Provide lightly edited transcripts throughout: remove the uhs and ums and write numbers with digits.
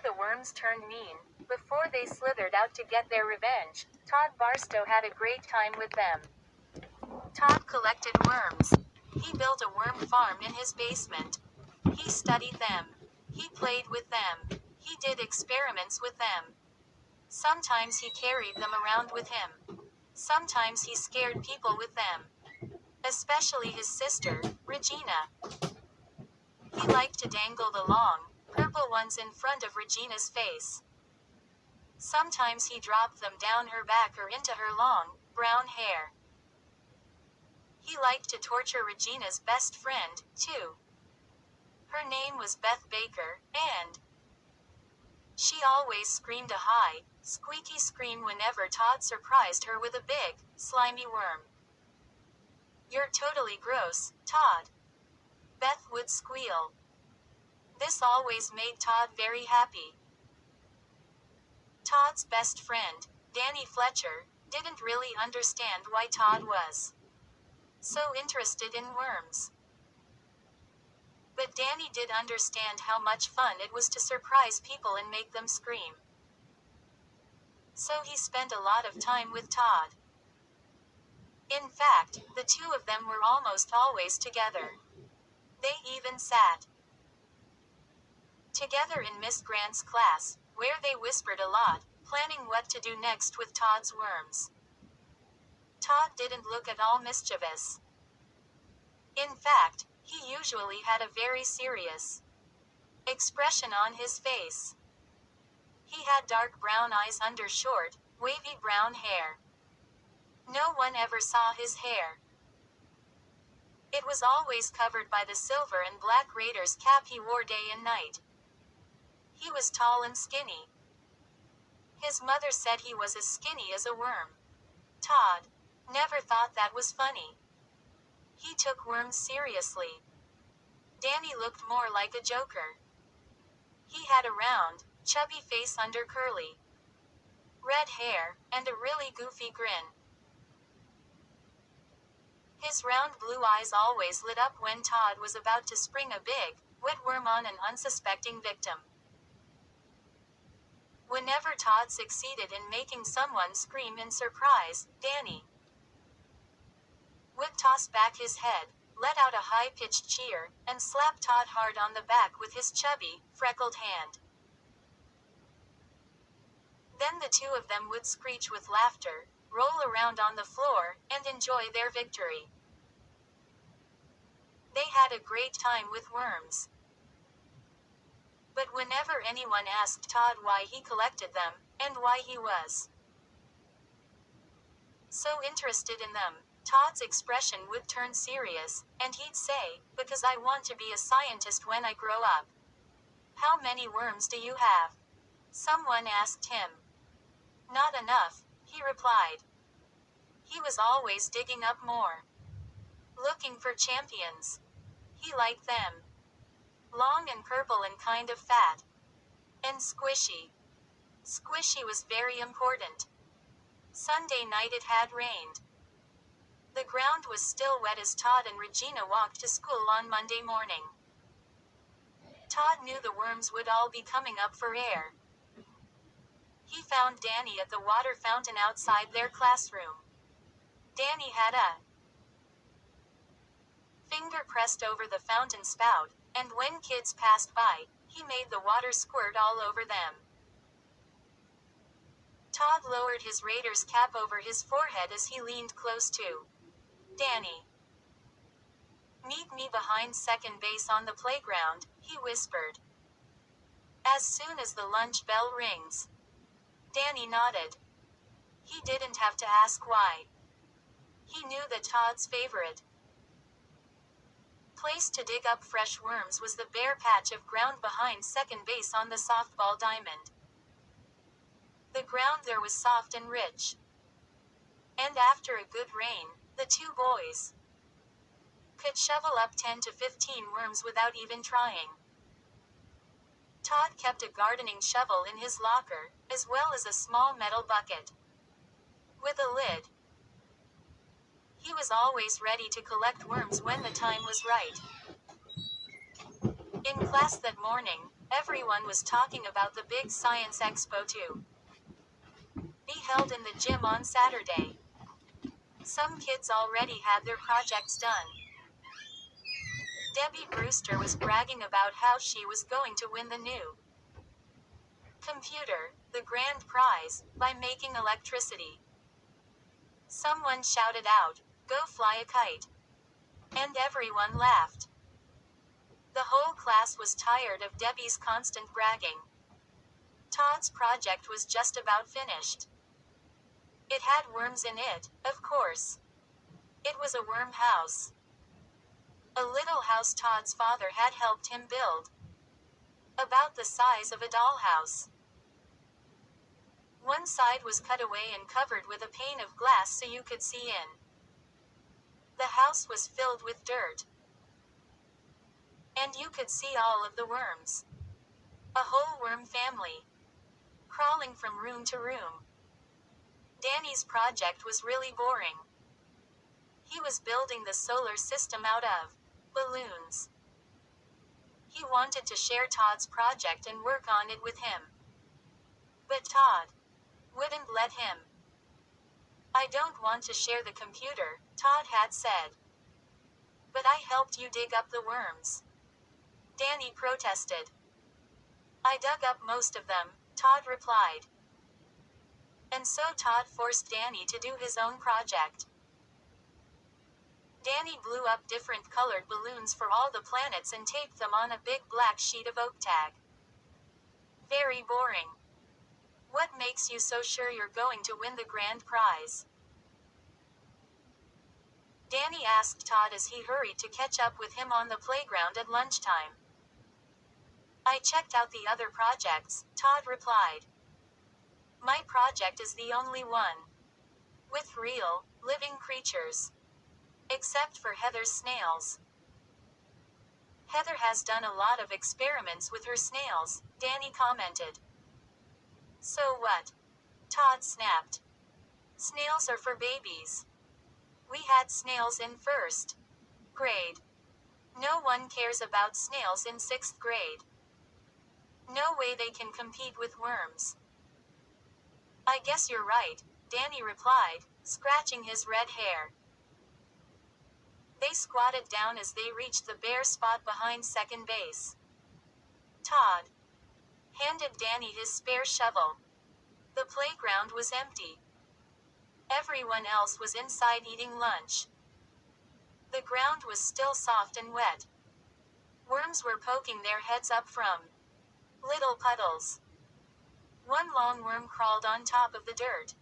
the worms turned mean, before they slithered out to get their revenge, Todd Barstow had a great time with them. Todd collected worms. He built a worm farm in his basement. He studied them. He played with them. He did experiments with them. Sometimes he carried them around with him. Sometimes he scared people with them. Especially his sister, Regina. He liked to dangle the long, purple ones in front of Regina's face. Sometimes he dropped them down her back or into her long, brown hair. He liked to torture Regina's best friend, too. Her name was Beth Baker, and she always screamed a high, squeaky scream whenever Todd surprised her with a big, slimy worm. "You're totally gross, Todd," Beth would squeal. This always made Todd very happy. Todd's best friend, Danny Fletcher, didn't really understand why Todd was so interested in worms. But Danny did understand how much fun it was to surprise people and make them scream. So he spent a lot of time with Todd. In fact, the two of them were almost always together. They even sat together in Miss Grant's class, where they whispered a lot, planning what to do next with Todd's worms. Todd didn't look at all mischievous. In fact, he usually had a very serious expression on his face. He had dark brown eyes under short, wavy brown hair. No one ever saw his hair. It was always covered by the silver and black Raiders cap he wore day and night. He was tall and skinny. His mother said he was as skinny as a worm. Todd never thought that was funny. He took worms seriously. Danny looked more like a joker. He had a round, chubby face under curly red hair, and a really goofy grin. His round blue eyes always lit up when Todd was about to spring a big, wet worm on an unsuspecting victim. Whenever Todd succeeded in making someone scream in surprise, Danny would toss back his head, let out a high-pitched cheer, and slap Todd hard on the back with his chubby, freckled hand. Then the two of them would screech with laughter, roll around on the floor, and enjoy their victory. They had a great time with worms. But whenever anyone asked Todd why he collected them, and why he was so interested in them, Todd's expression would turn serious, and he'd say, "Because I want to be a scientist when I grow up." "How many worms do you have?" someone asked him. "Not enough," he replied. He was always digging up more. Looking for champions. He liked them. Long and purple and kind of fat. And squishy. Squishy was very important. Sunday night it had rained. The ground was still wet as Todd and Regina walked to school on Monday morning. Todd knew the worms would all be coming up for air. He found Danny at the water fountain outside their classroom. Danny had a finger pressed over the fountain spout, and when kids passed by, he made the water squirt all over them. Todd lowered his Raiders cap over his forehead as he leaned close to Danny. "Meet me behind second base on the playground," he whispered. "As soon as the lunch bell rings." Danny nodded. He didn't have to ask why. He knew that Todd's favorite place to dig up fresh worms was the bare patch of ground behind second base on the softball diamond. The ground there was soft and rich. And after a good rain, the two boys could shovel up 10 to 15 worms without even trying. Todd kept a gardening shovel in his locker, as well as a small metal bucket with a lid. He was always ready to collect worms when the time was right. In class that morning, Everyone was talking about the big science expo to be held in the gym on Saturday. Some kids already had their projects done. Debbie Brewster was bragging about how she was going to win the new computer, the grand prize, by making electricity. Someone shouted out, "Go fly a kite." And everyone laughed. The whole class was tired of Debbie's constant bragging. Todd's project was just about finished. It had worms in it, of course. It was a worm house. A little house Todd's father had helped him build. About the size of a dollhouse. One side was cut away and covered with a pane of glass so you could see in. The house was filled with dirt. And you could see all of the worms. A whole worm family. Crawling from room to room. Danny's project was really boring. He was building the solar system out of balloons. He wanted to share Todd's project and work on it with him. But Todd wouldn't let him. "I don't want to share the computer," Todd had said. "But I helped you dig up the worms," Danny protested. "I dug up most of them," Todd replied. And so Todd forced Danny to do his own project. Danny blew up different colored balloons for all the planets and taped them on a big black sheet of oak tag. Very boring. What makes you so sure you're going to win the grand prize? Danny asked Todd as he hurried to catch up with him on the playground at lunchtime. "I checked out the other projects," Todd replied. "My project is the only one with real, living creatures. Except for Heather's snails." "Heather has done a lot of experiments with her snails," Danny commented. "So what?" Todd snapped. "Snails are for babies. We had snails in first grade. No one cares about snails in 6th grade. No way they can compete with worms." "I guess you're right," Danny replied, scratching his red hair. They squatted down as they reached the bare spot behind second base. Todd handed Danny his spare shovel. The playground was empty. Everyone else was inside eating lunch. The ground was still soft and wet. Worms were poking their heads up from little puddles. One long worm crawled on top of the dirt.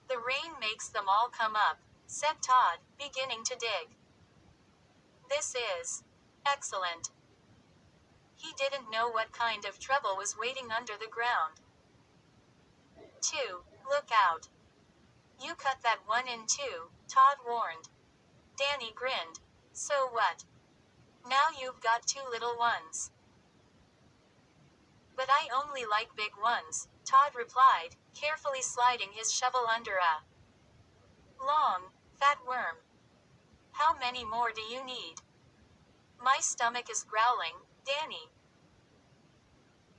"The rain makes them all come up," said Todd, beginning to dig. "This is excellent." He didn't know what kind of trouble was waiting under the ground. 2. Look out. "You cut that one in two," Todd warned. Danny grinned. "So what? Now you've got two little ones." "But I only like big ones," Todd replied, carefully sliding his shovel under a long, fat worm. "How many more do you need?" "My stomach is growling," Danny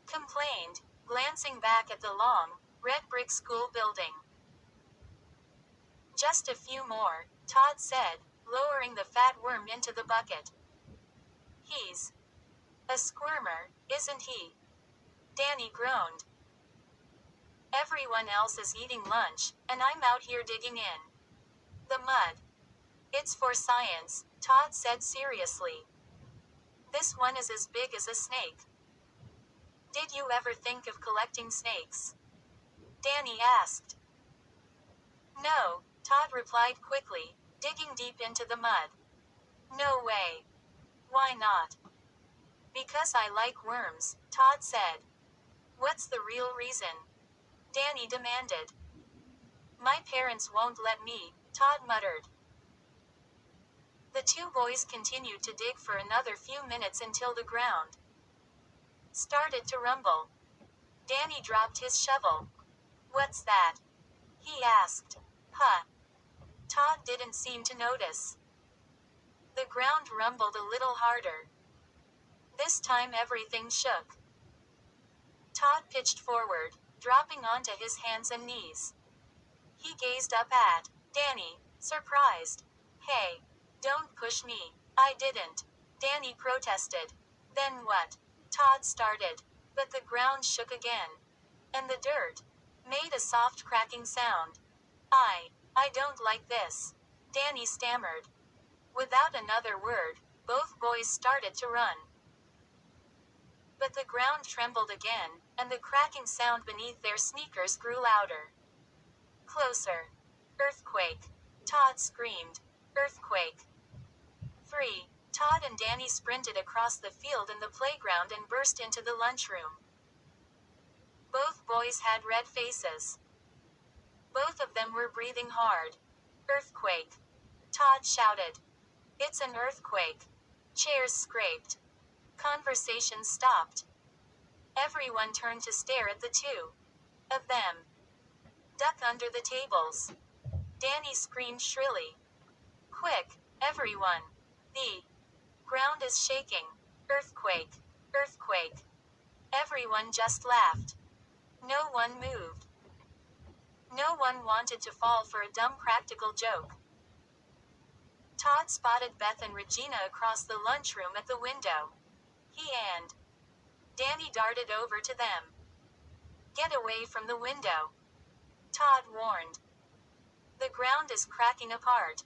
complained, glancing back at the long, red brick school building. "Just a few more," Todd said, lowering the fat worm into the bucket. "He's a squirmer, isn't he?" Danny groaned. "Everyone else is eating lunch, and I'm out here digging in the mud." "It's for science," Todd said seriously. "This one is as big as a snake." "Did you ever think of collecting snakes?" Danny asked. "No," Todd replied quickly, digging deep into the mud. "No way." "Why not?" "Because I like worms," Todd said. "What's the real reason?" Danny demanded. "My parents won't let me," Todd muttered. The two boys continued to dig for another few minutes until the ground started to rumble. Danny dropped his shovel. "What's that?" he asked. "Huh." Todd didn't seem to notice. The ground rumbled a little harder. This time everything shook. Todd pitched forward, dropping onto his hands and knees. He gazed up at Danny, surprised. Hey, don't push me. I didn't. Danny protested. Then what? Todd started. But the ground shook again. And the dirt made a soft cracking sound. I don't like this. Danny stammered. Without another word, both boys started to run. But the ground trembled again, and the cracking sound beneath their sneakers grew louder. Closer. Earthquake. Todd screamed. Earthquake. 3. Todd and Danny sprinted across the field and the playground and burst into the lunchroom. Both boys had red faces. Both of them were breathing hard. Earthquake. Todd shouted. It's an earthquake. Chairs scraped. Conversation stopped. Everyone turned to stare at the two of them. Duck under the tables. Danny screamed shrilly. Quick, everyone. The ground is shaking. Earthquake. Earthquake. Everyone just laughed. No one moved. No one wanted to fall for a dumb practical joke. Todd spotted Beth and Regina across the lunchroom at the window. He and Danny darted over to them. Get away from the window, Todd warned. The ground is cracking apart,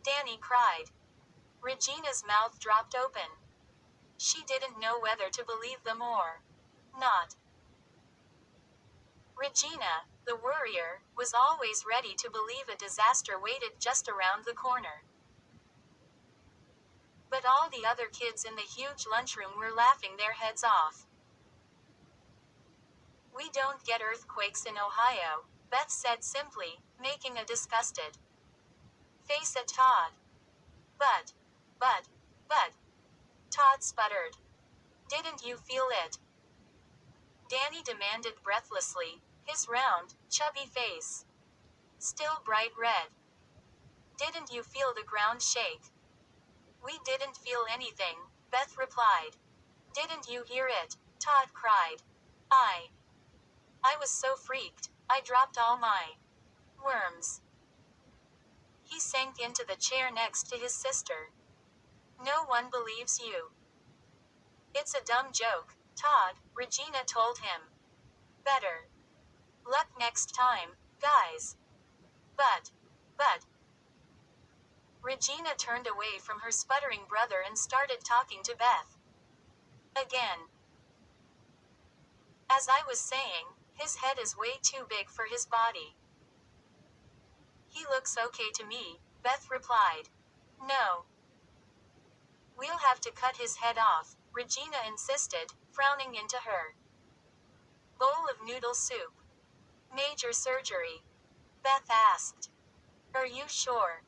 Danny cried. Regina's mouth dropped open. She didn't know whether to believe them or not. Regina, the worrier, was always ready to believe a disaster waited just around the corner. But all the other kids in the huge lunchroom were laughing their heads off. We don't get earthquakes in Ohio, Beth said simply, making a disgusted face at Todd. But, Todd sputtered. Didn't you feel it? Danny demanded breathlessly, his round, chubby face still bright red. Didn't you feel the ground shake? We didn't feel anything, Beth replied. Didn't you hear it? Todd cried. I was so freaked, I dropped all my worms. He sank into the chair next to his sister. No one believes you. It's a dumb joke, Todd, Regina told him. Better luck next time, guys. But, Regina turned away from her sputtering brother and started talking to Beth. Again. As I was saying, his head is way too big for his body. He looks okay to me, Beth replied. No. We'll have to cut his head off, Regina insisted, frowning into her bowl of noodle soup. Major surgery? Beth asked. Are you sure?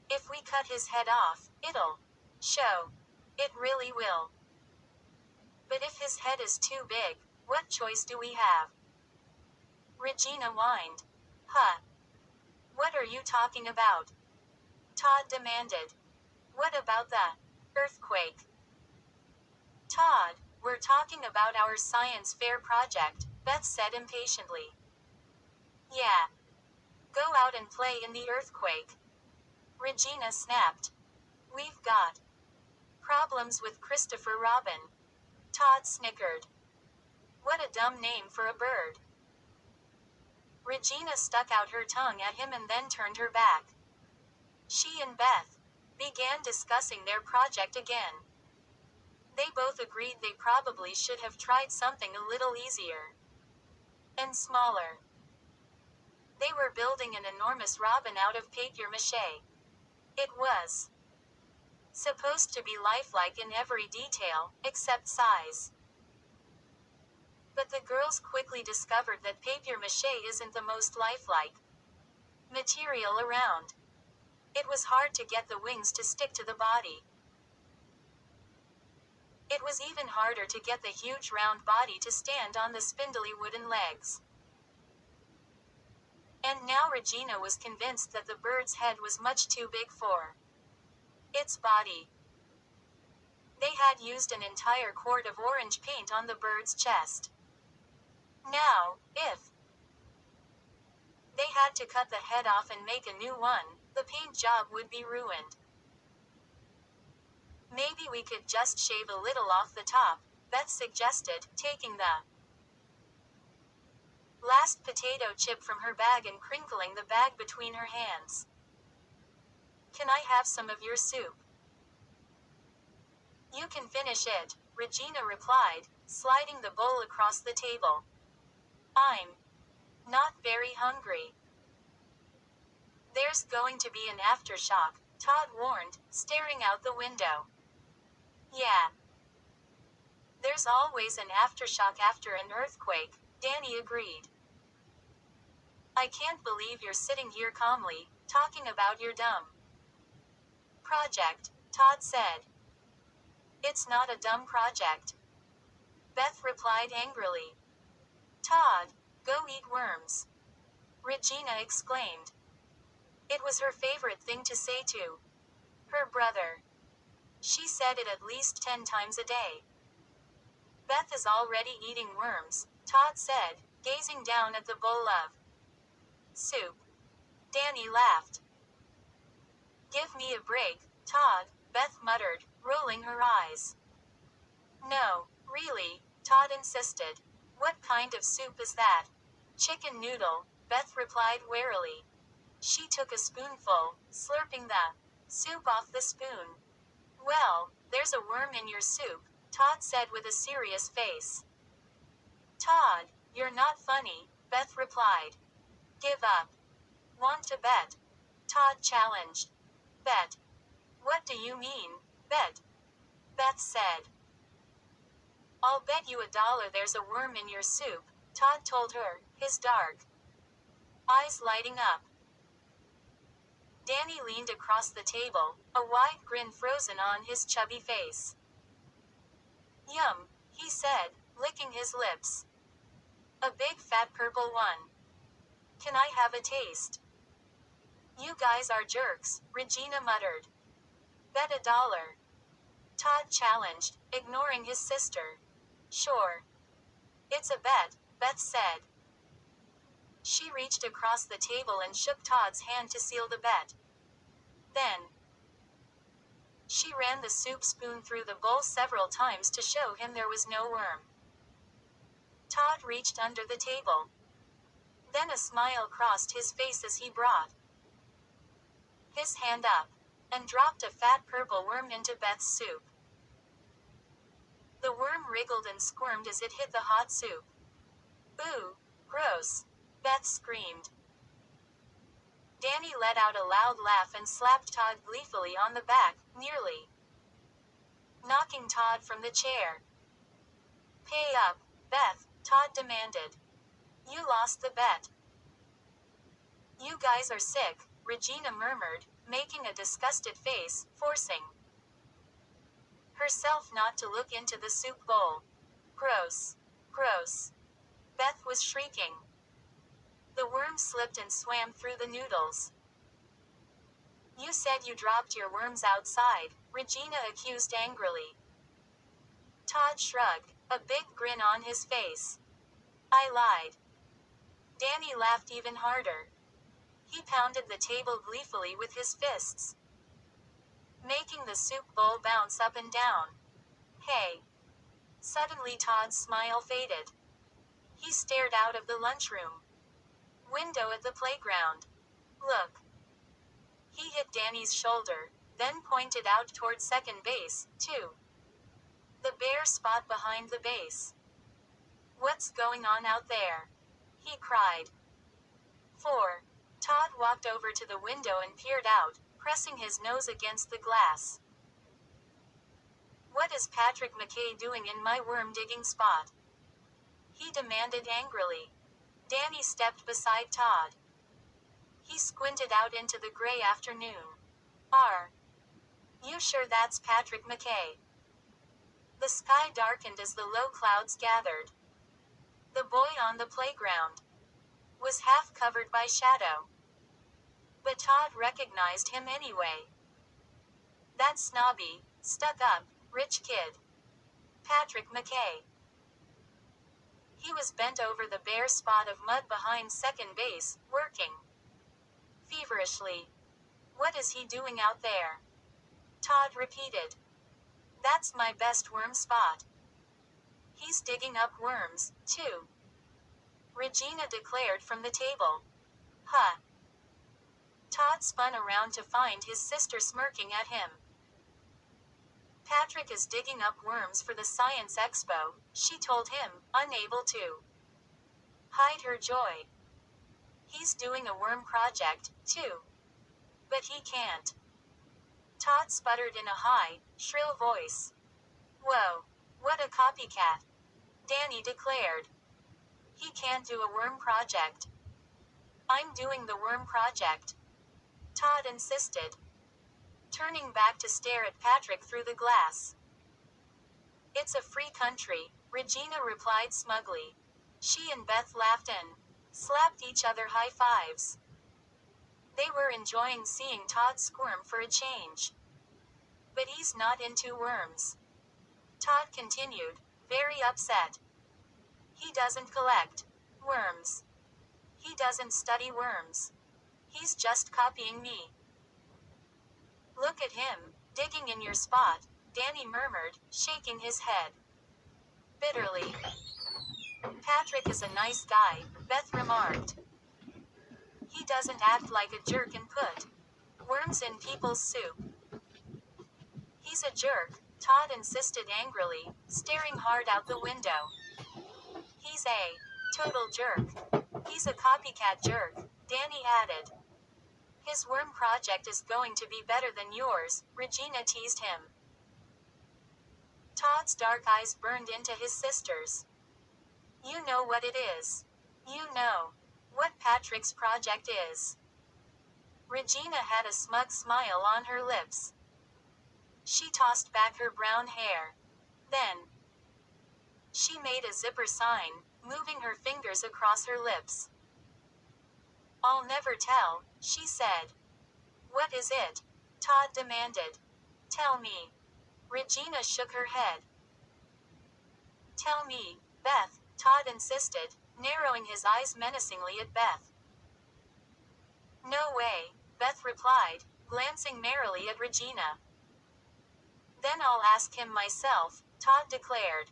If we cut his head off, it'll show. It really will. But if his head is too big, what choice do we have? Regina whined. Huh. What are you talking about? Todd demanded. What about the earthquake? Todd, we're talking about our science fair project, Beth said impatiently. Yeah. Go out and play in the earthquake. Regina snapped. We've got problems with Christopher Robin. Todd snickered. What a dumb name for a bird. Regina stuck out her tongue at him and then turned her back. She and Beth began discussing their project again. They both agreed they probably should have tried something a little easier and smaller. They were building an enormous robin out of papier-mâché. It was supposed to be lifelike in every detail, except size. But the girls quickly discovered that papier-mâché isn't the most lifelike material around. It was hard to get the wings to stick to the body. It was even harder to get the huge round body to stand on the spindly wooden legs. And now Regina was convinced that the bird's head was much too big for its body. They had used an entire quart of orange paint on the bird's chest. Now, if they had to cut the head off and make a new one, the paint job would be ruined. Maybe we could just shave a little off the top, Beth suggested, taking the last potato chip from her bag and crinkling the bag between her hands. Can I have some of your soup? You can finish it, Regina replied, sliding the bowl across the table. I'm not very hungry. There's going to be an aftershock, Todd warned, staring out the window. Yeah. There's always an aftershock after an earthquake, Danny agreed. I can't believe you're sitting here calmly, talking about your dumb project, Todd said. It's not a dumb project, Beth replied angrily. Todd, go eat worms, Regina exclaimed. It was her favorite thing to say to her brother. She said it at least 10 times a day. Beth is already eating worms, Todd said, gazing down at the bowl of soup. Danny laughed. Give me a break, Todd, Beth muttered, rolling her eyes. No, really, Todd insisted. What kind of soup is that? Chicken noodle, Beth replied warily. She took a spoonful, slurping the soup off the spoon. Well, there's a worm in your soup, Todd said with a serious face. Todd, you're not funny, Beth replied. Give up. Want to bet? Todd challenged. Bet. What do you mean, bet? Beth said. I'll bet you $1 there's a worm in your soup, Todd told her, his dark eyes lighting up. Danny leaned across the table, a wide grin frozen on his chubby face. Yum, he said, licking his lips. A big fat purple one. Can I have a taste? You guys are jerks, Regina muttered. Bet $1. Todd challenged, ignoring his sister. Sure. It's a bet, Beth said. She reached across the table and shook Todd's hand to seal the bet. Then, she ran the soup spoon through the bowl several times to show him there was no worm. Todd reached under the table. Then a smile crossed his face as he brought his hand up and dropped a fat purple worm into Beth's soup. The worm wriggled and squirmed as it hit the hot soup. Ooh, gross, Beth screamed. Danny let out a loud laugh and slapped Todd gleefully on the back, nearly knocking Todd from the chair. Pay up, Beth, Todd demanded. You lost the bet. You guys are sick, Regina murmured, making a disgusted face, forcing herself not to look into the soup bowl. Gross. Gross. Beth was shrieking. The worm slipped and swam through the noodles. You said you dropped your worms outside, Regina accused angrily. Todd shrugged, a big grin on his face. I lied. Danny laughed even harder. He pounded the table gleefully with his fists, making the soup bowl bounce up and down. Hey. Suddenly Todd's smile faded. He stared out of the lunchroom window at the playground. Look. He hit Danny's shoulder, then pointed out toward second base, too. The bare spot behind the base. What's going on out there? He cried. 4. Todd walked over to the window and peered out, pressing his nose against the glass. What is Patrick McKay doing in my worm-digging spot? He demanded angrily. Danny stepped beside Todd. He squinted out into the gray afternoon. Are you sure that's Patrick McKay? The sky darkened as the low clouds gathered. The boy on the playground was half covered by shadow. But Todd recognized him anyway. That snobby, stuck-up, Rich kid. Patrick McKay. He was bent over the bare spot of mud behind second base, working feverishly. What is he doing out there? Todd repeated. That's my best worm spot. He's digging up worms, too. Regina declared from the table. Huh. Todd spun around to find his sister smirking at him. Patrick is digging up worms for the Science Expo, she told him, unable to hide her joy. He's doing a worm project, too. But he can't. Todd sputtered in a high, shrill voice. Whoa. What a copycat. Danny declared. He can't do a worm project. I'm doing the worm project. Todd insisted, turning back to stare at Patrick through the glass. It's a free country, Regina replied smugly. She and Beth laughed and slapped each other high fives. They were enjoying seeing Todd squirm for a change. But he's not into worms. Todd continued, very upset. He doesn't collect worms. He doesn't study worms. He's just copying me. Look at him, digging in your spot, Danny murmured, shaking his head bitterly. Patrick is a nice guy, Beth remarked. He doesn't act like a jerk and put worms in people's soup. He's a jerk, Todd insisted angrily, staring hard out the window. He's a total jerk. He's a copycat jerk, Danny added. His worm project is going to be better than yours, Regina teased him. Todd's dark eyes burned into his sister's. You know what it is. You know what Patrick's project is. Regina had a smug smile on her lips. She tossed back her brown hair. Then she made a zipper sign, moving her fingers across her lips. I'll never tell, she said. What is it? Todd demanded. Tell me. Regina shook her head. Tell me, Beth, Todd insisted, narrowing his eyes menacingly at Beth. No way, Beth replied, glancing merrily at Regina. Then I'll ask him myself, Todd declared.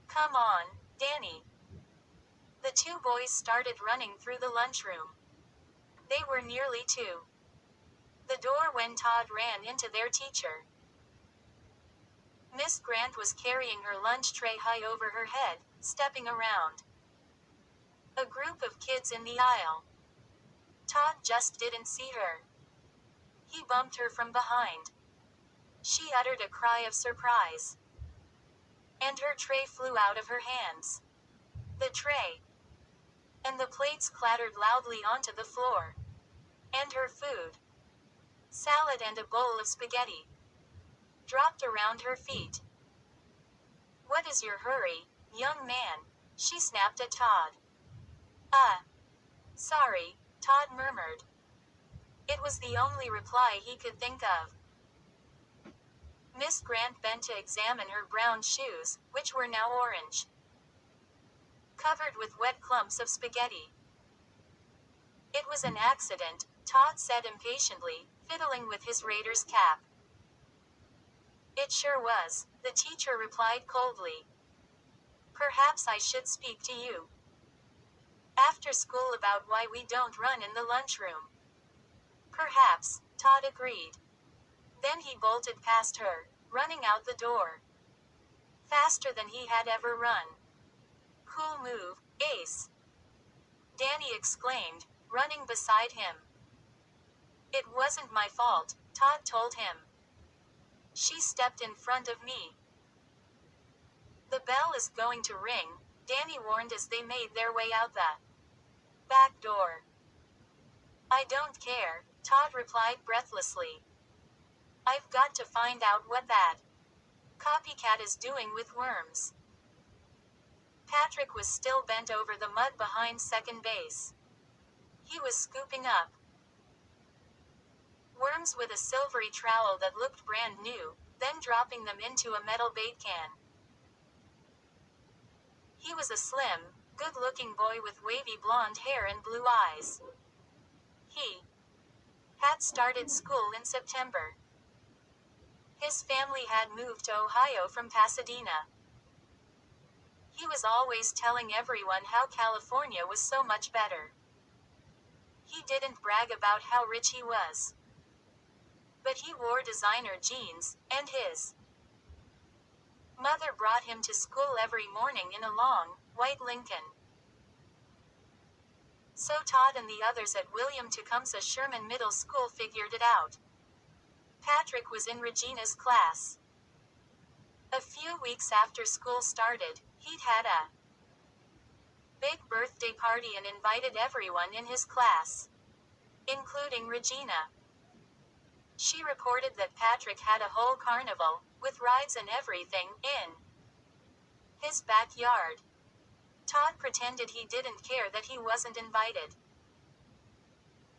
Come on, Danny. The two boys started running through the lunchroom. They were nearly to the door when Todd ran into their teacher. Miss Grant was carrying her lunch tray high over her head, stepping around a group of kids in the aisle. Todd just didn't see her. He bumped her from behind. She uttered a cry of surprise. And her tray flew out of her hands. The tray. And the plates clattered loudly onto the floor. And her food. Salad and a bowl of spaghetti. Dropped around her feet. What is your hurry, young man? She snapped at Todd. Sorry, Todd murmured. It was the only reply he could think of. Miss Grant bent to examine her brown shoes, which were now orange, covered with wet clumps of spaghetti. It was an accident, Todd said impatiently, fiddling with his Raiders cap. It sure was, the teacher replied coldly. Perhaps I should speak to you after school about why we don't run in the lunchroom. Perhaps, Todd agreed. Then he bolted past her, running out the door. Faster than he had ever run. Cool move, Ace. Danny exclaimed, running beside him. It wasn't my fault, Todd told him. She stepped in front of me. The bell is going to ring, Danny warned as they made their way out the back door. I don't care, Todd replied breathlessly. I've got to find out what that copycat is doing with worms. Patrick was still bent over the mud behind second base. He was scooping up worms with a silvery trowel that looked brand new, then dropping them into a metal bait can. He was a slim, good-looking boy with wavy blonde hair and blue eyes. He had started school in September. His family had moved to Ohio from Pasadena. He was always telling everyone how California was so much better. He didn't brag about how rich he was. But he wore designer jeans, and his mother brought him to school every morning in a long, white Lincoln. So Todd and the others at William Tecumseh Sherman Middle School figured it out. Patrick was in Regina's class. A few weeks after school started, he'd had a big birthday party and invited everyone in his class, including Regina. She reported that Patrick had a whole carnival, with rides and everything, in his backyard. Todd pretended he didn't care that he wasn't invited.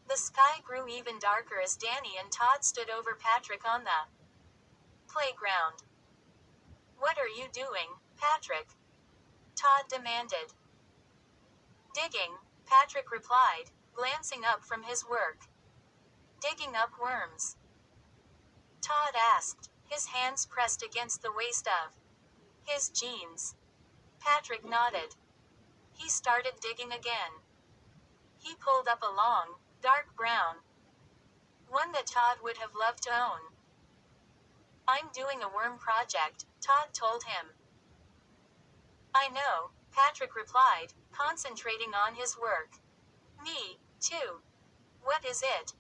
The sky grew even darker as Danny and Todd stood over Patrick on the playground. "What are you doing, Patrick?" Todd demanded. "Digging," Patrick replied, glancing up from his work. "Digging up worms?" Todd asked, his hands pressed against the waist of his jeans. Patrick nodded. He started digging again. He pulled up a long, dark brown one that Todd would have loved to own. "I'm doing a worm project," Todd told him. "I know," Patrick replied, concentrating on his work. "Me, too." "What is it?"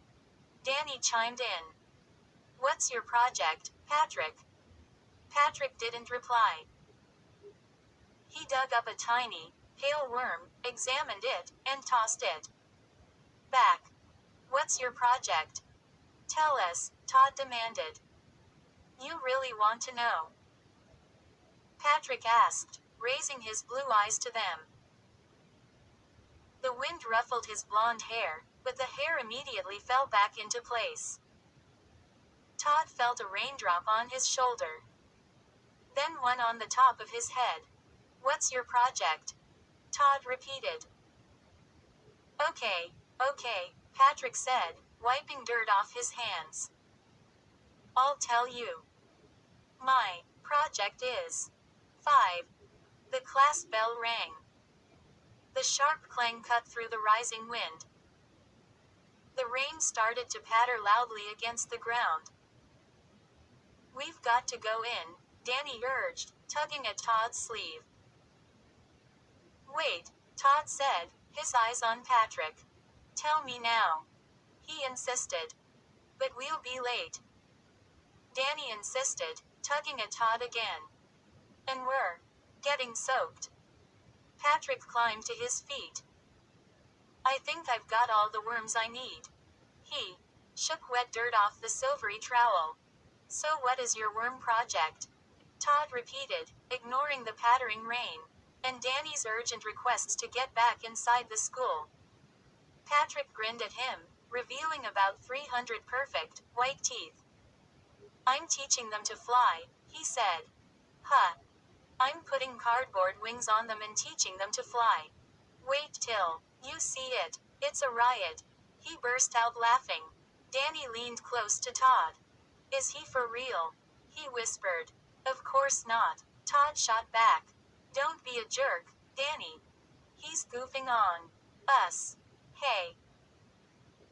Danny chimed in. "What's your project, Patrick?" Patrick didn't reply. He dug up a tiny, pale worm, examined it, and tossed it back. "What's your project?" "Tell us," Todd demanded. "You really want to know?" Patrick asked, raising his blue eyes to them. The wind ruffled his blonde hair, but the hair immediately fell back into place. Todd felt a raindrop on his shoulder. Then one on the top of his head. "What's your project?" Todd repeated. Okay, Patrick said, wiping dirt off his hands. "I'll tell you. My project is 5. The class bell rang. The sharp clang cut through the rising wind. The rain started to patter loudly against the ground. "We've got to go in," Danny urged, tugging at Todd's sleeve. "Wait," Todd said, his eyes on Patrick. "Tell me now." He insisted. "But we'll be late." Danny insisted, tugging at Todd again. "And we're getting soaked." Patrick climbed to his feet. "I think I've got all the worms I need." He shook wet dirt off the silvery trowel. "So what is your worm project?" Todd repeated, ignoring the pattering rain, and Danny's urgent requests to get back inside the school. Patrick grinned at him, revealing about 300 perfect, white teeth. "I'm teaching them to fly," he said. "Huh. I'm putting cardboard wings on them and teaching them to fly. Wait till you see it. It's a riot." He burst out laughing. Danny leaned close to Todd. "Is he for real?" he whispered. "Of course not," Todd shot back. "Don't be a jerk, Danny. He's goofing on us." "Hey.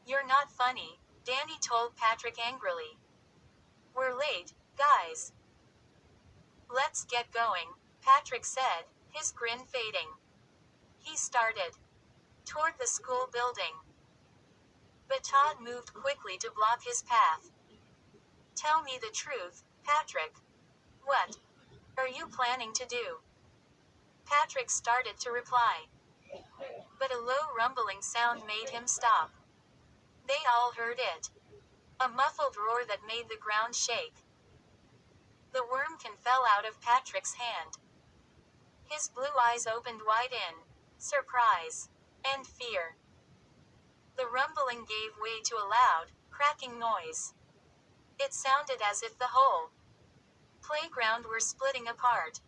You're not funny," Danny told Patrick angrily. "We're late, guys." "Let's get going," Patrick said, his grin fading. He started toward the school building. But Todd moved quickly to block his path. "Tell me the truth, Patrick. What are you planning to do?" Patrick started to reply. But a low rumbling sound made him stop. They all heard it. A muffled roar that made the ground shake. The wormkin fell out of Patrick's hand. His blue eyes opened wide in surprise and fear. The rumbling gave way to a loud, cracking noise. It sounded as if the whole Playground were splitting apart.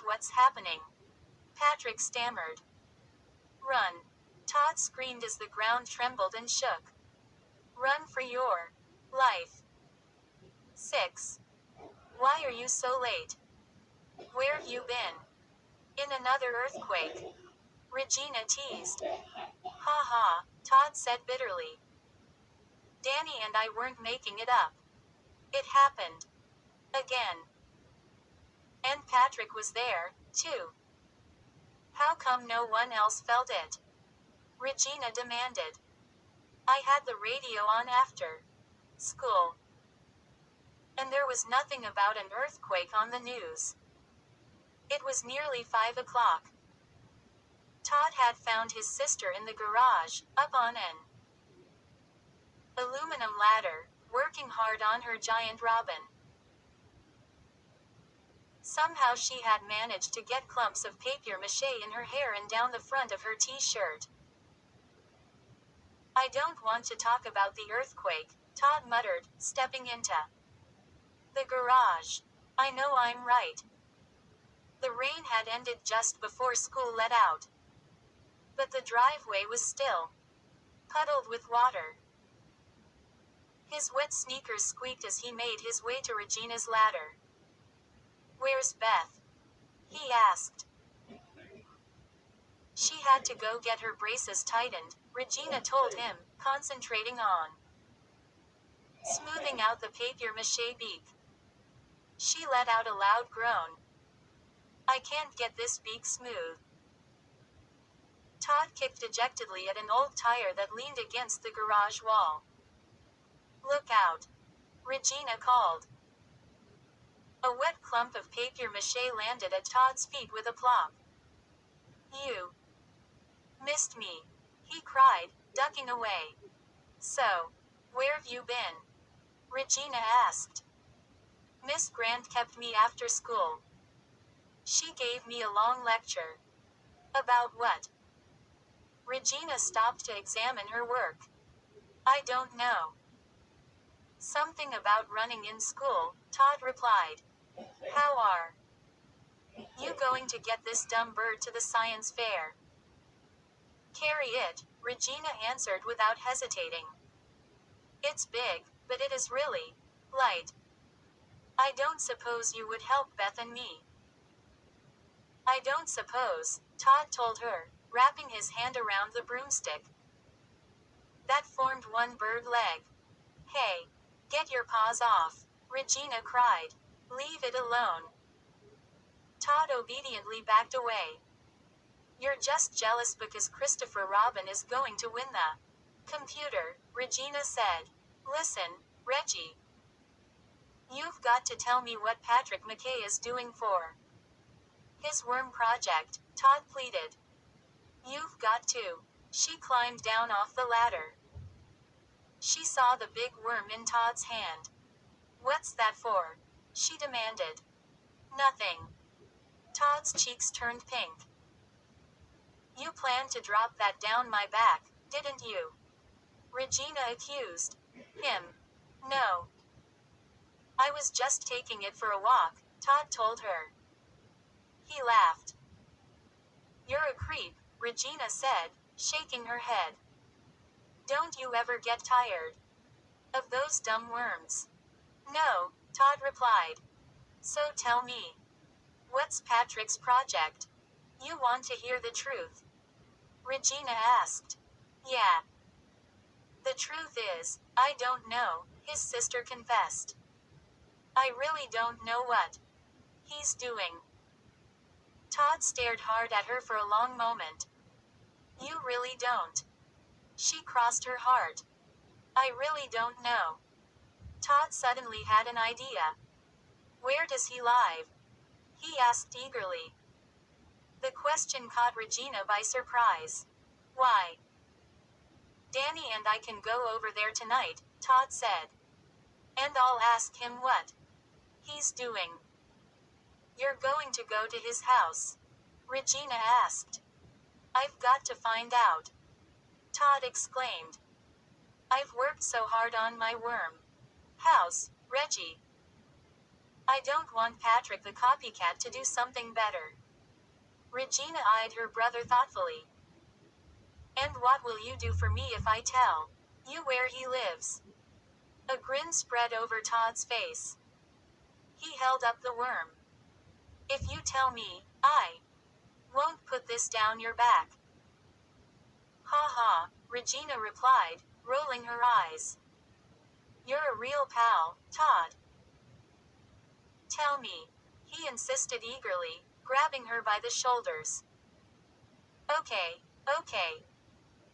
What's happening? Patrick stammered. Run. Todd screamed as the ground trembled and shook. Run for your life. 6. Why are you so late? Where've you been? In another earthquake. Regina teased. Ha ha, Todd said bitterly. Danny and I weren't making it up. It happened. Again. And Patrick was there, too. How come no one else felt it? Regina demanded. I had the radio on after school. And there was nothing about an earthquake on the news. It was nearly 5 o'clock. Todd had found his sister in the garage, up on an aluminum ladder, working hard on her giant robin. Somehow she had managed to get clumps of papier-mâché in her hair and down the front of her t-shirt. I don't want to talk about the earthquake, Todd muttered, stepping into the garage. I know I'm right. The rain had ended just before school let out. But the driveway was still puddled with water. His wet sneakers squeaked as he made his way to Regina's ladder. Where's Beth? He asked. She had to go get her braces tightened, Regina told him, concentrating on smoothing out the papier-mâché beak. She let out a loud groan. I can't get this beak smooth. Todd kicked dejectedly at an old tire that leaned against the garage wall. Look out! Regina called. A wet clump of papier-mâché landed at Todd's feet with a plop. You missed me, he cried, ducking away. So, where've you been? Regina asked. Miss Grant kept me after school. She gave me a long lecture. About what? Regina stopped to examine her work. I don't know. Something about running in school, Todd replied. How are you going to get this dumb bird to the science fair? Carry it, Regina answered without hesitating. It's big, but it is really light. I don't suppose you would help Beth and me. I don't suppose, Todd told her, wrapping his hand around the broomstick. That formed one bird leg. Hey, get your paws off, Regina cried. Leave it alone. Todd obediently backed away. You're just jealous because Christopher Robin is going to win the computer, Regina said. Listen, Reggie. You've got to tell me what Patrick McKay is doing for his worm project, Todd pleaded. You've got to. She climbed down off the ladder. She saw the big worm in Todd's hand. What's that for? She demanded. Nothing. Todd's cheeks turned pink. You planned to drop that down my back, didn't you? Regina accused him. No. I was just taking it for a walk, Todd told her. He laughed. You're a creep, Regina said, shaking her head. Don't you ever get tired of those dumb worms? No, Todd replied. So tell me. What's Patrick's project? You want to hear the truth? Regina asked. Yeah. The truth is, I don't know, his sister confessed. I really don't know what he's doing. Todd stared hard at her for a long moment. You really don't. She crossed her heart. I really don't know. Todd suddenly had an idea. Where does he live? He asked eagerly. The question caught Regina by surprise. Why? Danny and I can go over there tonight, Todd said. And I'll ask him what he's doing. You're going to go to his house? Regina asked. I've got to find out. Todd exclaimed. I've worked so hard on my worm house, Reggie. I don't want Patrick the copycat to do something better. Regina eyed her brother thoughtfully. And what will you do for me if I tell you where he lives? A grin spread over Todd's face. He held up the worm. If you tell me, I won't put this down your back. Ha ha, Regina replied, rolling her eyes. You're a real pal, Todd. Tell me, he insisted eagerly, grabbing her by the shoulders. Okay, okay.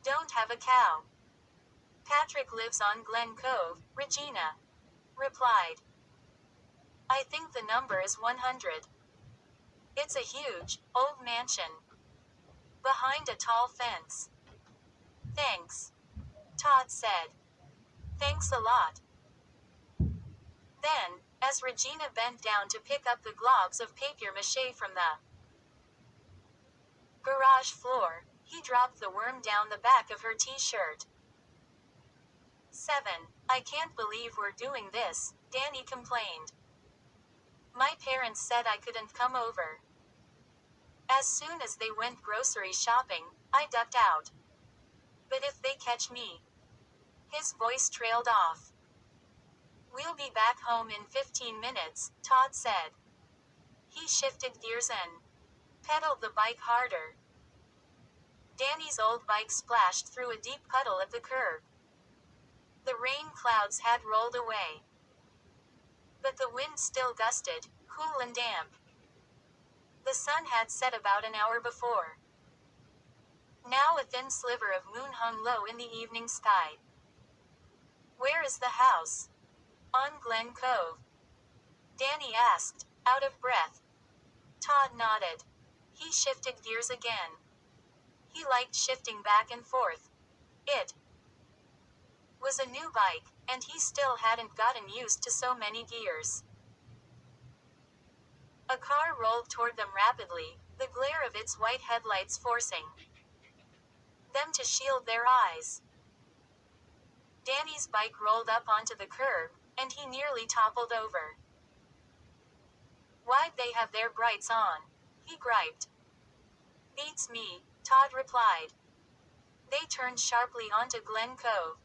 Don't have a cow. Patrick lives on Glen Cove, Regina replied. I think the number is 100. It's a huge, old mansion. Behind a tall fence. Thanks. Todd said. Thanks a lot. Then, as Regina bent down to pick up the globs of papier-mâché from the garage floor, he dropped the worm down the back of her t-shirt. 7. I can't believe we're doing this, Danny complained. My parents said I couldn't come over. As soon as they went grocery shopping, I ducked out. But if they catch me... His voice trailed off. We'll be back home in 15 minutes, Todd said. He shifted gears and pedaled the bike harder. Danny's old bike splashed through a deep puddle at the curb. The rain clouds had rolled away. But the wind still gusted, cool and damp. The sun had set about an hour before. Now a thin sliver of moon hung low in the evening sky. Where is the house? On Glen Cove. Danny asked, out of breath. Todd nodded. He shifted gears again. He liked shifting back and forth. It was a new bike, and he still hadn't gotten used to so many gears. A car rolled toward them rapidly, the glare of its white headlights forcing them to shield their eyes. Danny's bike rolled up onto the curb, and he nearly toppled over. Why'd they have their brights on? He griped. Beats me, Todd replied. They turned sharply onto Glen Cove.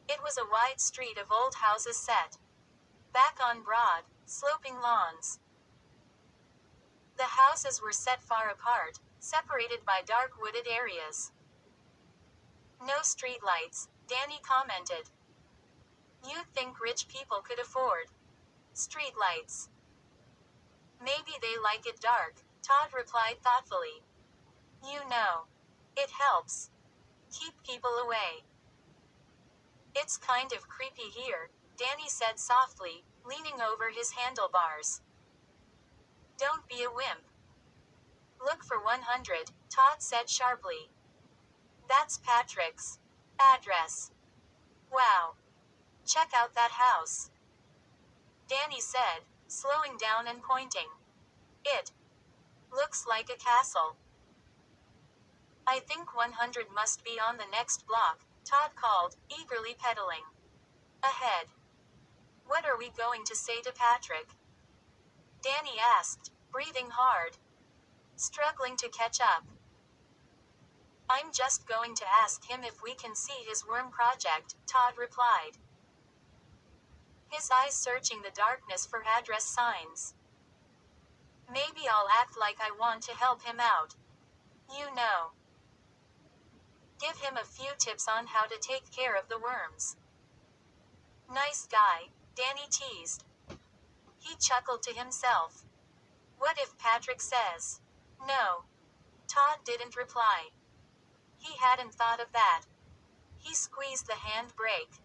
It was a wide street of old houses set back on broad, sloping lawns. The houses were set far apart, separated by dark wooded areas. No streetlights, Danny commented. You'd think rich people could afford streetlights. Maybe they like it dark, Todd replied thoughtfully. You know, it helps keep people away. It's kind of creepy here, Danny said softly, leaning over his handlebars. Don't be a wimp. Look for 100, Todd said sharply. That's Patrick's address. Wow. Check out that house. Danny said, slowing down and pointing. It looks like a castle. I think 100 must be on the next block, Todd called, eagerly pedaling ahead. What are we going to say to Patrick? Danny asked, breathing hard, struggling to catch up. I'm just going to ask him if we can see his worm project, Todd replied, his eyes searching the darkness for address signs. Maybe I'll act like I want to help him out. You know. Give him a few tips on how to take care of the worms. Nice guy, Danny teased. He chuckled to himself. What if Patrick says no? Todd didn't reply. He hadn't thought of that. He squeezed the handbrake.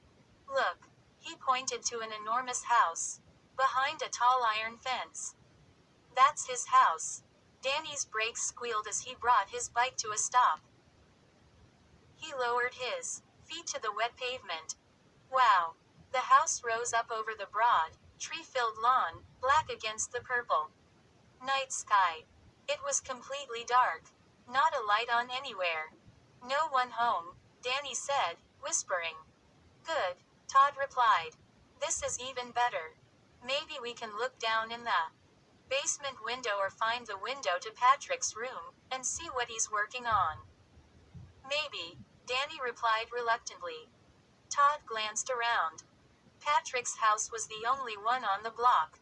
Look, he pointed to an enormous house behind a tall iron fence. That's his house. Danny's brakes squealed as he brought his bike to a stop. He lowered his feet to the wet pavement. Wow. The house rose up over the broad, tree-filled lawn, black against the purple night sky. It was completely dark. Not a light on anywhere. No one home, Danny said, whispering. Good, Todd replied. This is even better. Maybe we can look down in the basement window or find the window to Patrick's room and see what he's working on. Maybe, Danny replied reluctantly. Todd glanced around. Patrick's house was the only one on the block,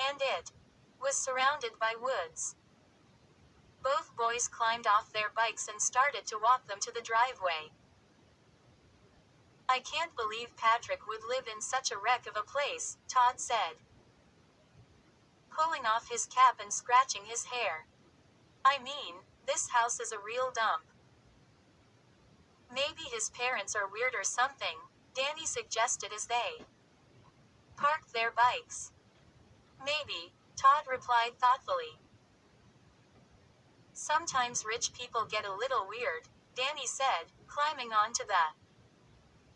and it was surrounded by woods. Both boys climbed off their bikes and started to walk them to the driveway. I can't believe Patrick would live in such a wreck of a place, Todd said, pulling off his cap and scratching his hair. I mean, this house is a real dump. Maybe his parents are weird or something, Danny suggested as they parked their bikes. Maybe, Todd replied thoughtfully. Sometimes rich people get a little weird, Danny said, climbing onto the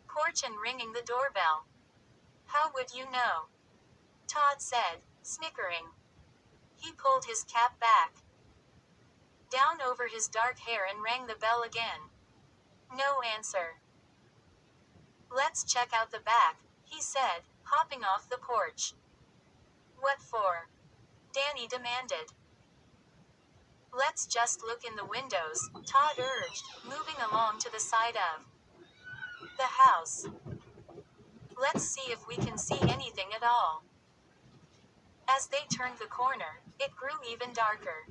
porch and ringing the doorbell. How would you know? Todd said, snickering. He pulled his cap back down over his dark hair and rang the bell again. No answer. Let's check out the back, he said, hopping off the porch. What for? Danny demanded. Let's just look in the windows, Todd urged, moving along to the side of the house. Let's see if we can see anything at all. As they turned the corner, it grew even darker.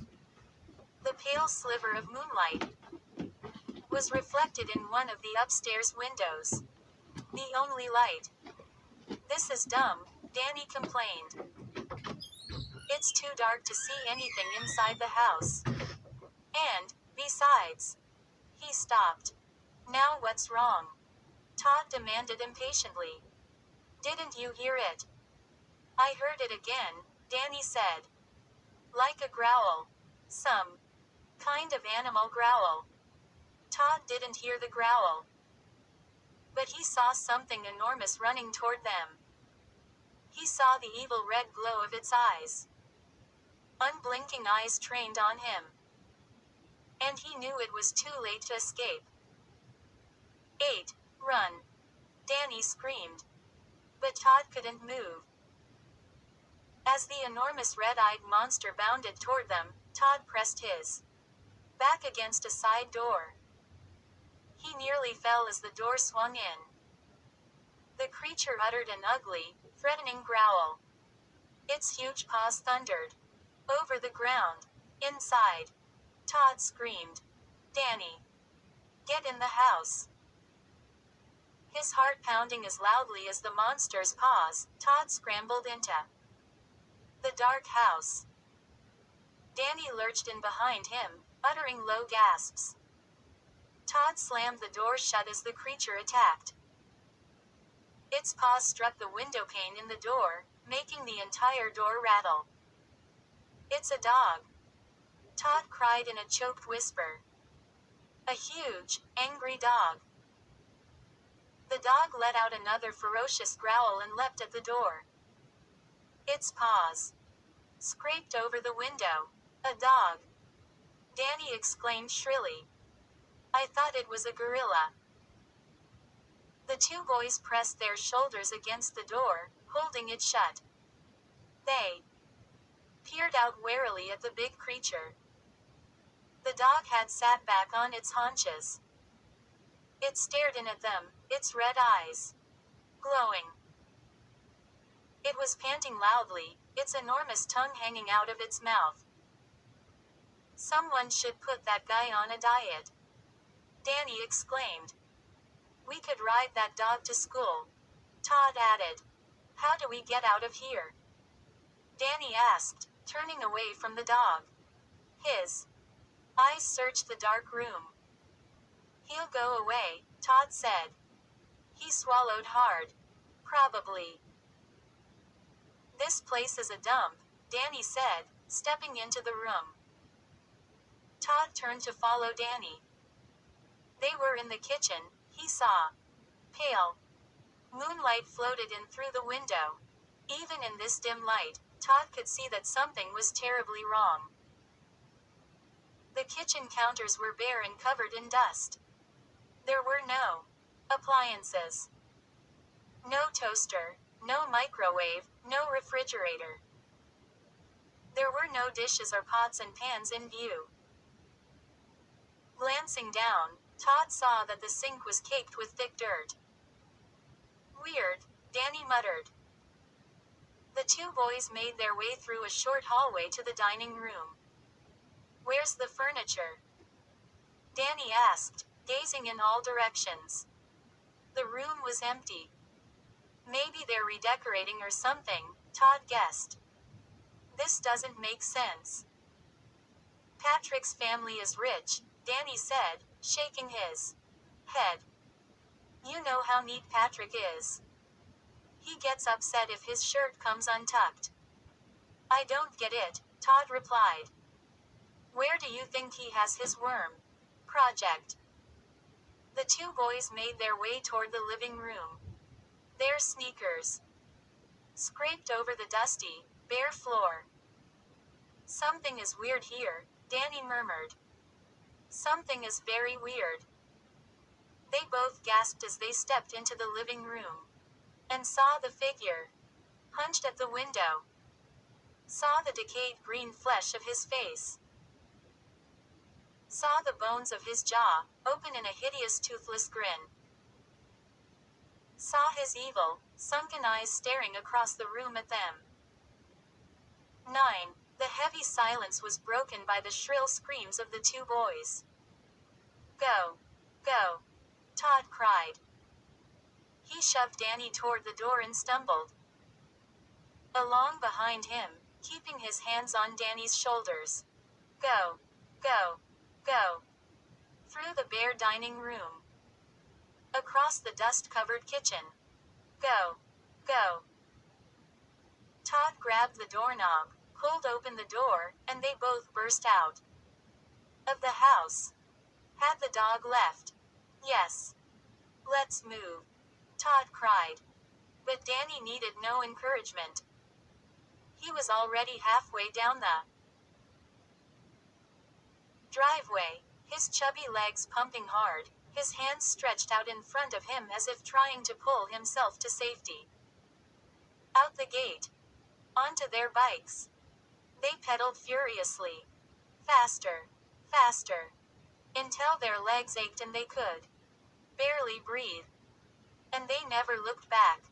The pale sliver of moonlight was reflected in one of the upstairs windows. The only light. This is dumb, Danny complained. It's too dark to see anything inside the house. And, besides, he stopped. Now what's wrong? Todd demanded impatiently. Didn't you hear it? I heard it again, Danny said. Like a growl. Some kind of animal growl. Todd didn't hear the growl, but he saw something enormous running toward them. He saw the evil red glow of its eyes. Unblinking eyes trained on him. And he knew it was too late to escape. 8. Run! Danny screamed. But Todd couldn't move. As the enormous red-eyed monster bounded toward them, Todd pressed his back against a side door. He nearly fell as the door swung in. The creature uttered an ugly, threatening growl. Its huge paws thundered over the ground. Inside, Todd screamed, Danny, get in the house. His heart pounding as loudly as the monster's paws, Todd scrambled into the dark house. Danny lurched in behind him, uttering low gasps. Todd slammed the door shut as the creature attacked. Its paws struck the window pane in the door, making the entire door rattle. It's a dog, Todd cried in a choked whisper. A huge, angry dog. The dog let out another ferocious growl and leapt at the door. Its paws scraped over the window. A dog! Danny exclaimed shrilly. I thought it was a gorilla. The two boys pressed their shoulders against the door, holding it shut. They peered out warily at the big creature. The dog had sat back on its haunches. It stared in at them, its red eyes glowing. It was panting loudly, its enormous tongue hanging out of its mouth. Someone should put that guy on a diet, Danny exclaimed. We could ride that dog to school, Todd added. How do we get out of here? Danny asked, turning away from the dog. His eyes searched the dark room. He'll go away, Todd said. He swallowed hard. Probably. This place is a dump, Danny said, stepping into the room. Todd turned to follow Danny. They were in the kitchen, he saw. Pale moonlight floated in through the window. Even in this dim light, Todd could see that something was terribly wrong. The kitchen counters were bare and covered in dust. There were no appliances. No toaster, no microwave, No refrigerator. There were no dishes or pots and pans in view. Glancing down, Todd saw that the sink was caked with thick dirt. Weird, Danny muttered. The two boys made their way through a short hallway to the dining room. Where's the furniture? Danny asked, gazing in all directions. The room was empty. Maybe they're redecorating or something, Todd guessed. This doesn't make sense. Patrick's family is rich, Danny said, shaking his head. You know how neat Patrick is. He gets upset if his shirt comes untucked. I don't get it, Todd replied. Where do you think he has his worm project? The two boys made their way toward the living room. Their sneakers scraped over the dusty, bare floor. Something is weird here, Danny murmured. Something is very weird. They both gasped as they stepped into the living room and saw the figure hunched at the window. Saw the decayed green flesh of his face. Saw the bones of his jaw, open in a hideous toothless grin. Saw his evil, sunken eyes staring across the room at them. 9. The heavy silence was broken by the shrill screams of the two boys. Go! Go! Todd cried. He shoved Danny toward the door and stumbled along behind him, keeping his hands on Danny's shoulders. Go! Go! Go! Through the bare dining room. Across the dust-covered kitchen. Go! Go! Todd grabbed the doorknob, pulled open the door, and they both burst out of the house. Had the dog left? Yes. Let's move, Todd cried. But Danny needed no encouragement. He was already halfway down the driveway, his chubby legs pumping hard, his hands stretched out in front of him as if trying to pull himself to safety. Out the gate. Onto their bikes. They pedaled furiously. Faster. Faster. Until their legs ached and they could barely breathe. And they never looked back.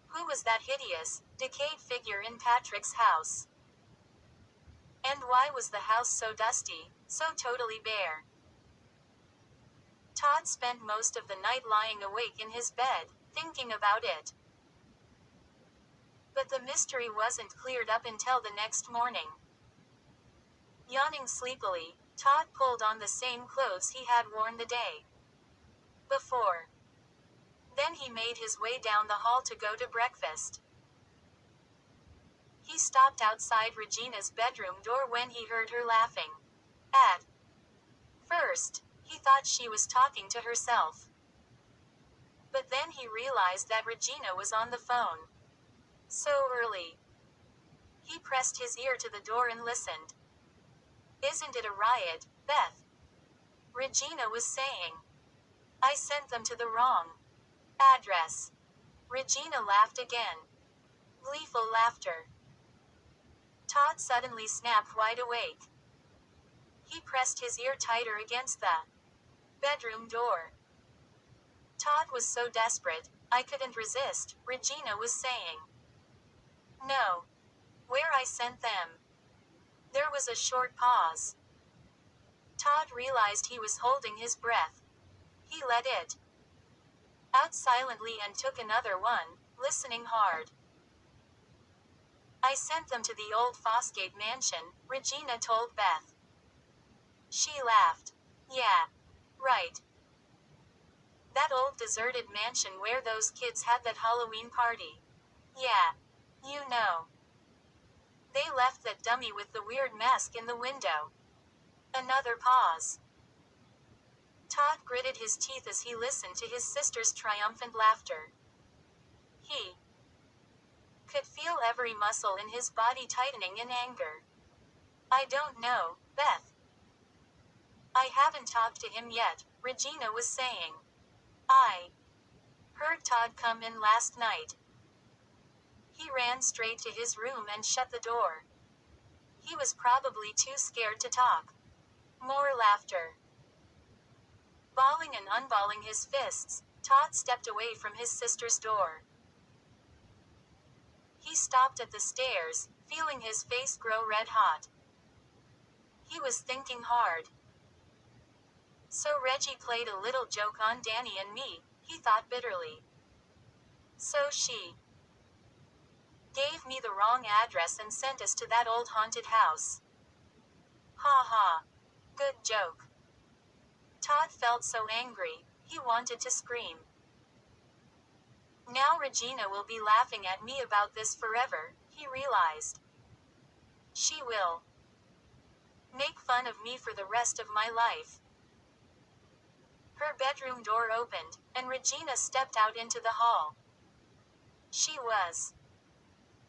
Who was that hideous, decayed figure in Patrick's house? And why was the house so dusty, so totally bare? Todd spent most of the night lying awake in his bed, thinking about it. But the mystery wasn't cleared up until the next morning. Yawning sleepily, Todd pulled on the same clothes he had worn the day before. Then he made his way down the hall to go to breakfast. He stopped outside Regina's bedroom door when he heard her laughing. At first, he thought she was talking to herself. But then he realized that Regina was on the phone. So early. He pressed his ear to the door and listened. Isn't it a riot, Beth? Regina was saying. I sent them to the wrong address. Regina laughed again. Gleeful laughter. Todd suddenly snapped wide awake. He pressed his ear tighter against the bedroom door. Todd was so desperate, I couldn't resist, Regina was saying. No. Where I sent them. There was a short pause. Todd realized he was holding his breath. He let it out silently and took another one, listening hard. I sent them to the old Fosgate mansion, Regina told Beth. She laughed. Yeah. Right. That old deserted mansion where those kids had that Halloween party. Yeah. You know. They left that dummy with the weird mask in the window. Another pause. Todd gritted his teeth as he listened to his sister's triumphant laughter. He could feel every muscle in his body tightening in anger. I don't know, Beth. I haven't talked to him yet, Regina was saying. I heard Todd come in last night. He ran straight to his room and shut the door. He was probably too scared to talk. More laughter. Balling and unballing his fists, Todd stepped away from his sister's door. He stopped at the stairs, feeling his face grow red hot. He was thinking hard. So Reggie played a little joke on Danny and me, he thought bitterly. So she gave me the wrong address and sent us to that old haunted house. Ha ha. Good joke. Todd felt so angry, he wanted to scream. Now Regina will be laughing at me about this forever, he realized. She will make fun of me for the rest of my life. Her bedroom door opened, and Regina stepped out into the hall. She was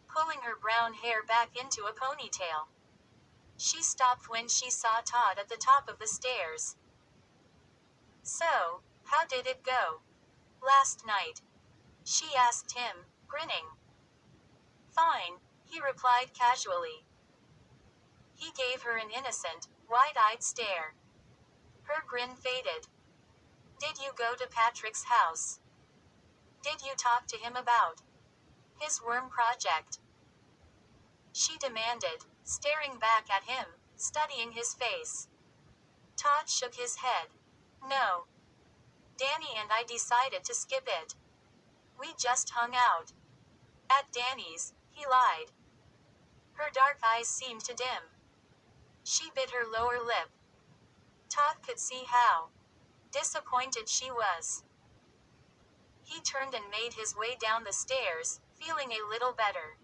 pulling her brown hair back into a ponytail. She stopped when she saw Todd at the top of the stairs. So, how did it go last night? She asked him, grinning. Fine, he replied casually. He gave her an innocent, wide-eyed stare. Her grin faded. Did you go to Patrick's house? Did you talk to him about his worm project? She demanded, staring back at him, studying his face. Todd shook his head. No. Danny and I decided to skip it. We just hung out at Danny's, he lied. Her dark eyes seemed to dim. She bit her lower lip. Todd could see how disappointed she was. He turned and made his way down the stairs, feeling a little better.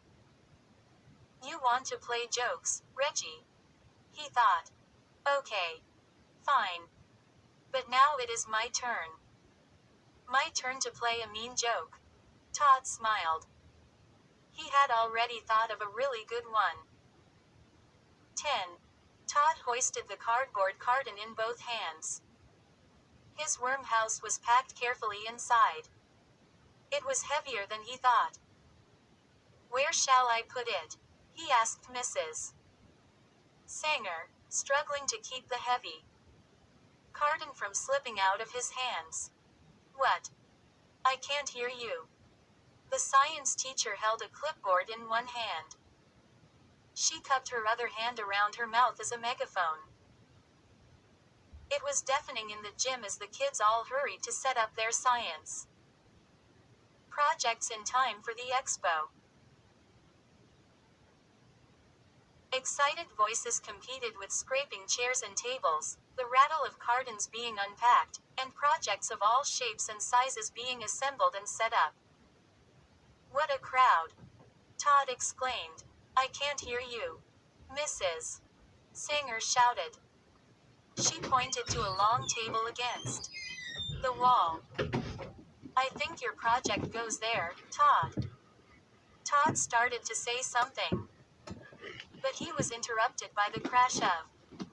You want to play jokes, Reggie? He thought. Okay. Fine. But now it is my turn. My turn to play a mean joke. Todd smiled. He had already thought of a really good one. 10. Todd hoisted the cardboard carton in both hands. His worm house was packed carefully inside. It was heavier than he thought. Where shall I put it? He asked Mrs. Sanger, struggling to keep the heavy carton from slipping out of his hands. What? I can't hear you. The science teacher held a clipboard in one hand. She cupped her other hand around her mouth as a megaphone. It was deafening in the gym as the kids all hurried to set up their science projects in time for the expo. Excited voices competed with scraping chairs and tables, the rattle of cartons being unpacked, and projects of all shapes and sizes being assembled and set up. What a crowd! Todd exclaimed. I can't hear you. Mrs. Sanger shouted. She pointed to a long table against the wall. I think your project goes there, Todd. Todd started to say something, but he was interrupted by the crash of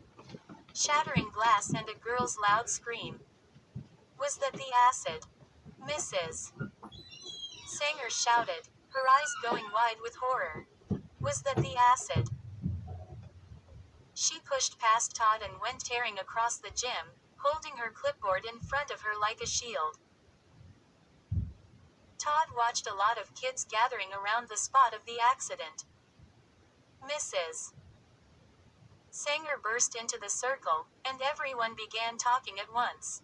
shattering glass and a girl's loud scream. Was that the acid? Mrs. Sanger shouted, her eyes going wide with horror. Was that the acid? She pushed past Todd and went tearing across the gym, holding her clipboard in front of her like a shield. Todd watched a lot of kids gathering around the spot of the accident. Mrs. Sanger burst into the circle, and everyone began talking at once.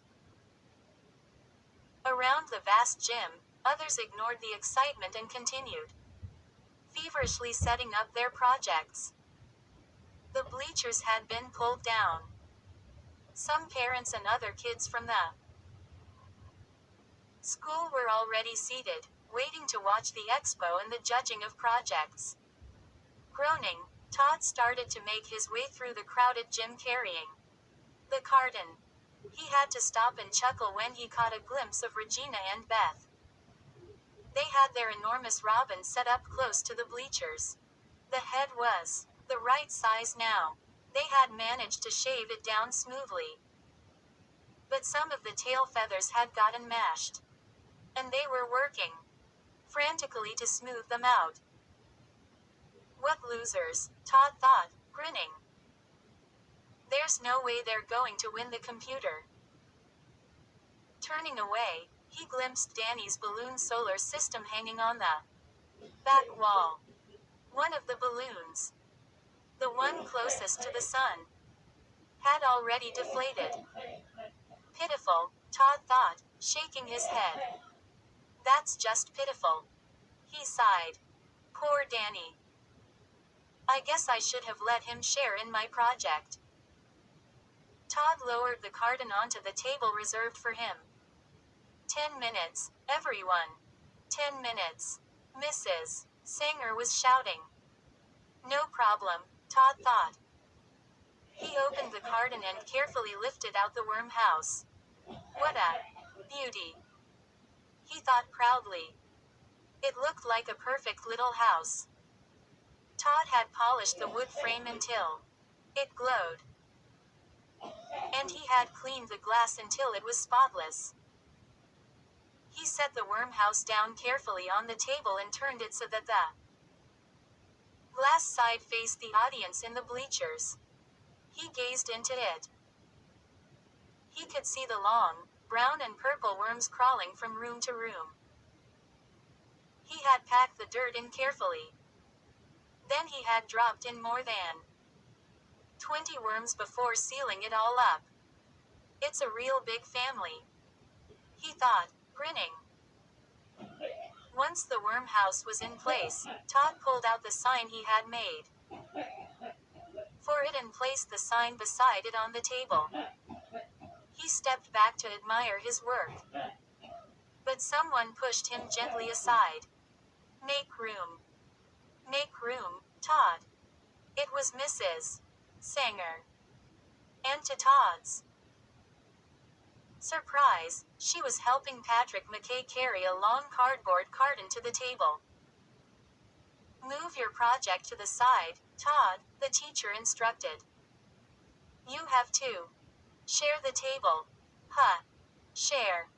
Around the vast gym, others ignored the excitement and continued feverishly setting up their projects. The bleachers had been pulled down. Some parents and other kids from the school were already seated, waiting to watch the expo and the judging of projects. Groaning, Todd started to make his way through the crowded gym carrying the carton. He had to stop and chuckle when he caught a glimpse of Regina and Beth. They had their enormous robin set up close to the bleachers. The head was the right size now. They had managed to shave it down smoothly. But some of the tail feathers had gotten mashed. And they were working frantically to smooth them out. What losers, Todd thought, grinning. There's no way they're going to win the computer. Turning away, he glimpsed Danny's balloon solar system hanging on the back wall. One of the balloons, the one closest to the sun, had already deflated. Pitiful, Todd thought, shaking his head. That's just pitiful. He sighed. Poor Danny. I guess I should have let him share in my project. Todd lowered the carton onto the table reserved for him. 10 minutes, everyone. 10 minutes. Mrs. Sanger was shouting. No problem, Todd thought. He opened the carton and carefully lifted out the worm house. What a beauty, he thought proudly. It looked like a perfect little house. Todd had polished the wood frame until it glowed. And he had cleaned the glass until it was spotless. He set the worm house down carefully on the table and turned it so that the glass side faced the audience in the bleachers. He gazed into it. He could see the long, brown and purple worms crawling from room to room. He had packed the dirt in carefully. Then he had dropped in more than 20 worms before sealing it all up. It's a real big family, he thought, grinning. Once the worm house was in place, Todd pulled out the sign he had made for it and placed the sign beside it on the table. He stepped back to admire his work. But someone pushed him gently aside. Make room. Make room, Todd. It was Mrs. Sanger. And to Todd's surprise, she was helping Patrick McKay carry a long cardboard carton to the table. Move your project to the side, Todd, the teacher instructed. You have to share the table. Huh. Share.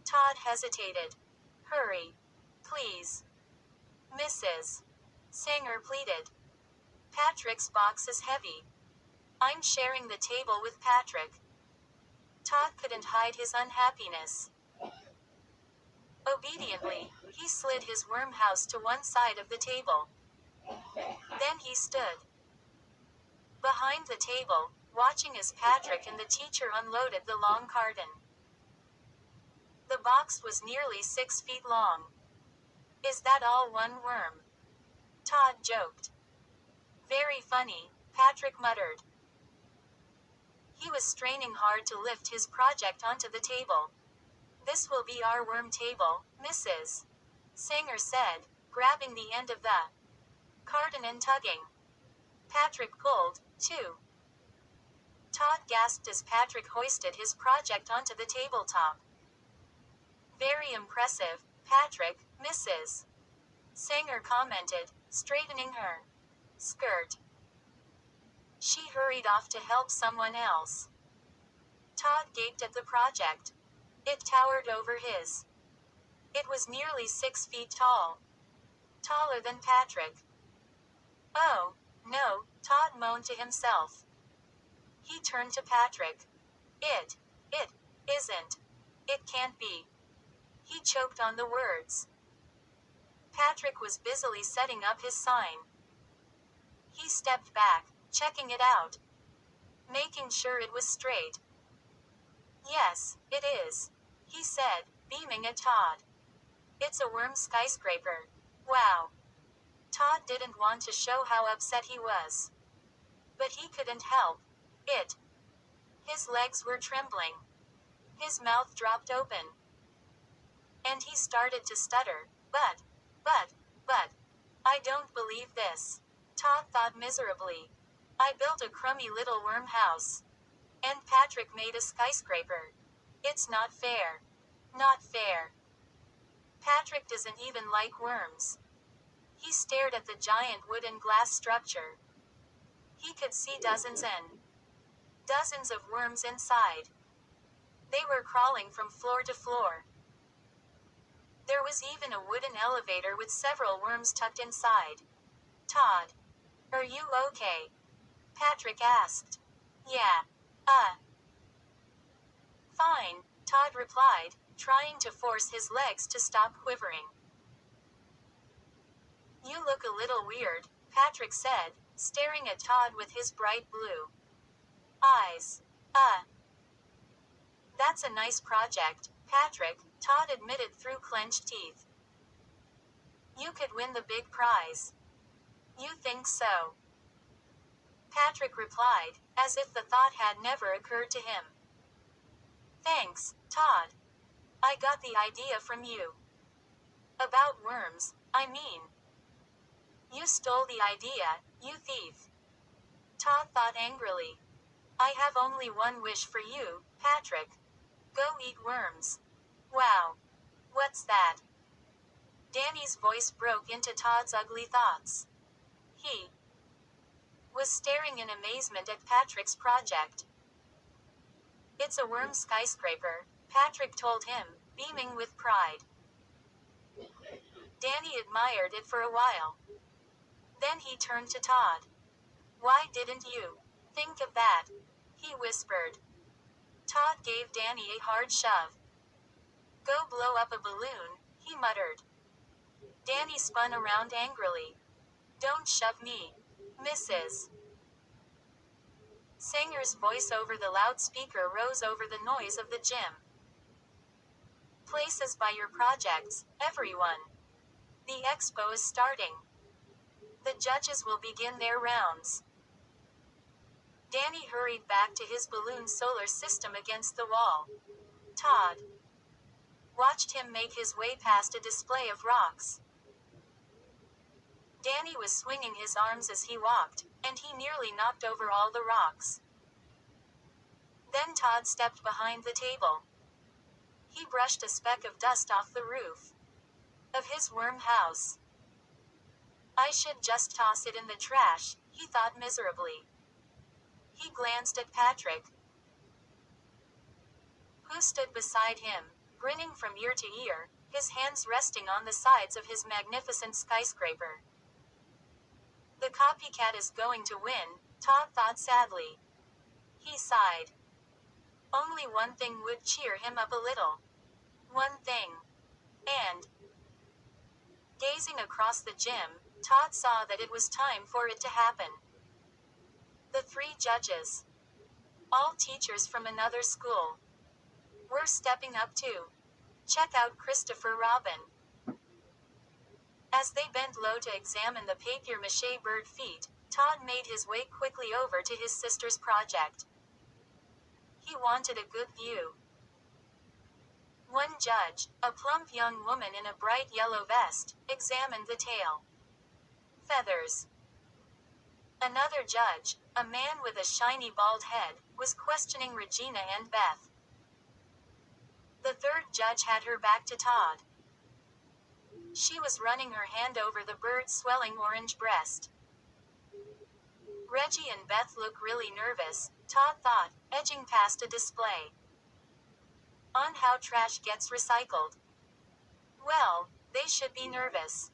Todd hesitated. Hurry. Please. Mrs. Sanger pleaded. Patrick's box is heavy. I'm sharing the table with Patrick. Todd couldn't hide his unhappiness. Obediently, he slid his worm house to one side of the table. Then he stood behind the table, watching as Patrick and the teacher unloaded the long carton. The box was nearly 6 feet long. Is that all one worm? Todd joked. Very funny, Patrick muttered. He was straining hard to lift his project onto the table. This will be our worm table, Mrs. Sanger said, grabbing the end of the carton and tugging. Patrick pulled, too. Todd gasped as Patrick hoisted his project onto the tabletop. Very impressive, Patrick, Mrs. Sanger commented, straightening her skirt. She hurried off to help someone else. Todd gaped at the project. It towered over his. It was nearly 6 feet tall. Taller than Patrick. Oh, no, Todd moaned to himself. He turned to Patrick. It isn't. It can't be. He choked on the words. Patrick was busily setting up his sign. He stepped back, checking it out. Making sure it was straight. Yes, it is, he said, beaming at Todd. It's a worm skyscraper. Wow. Todd didn't want to show how upset he was. But he couldn't help it. His legs were trembling. His mouth dropped open. And he started to stutter. But, I don't believe this. Todd thought miserably. I built a crummy little worm house. And Patrick made a skyscraper. It's not fair. Not fair. Patrick doesn't even like worms. He stared at the giant wood and glass structure. He could see dozens and dozens of worms inside. They were crawling from floor to floor. There was even a wooden elevator with several worms tucked inside. Todd Are you okay? Patrick asked. Yeah. Fine, Todd replied, trying to force his legs to stop quivering. You look a little weird, Patrick said, staring at Todd with his bright blue eyes. That's a nice project, Patrick, Todd admitted through clenched teeth. You could win the big prize. You think so? Patrick replied, as if the thought had never occurred to him. Thanks, Todd. I got the idea from you. About worms, I mean. You stole the idea, you thief. Todd thought angrily. I have only one wish for you, Patrick. Go eat worms. Wow. What's that? Danny's voice broke into Todd's ugly thoughts. He was staring in amazement at Patrick's project. It's a worm skyscraper, Patrick told him, beaming with pride. Danny admired it for a while. Then he turned to Todd. Why didn't you think of that? He whispered. Todd gave Danny a hard shove. Go blow up a balloon, he muttered. Danny spun around angrily. Don't shove me, Mrs. Sanger's voice over the loudspeaker rose over the noise of the gym. Places by your projects, everyone. The expo is starting. The judges will begin their rounds. Danny hurried back to his balloon solar system against the wall. Todd watched him make his way past a display of rocks. Danny was swinging his arms as he walked, and he nearly knocked over all the rocks. Then Todd stepped behind the table. He brushed a speck of dust off the roof of his worm house. I should just toss it in the trash, he thought miserably. He glanced at Patrick, who stood beside him, grinning from ear to ear, his hands resting on the sides of his magnificent skyscraper. The copycat is going to win, Todd thought sadly. He sighed. Only one thing would cheer him up a little. One thing. And, gazing across the gym, Todd saw that it was time for it to happen. The three judges, all teachers from another school, were stepping up too. Check out Christopher Robin. As they bent low to examine the papier-mâché bird feet, Todd made his way quickly over to his sister's project. He wanted a good view. One judge, a plump young woman in a bright yellow vest, examined the tail feathers. Another judge, a man with a shiny bald head, was questioning Regina and Beth. The third judge had her back to Todd. She was running her hand over the bird's swelling orange breast. Reggie and Beth look really nervous, Todd thought, edging past a display on how trash gets recycled. Well, they should be nervous.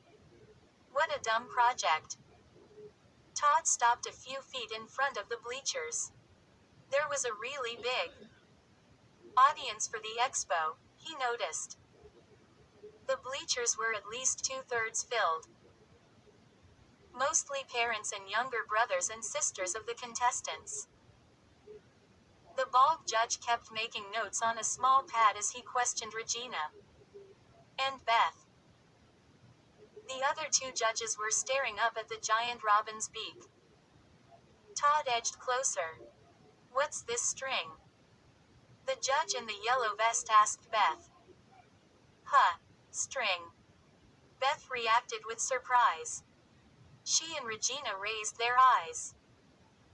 What a dumb project. Todd stopped a few feet in front of the bleachers. There was a really big audience for the expo, he noticed. The bleachers were at least 2/3 filled. Mostly parents and younger brothers and sisters of the contestants. The bald judge kept making notes on a small pad as he questioned Regina and Beth. The other two judges were staring up at the giant robin's beak. Todd edged closer. What's this string? The judge in the yellow vest asked Beth. Huh, string. Beth reacted with surprise. She and Regina raised their eyes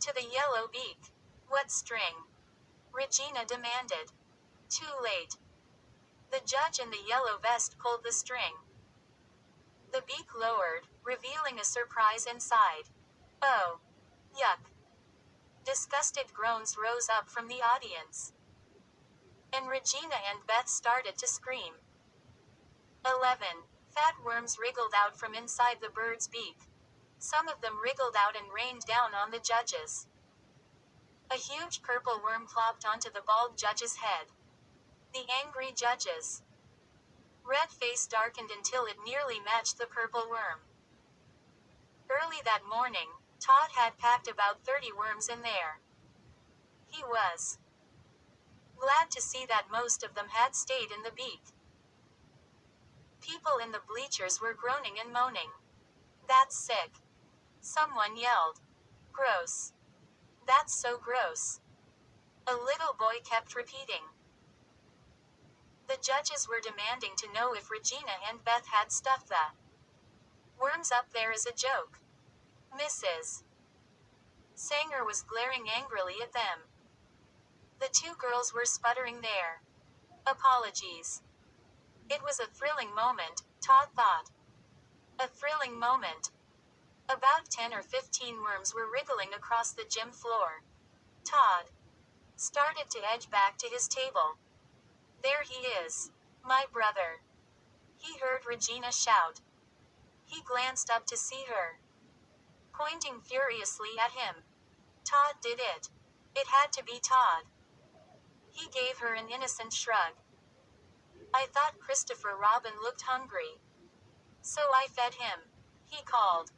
to the yellow beak. What string? Regina demanded. Too late. The judge in the yellow vest pulled the string. The beak lowered, revealing a surprise inside. Oh. Yuck. Disgusted groans rose up from the audience. And Regina and Beth started to scream. 11. Fat worms wriggled out from inside the bird's beak. Some of them wriggled out and rained down on the judges. A huge purple worm plopped onto the bald judge's head. The angry judges' red face darkened until it nearly matched the purple worm. Early that morning, Todd had packed about 30 worms in there. He was glad to see that most of them had stayed in the beak. People in the bleachers were groaning and moaning. "That's sick," someone yelled. "Gross. That's so gross," a little boy kept repeating. The judges were demanding to know if Regina and Beth had stuffed the worms up there as a joke. Mrs. Sanger was glaring angrily at them. The two girls were sputtering their apologies. It was a thrilling moment, Todd thought. A thrilling moment. About 10 or 15 worms were wriggling across the gym floor. Todd started to edge back to his table. "There he is. My brother," he heard Regina shout. He glanced up to see her pointing furiously at him. Todd did it. It had to be Todd. He gave her an innocent shrug. "I thought Christopher Robin looked hungry, so I fed him," he called.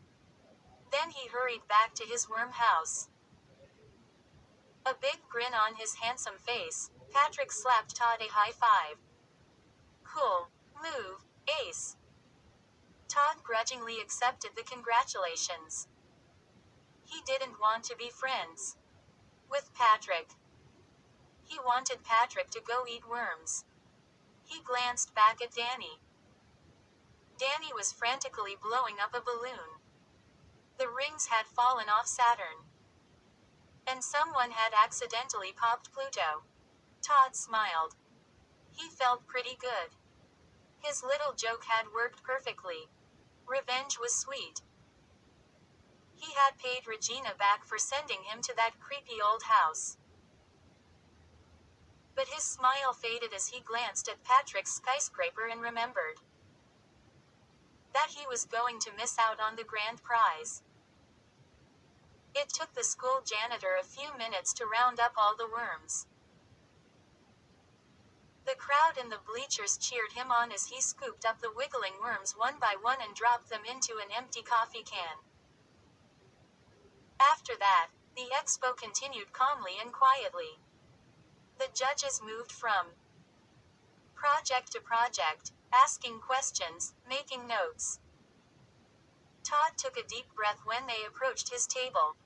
Then he hurried back to his worm house. A big grin on his handsome face, Patrick slapped Todd a high five. "Cool move, Ace." Todd grudgingly accepted the congratulations. He didn't want to be friends with Patrick. He wanted Patrick to go eat worms. He glanced back at Danny. Danny was frantically blowing up a balloon. The rings had fallen off Saturn. And someone had accidentally popped Pluto. Todd smiled. He felt pretty good. His little joke had worked perfectly. Revenge was sweet. He had paid Regina back for sending him to that creepy old house. But his smile faded as he glanced at Patrick's skyscraper and remembered that he was going to miss out on the grand prize. It took the school janitor a few minutes to round up all the worms. The crowd in the bleachers cheered him on as he scooped up the wiggling worms one by one and dropped them into an empty coffee can. After that, the expo continued calmly and quietly. The judges moved from project to project, asking questions, making notes. Todd took a deep breath when they approached his table.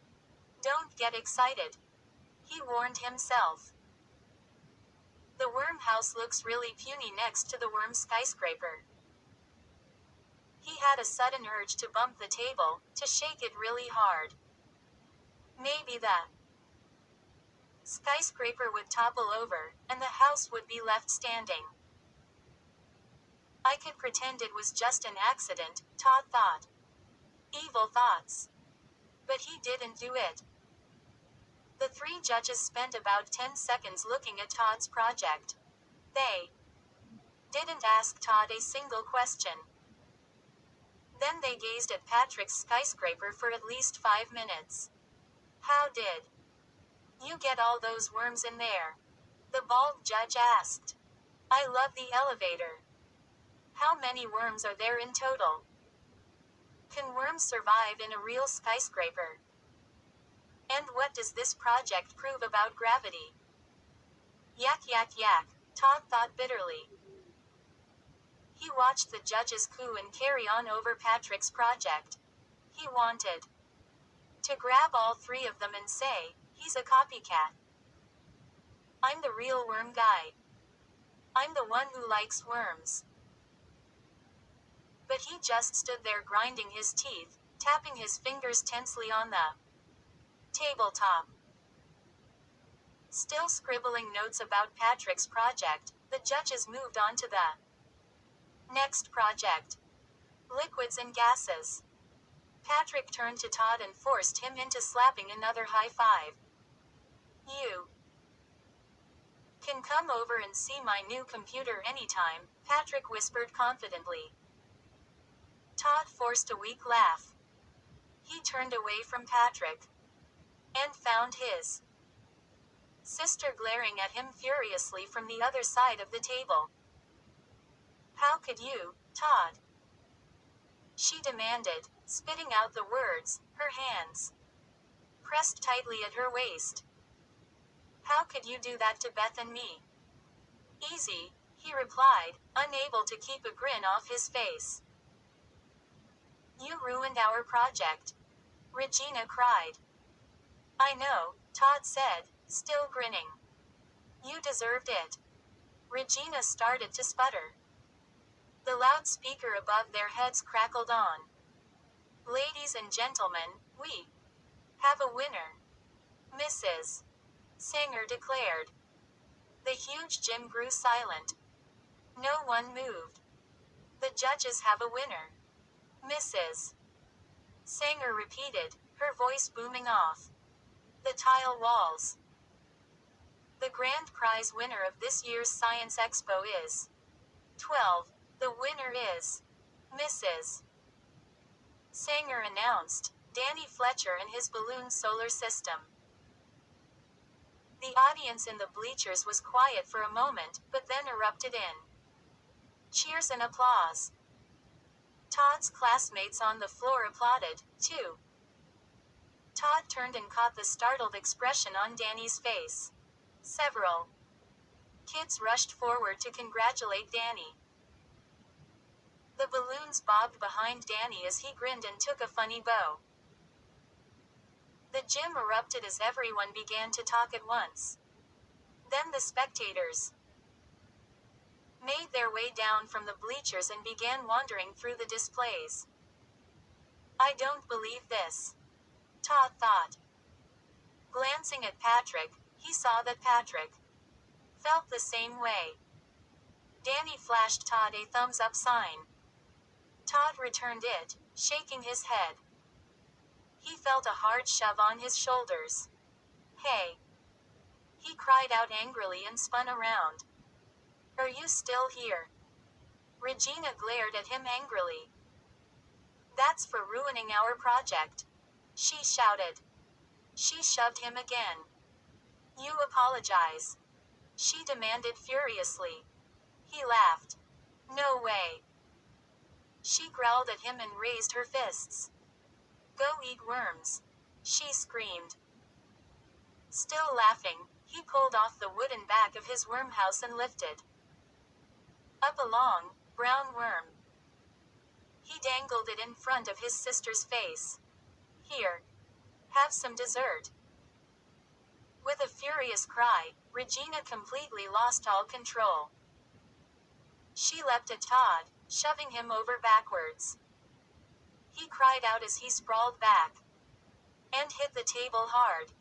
"Don't get excited," he warned himself. "The worm house looks really puny next to the worm skyscraper." He had a sudden urge to bump the table, to shake it really hard. Maybe the skyscraper would topple over, and the house would be left standing. I could pretend it was just an accident, Todd thought. Evil thoughts. But he didn't do it. The three judges spent about 10 seconds looking at Todd's project. They didn't ask Todd a single question. Then they gazed at Patrick's skyscraper for at least 5 minutes. "How did you get all those worms in there?" the bald judge asked. "I love the elevator. How many worms are there in total? Can worms survive in a real skyscraper? And what does this project prove about gravity?" Yak yak yak, Todd thought bitterly. He watched the judges coo and carry on over Patrick's project. He wanted to grab all three of them and say, "He's a copycat. I'm the real worm guy. I'm the one who likes worms." But he just stood there grinding his teeth, tapping his fingers tensely on the tabletop. Still scribbling notes about Patrick's project, the judges moved on to the next project. Liquids and gases. Patrick turned to Todd and forced him into slapping another high five. "You can come over and see my new computer anytime," Patrick whispered confidently. Todd forced a weak laugh. He turned away from Patrick and found his sister glaring at him furiously from the other side of the table. "How could you, Todd?" she demanded, spitting out the words, her hands pressed tightly at her waist. "How could you do that to Beth and me?" "Easy," he replied, unable to keep a grin off his face. "You ruined our project," Regina cried. "I know," Todd said, still grinning. "You deserved it." Regina started to sputter. The loudspeaker above their heads crackled on. "Ladies and gentlemen, we have a winner," Mrs. Sanger declared. The huge gym grew silent. No one moved. "The judges have a winner," Mrs. Sanger repeated, her voice booming off the tile walls. "The grand prize winner of this year's Science Expo is 12. The winner is Mrs. Sanger announced, Danny Fletcher and his balloon solar system." The audience in the bleachers was quiet for a moment, but then erupted in cheers and applause. Todd's classmates on the floor applauded, too. Todd turned and caught the startled expression on Danny's face. Several kids rushed forward to congratulate Danny. The balloons bobbed behind Danny as he grinned and took a funny bow. The gym erupted as everyone began to talk at once. Then the spectators made their way down from the bleachers and began wandering through the displays. "I don't believe this," Todd thought. Glancing at Patrick, he saw that Patrick felt the same way. Danny flashed Todd a thumbs-up sign. Todd returned it, shaking his head. He felt a hard shove on his shoulders. "Hey!" he cried out angrily and spun around. "Are you still here?" Regina glared at him angrily. "That's for ruining our project," she shouted. She shoved him again. "You apologize," she demanded furiously. He laughed. "No way." She growled at him and raised her fists. "Go eat worms," she screamed. Still laughing, he pulled off the wooden back of his wormhouse and lifted up a long, brown worm. He dangled it in front of his sister's face. "Here. Have some dessert." With a furious cry, Regina completely lost all control. She leapt at Todd, shoving him over backwards. He cried out as he sprawled back and hit the table hard.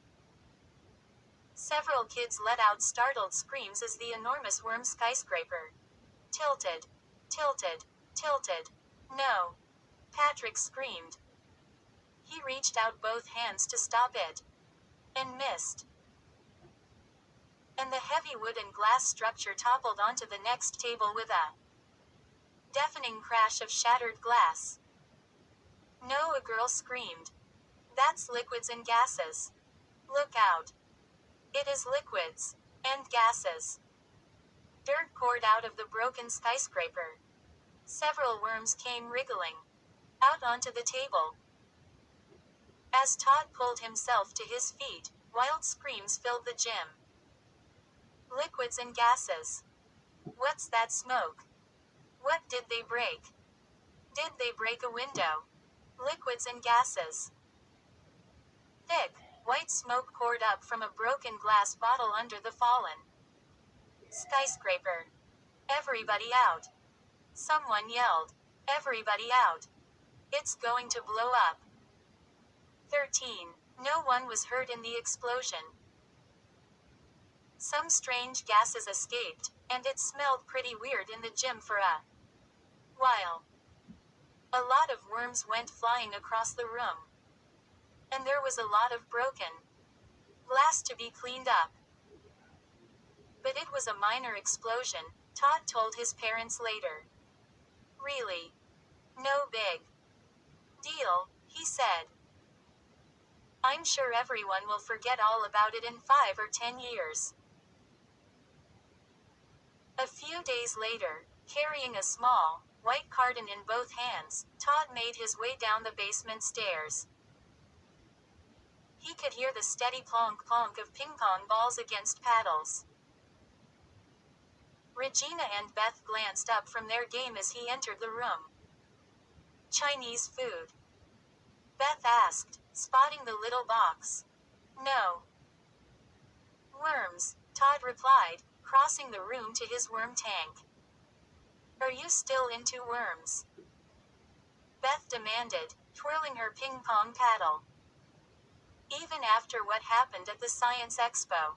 Several kids let out startled screams as the enormous worm skyscraper tilted, tilted, tilted. "No!" Patrick screamed. He reached out both hands to stop it and missed. And the heavy wood and glass structure toppled onto the next table with a deafening crash of shattered glass. "No!" a girl screamed. "That's liquids and gases. Look out. It is liquids and gases." Dirt poured out of the broken skyscraper. Several worms came wriggling out onto the table. As Todd pulled himself to his feet, wild screams filled the gym. "Liquids and gases. What's that smoke? What did they break? Did they break a window? Liquids and gases." Thick, white smoke poured up from a broken glass bottle under the fallen skyscraper. "Everybody out!" someone yelled. "Everybody out! It's going to blow up." 13. No one was hurt in the explosion. Some strange gases escaped, and it smelled pretty weird in the gym for a while. A lot of worms went flying across the room. And there was a lot of broken glass to be cleaned up. But it was a minor explosion, Todd told his parents later. "Really? No big deal," he said. I'm sure everyone will forget all about it in 5 or 10 years. A few days later, carrying a small, white carton in both hands, Todd made his way down the basement stairs. He could hear the steady plonk-plonk of ping-pong balls against paddles. Regina and Beth glanced up from their game as he entered the room. Chinese food? Beth asked, spotting the little box. No. Worms, Todd replied, crossing the room to his worm tank. Are you still into worms? Beth demanded, twirling her ping-pong paddle. Even after what happened at the Science Expo.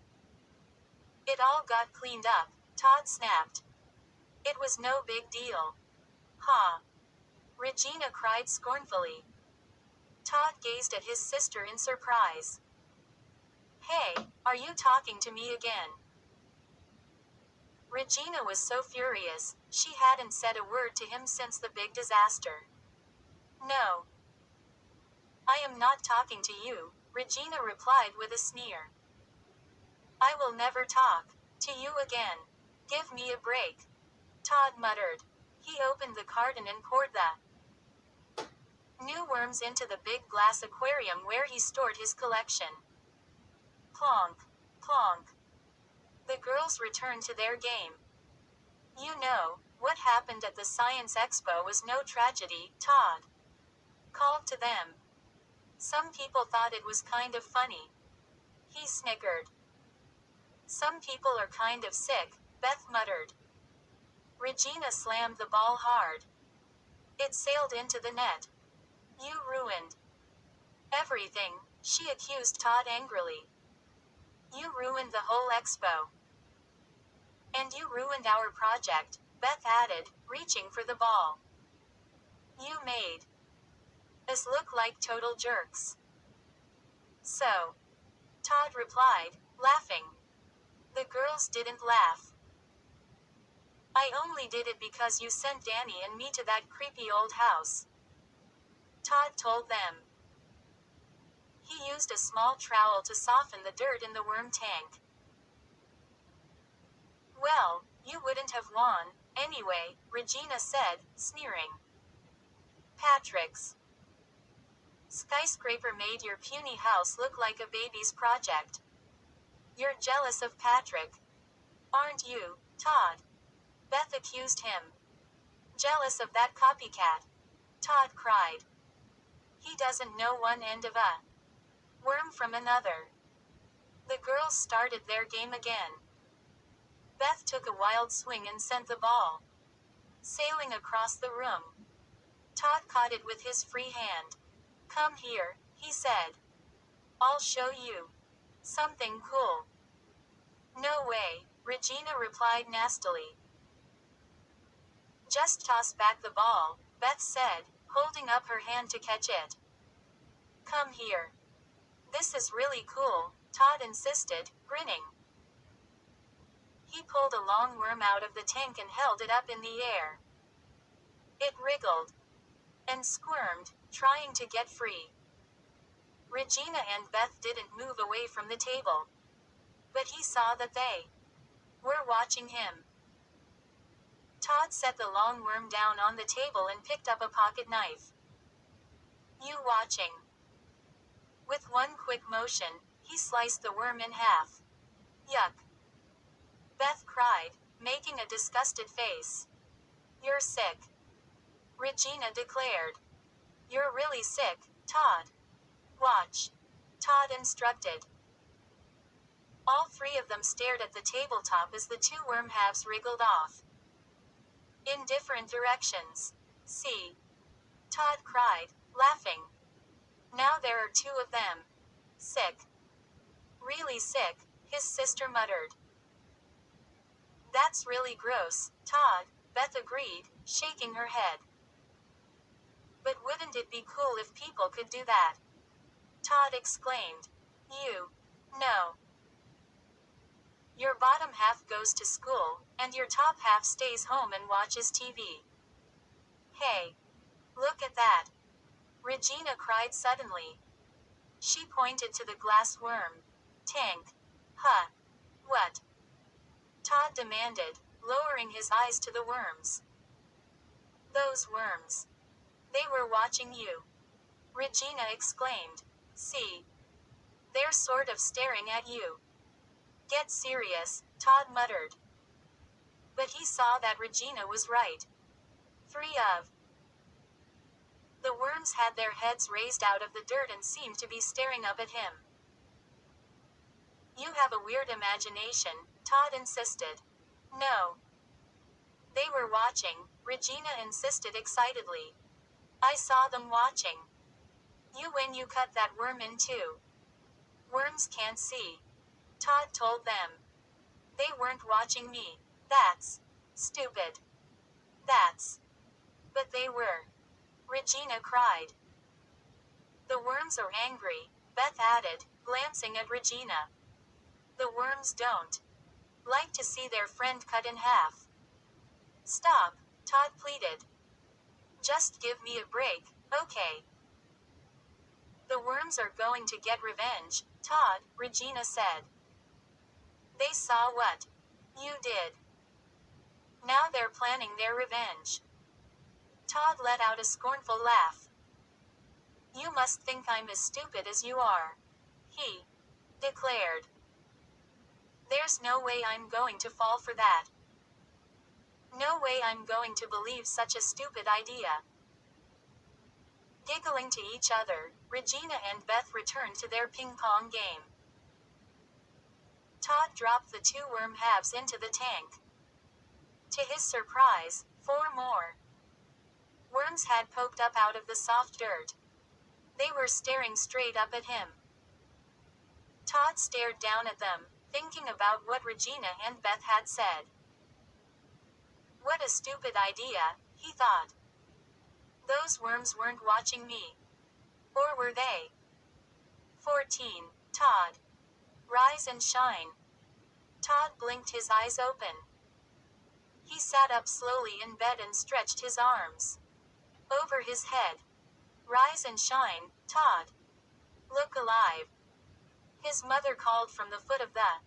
It all got cleaned up, Todd snapped. It was no big deal. Ha! Regina cried scornfully. Todd gazed at his sister in surprise. Hey, are you talking to me again? Regina was so furious, she hadn't said a word to him since the big disaster. No. I am not talking to you, Regina replied with a sneer. I will never talk to you again. Give me a break. Todd muttered. He opened the carton and poured the new worms into the big glass aquarium where he stored his collection. Plonk, plonk. The girls returned to their game. You know, what happened at the Science Expo was no tragedy, Todd called to them. Some people thought it was kind of funny. He snickered. Some people are kind of sick, Beth muttered. Regina slammed the ball hard. It sailed into the net. You ruined everything, she accused Todd angrily. You ruined the whole expo. And you ruined our project, Beth added, reaching for the ball. You made us look like total jerks. So, Todd replied, laughing. The girls didn't laugh. I only did it because you sent Danny and me to that creepy old house. Todd told them. He used a small trowel to soften the dirt in the worm tank. Well, you wouldn't have won, anyway, Regina said, sneering. Patrick's skyscraper made your puny house look like a baby's project. You're jealous of Patrick. Aren't you, Todd? Beth accused him. Jealous of that copycat? Todd cried. He doesn't know one end of a worm from another. The girls started their game again. Beth took a wild swing and sent the ball sailing across the room. Todd caught it with his free hand. Come here, he said. I'll show you something cool. No way, Regina replied nastily. Just toss back the ball, Beth said, holding up her hand to catch it. Come here. This is really cool, Todd insisted, grinning. He pulled a long worm out of the tank and held it up in the air. It wriggled and squirmed, trying to get free. Regina and Beth didn't move away from the table. But he saw that they were watching him. Todd set the long worm down on the table and picked up a pocket knife. You watching? With one quick motion, he sliced the worm in half. Yuck! Beth cried, making a disgusted face. You're sick, Regina declared. You're really sick, Todd. Watch, Todd instructed. All three of them stared at the tabletop as the two worm halves wriggled off in different directions. See? Todd cried, laughing. Now there are two of them. Sick. Really sick, his sister muttered. That's really gross, Todd, Beth agreed, shaking her head. But wouldn't it be cool if people could do that? Todd exclaimed. You know. Your bottom half goes to school, and your top half stays home and watches TV. Hey! Look at that! Regina cried suddenly. She pointed to the glass worm. Tank. Huh. What? Todd demanded, lowering his eyes to the worms. Those worms. They were watching you. Regina exclaimed. See. They're sort of staring at you. Get serious, Todd muttered. But he saw that Regina was right. 3 of the worms had their heads raised out of the dirt and seemed to be staring up at him. You have a weird imagination, Todd insisted. No. They were watching, Regina insisted excitedly. I saw them watching. You when you cut that worm in two. Worms can't see. Todd told them. They weren't watching me. That's stupid. That's. But they were. Regina cried. The worms are angry, Beth added, glancing at Regina. The worms don't like to see their friend cut in half. Stop, Todd pleaded. Just give me a break, okay? The worms are going to get revenge, Todd, Regina said. They saw what you did. Now they're planning their revenge. Todd let out a scornful laugh. You must think I'm as stupid as you are. He declared. There's no way I'm going to fall for that. No way I'm going to believe such a stupid idea. Giggling to each other, Regina and Beth returned to their ping-pong game. Todd dropped the 2 worm halves into the tank. To his surprise, 4 more worms had poked up out of the soft dirt. They were staring straight up at him. Todd stared down at them, thinking about what Regina and Beth had said. What a stupid idea, he thought. Those worms weren't watching me. Or were they? 14. Todd. Rise and shine. Todd blinked his eyes open. He sat up slowly in bed and stretched his arms over his head. Rise and shine, Todd. Look alive. His mother called from the foot of the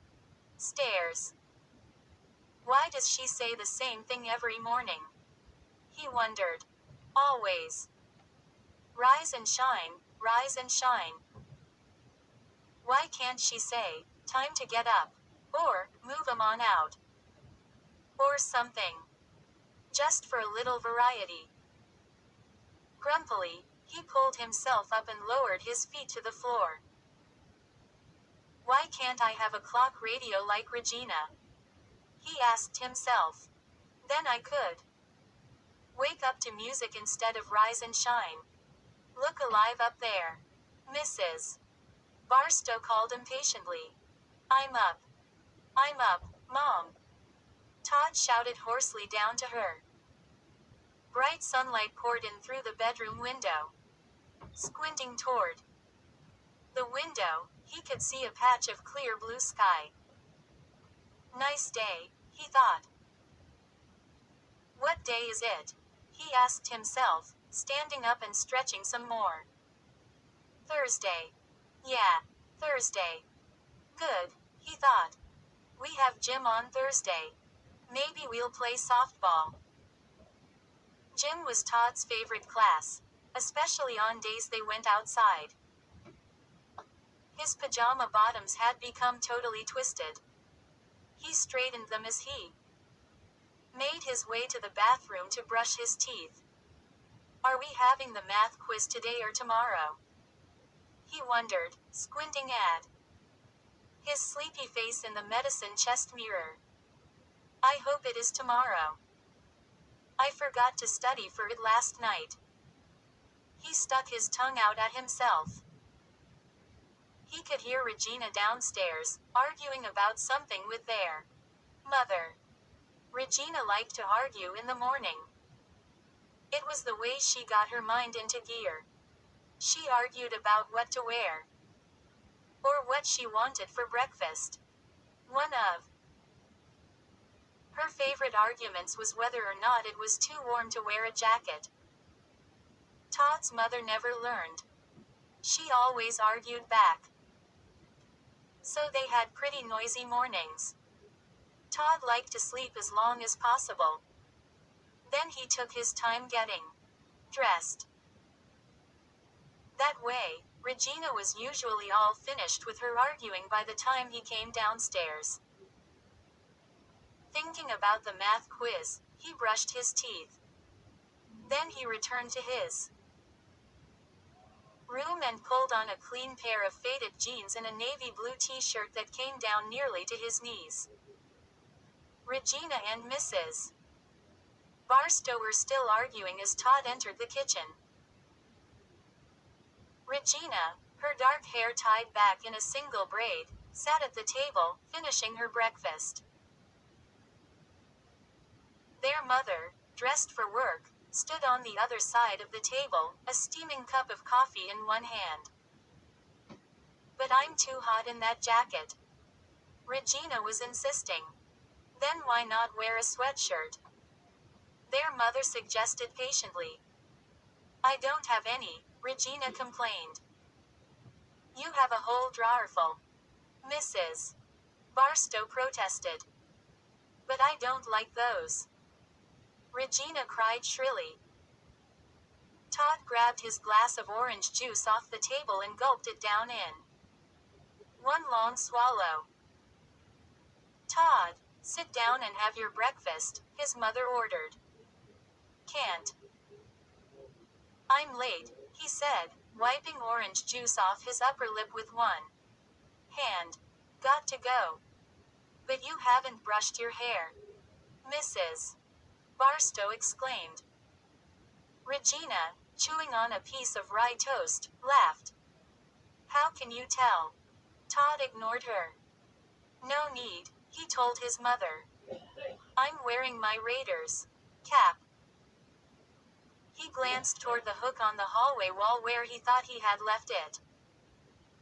stairs. Why does she say the same thing every morning? He wondered. Always. Rise and shine, rise and shine. Why can't she say, time to get up? Or, move 'em on out? Or something. Just for a little variety. Grumpily, he pulled himself up and lowered his feet to the floor. Why can't I have a clock radio like Regina? He asked himself. Then I could wake up to music instead of rise and shine. Look alive up there. Mrs. Barstow called impatiently. I'm up. I'm up, Mom. Todd shouted hoarsely down to her. Bright sunlight poured in through the bedroom window. Squinting toward the window, he could see a patch of clear blue sky. Nice day, he thought. What day is it? He asked himself, standing up and stretching some more. Thursday. Yeah, Thursday. Good, he thought. We have gym on Thursday. Maybe we'll play softball. Gym was Todd's favorite class, especially on days they went outside. His pajama bottoms had become totally twisted. He straightened them as he made his way to the bathroom to brush his teeth. Are we having the math quiz today or tomorrow? He wondered, squinting at his sleepy face in the medicine chest mirror. I hope it is tomorrow. I forgot to study for it last night. He stuck his tongue out at himself. He could hear Regina downstairs, arguing about something with their mother. Regina liked to argue in the morning. It was the way she got her mind into gear. She argued about what to wear. Or what she wanted for breakfast. One of her favorite arguments was whether or not it was too warm to wear a jacket. Todd's mother never learned She always argued back. So they had pretty noisy mornings. Todd liked to sleep as long as possible. Then he took his time getting dressed. That way, Regina was usually all finished with her arguing by the time he came downstairs. Thinking about the math quiz, he brushed his teeth. Then he returned to his room and pulled on a clean pair of faded jeans and a navy blue t-shirt that came down nearly to his knees. Regina and Mrs. Barstow were still arguing as Todd entered the kitchen. Regina, her dark hair tied back in a single braid, sat at the table, finishing her breakfast. Their mother, dressed for work, stood on the other side of the table, a steaming cup of coffee in one hand. But I'm too hot in that jacket, Regina was insisting. Then why not wear a sweatshirt? Their mother suggested patiently. I don't have any, Regina complained. You have a whole drawerful, Mrs. Barstow protested. But I don't like those, Regina cried shrilly. Todd grabbed his glass of orange juice off the table and gulped it down in one long swallow. Todd, sit down and have your breakfast, his mother ordered. Can't. I'm late, he said, wiping orange juice off his upper lip with one hand. Got to go. But you haven't brushed your hair, Mrs. Barstow exclaimed. Regina, chewing on a piece of rye toast, laughed. How can you tell? Todd ignored her. No need, he told his mother. I'm wearing my Raiders cap. He glanced toward the hook on the hallway wall where he thought he had left it.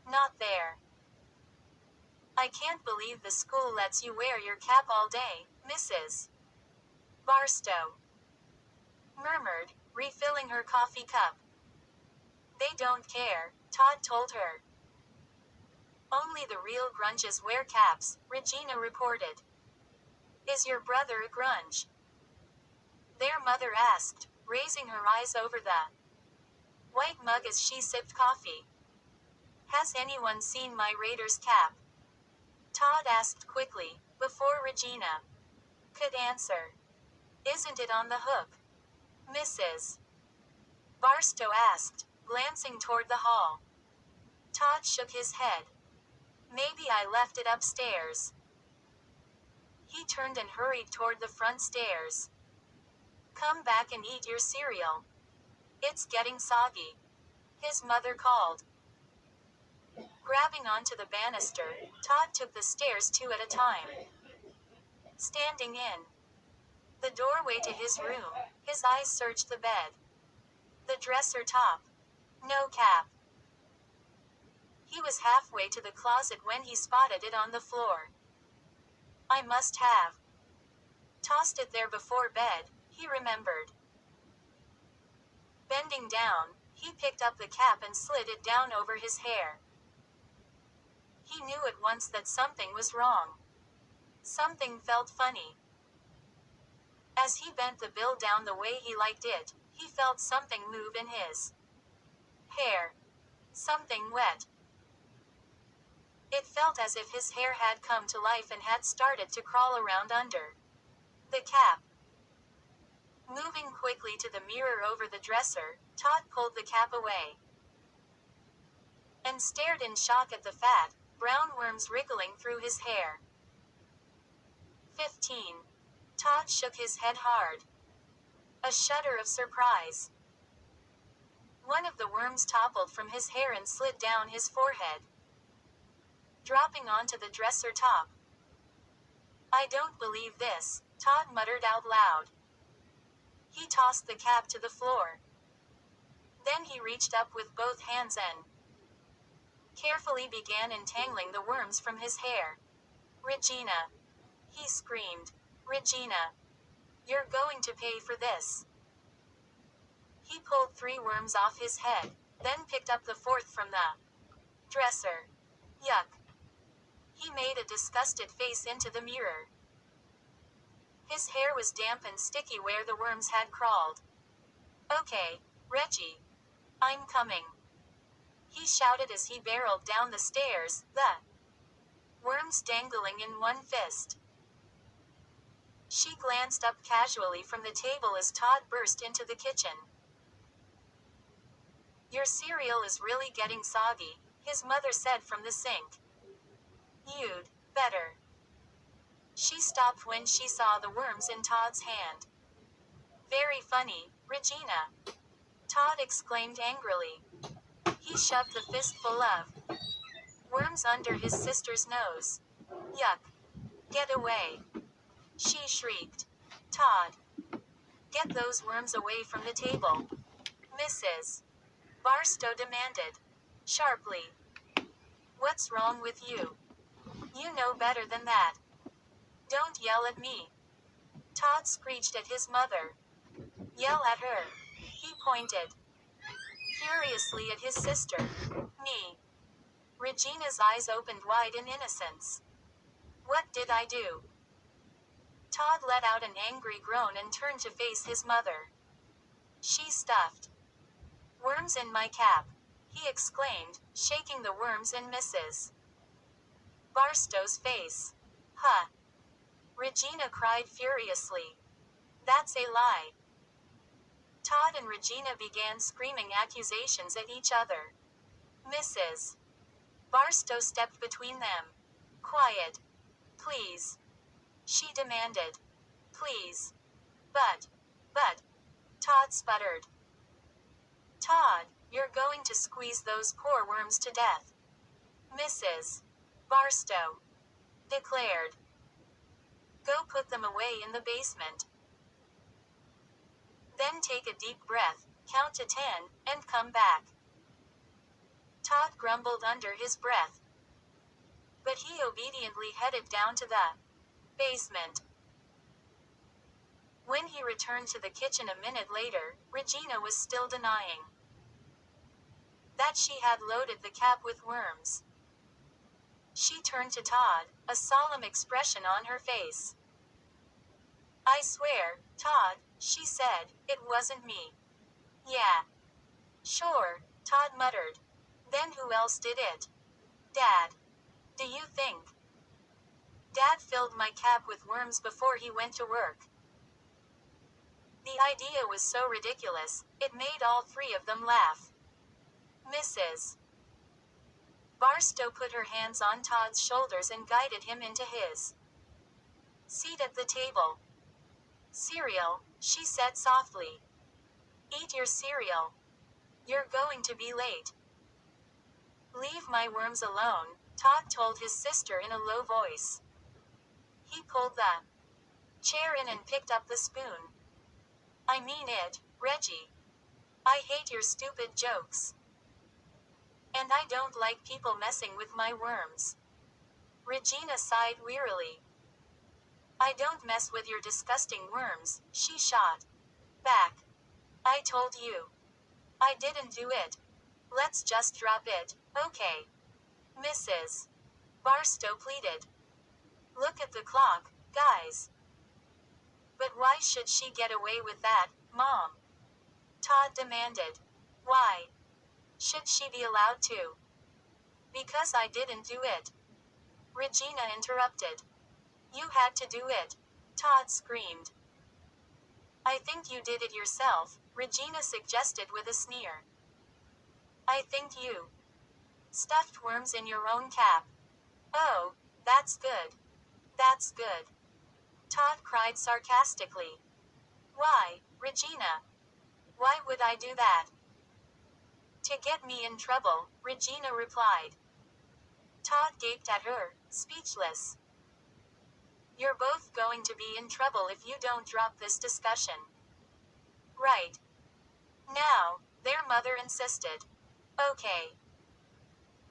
Not there. I can't believe the school lets you wear your cap all day, Mrs. Barstow murmured, refilling her coffee cup. They don't care, Todd told her. Only the real grunges wear caps, Regina reported. Is your brother a grunge? Their mother asked, raising her eyes over the white mug as she sipped coffee. Has anyone seen my Raiders cap? Todd asked quickly, before Regina could answer. Isn't it on the hook? Mrs. Barstow asked, glancing toward the hall. Todd shook his head. Maybe I left it upstairs. He turned and hurried toward the front stairs. Come back and eat your cereal. It's getting soggy, his mother called. Grabbing onto the banister, Todd took the stairs 2 at a time. Standing in the doorway to his room, his eyes searched the bed, the dresser top. No cap. He was halfway to the closet when he spotted it on the floor. I must have tossed it there before bed, he remembered. Bending down, he picked up the cap and slid it down over his hair. He knew at once that something was wrong. Something felt funny. As he bent the bill down the way he liked it, he felt something move in his hair. Something wet. It felt as if his hair had come to life and had started to crawl around under the cap. Moving quickly to the mirror over the dresser, Todd pulled the cap away and stared in shock at the fat, brown worms wriggling through his hair. 15. Todd shook his head hard. A shudder of surprise. One of the worms toppled from his hair and slid down his forehead, dropping onto the dresser top. I don't believe this, Todd muttered out loud. He tossed the cap to the floor. Then he reached up with both hands and carefully began entangling the worms from his hair. Regina, he screamed. Regina, you're going to pay for this. He pulled 3 worms off his head, then picked up the fourth from the dresser. Yuck. He made a disgusted face into the mirror. His hair was damp and sticky where the worms had crawled. Okay, Reggie. I'm coming. He shouted as he barreled down the stairs, the worms dangling in one fist. She glanced up casually from the table as Todd burst into the kitchen. Your cereal is really getting soggy, his mother said from the sink. You'd better. She stopped when she saw the worms in Todd's hand. Very funny, Regina. Todd exclaimed angrily. He shoved the fistful of worms under his sister's nose. Yuck. Get away. She shrieked. Todd. Get those worms away from the table. Mrs. Barstow demanded. Sharply. What's wrong with you? You know better than that. Don't yell at me. Todd screeched at his mother. Yell at her. He pointed furiously at his sister. Me. Regina's eyes opened wide in innocence. What did I do? Todd let out an angry groan and turned to face his mother. She stuffed worms in my cap, he exclaimed, shaking the worms in Mrs. Barstow's face. Huh. Regina cried furiously. That's a lie. Todd and Regina began screaming accusations at each other. Mrs. Barstow stepped between them. Quiet. Please. She demanded. Please. But. Todd sputtered. Todd, you're going to squeeze those poor worms to death. Mrs. Barstow declared. Go put them away in the basement. Then take a deep breath, count to 10, and come back. Todd grumbled under his breath. But he obediently headed down to the basement. When he returned to the kitchen a minute later, Regina was still denying that she had loaded the cap with worms. She turned to Todd, a solemn expression on her face. I swear, Todd, she said, it wasn't me. Yeah. Sure, Todd muttered. Then who else did it? Dad. Do you think? Dad filled my cap with worms before he went to work. The idea was so ridiculous, it made all three of them laugh. Mrs. Barstow put her hands on Todd's shoulders and guided him into his seat at the table. Cereal, she said softly. Eat your cereal. You're going to be late. Leave my worms alone, Todd told his sister in a low voice. He pulled the chair in and picked up the spoon. I mean it, Reggie. I hate your stupid jokes. And I don't like people messing with my worms. Regina sighed wearily. I don't mess with your disgusting worms, she shot back. I told you. I didn't do it. Let's just drop it, okay? Mrs. Barstow pleaded. Look at the clock, guys. But why should she get away with that, Mom? Todd demanded. Why should she be allowed to? Because I didn't do it. Regina interrupted. You had to do it. Todd screamed. I think you did it yourself, Regina suggested with a sneer. I think you stuffed worms in your own cap. Oh, that's good. That's good. Todd cried sarcastically. Why, Regina? Why would I do that? To get me in trouble, Regina replied. Todd gaped at her, speechless. You're both going to be in trouble if you don't drop this discussion. Right. Now, their mother insisted. Okay.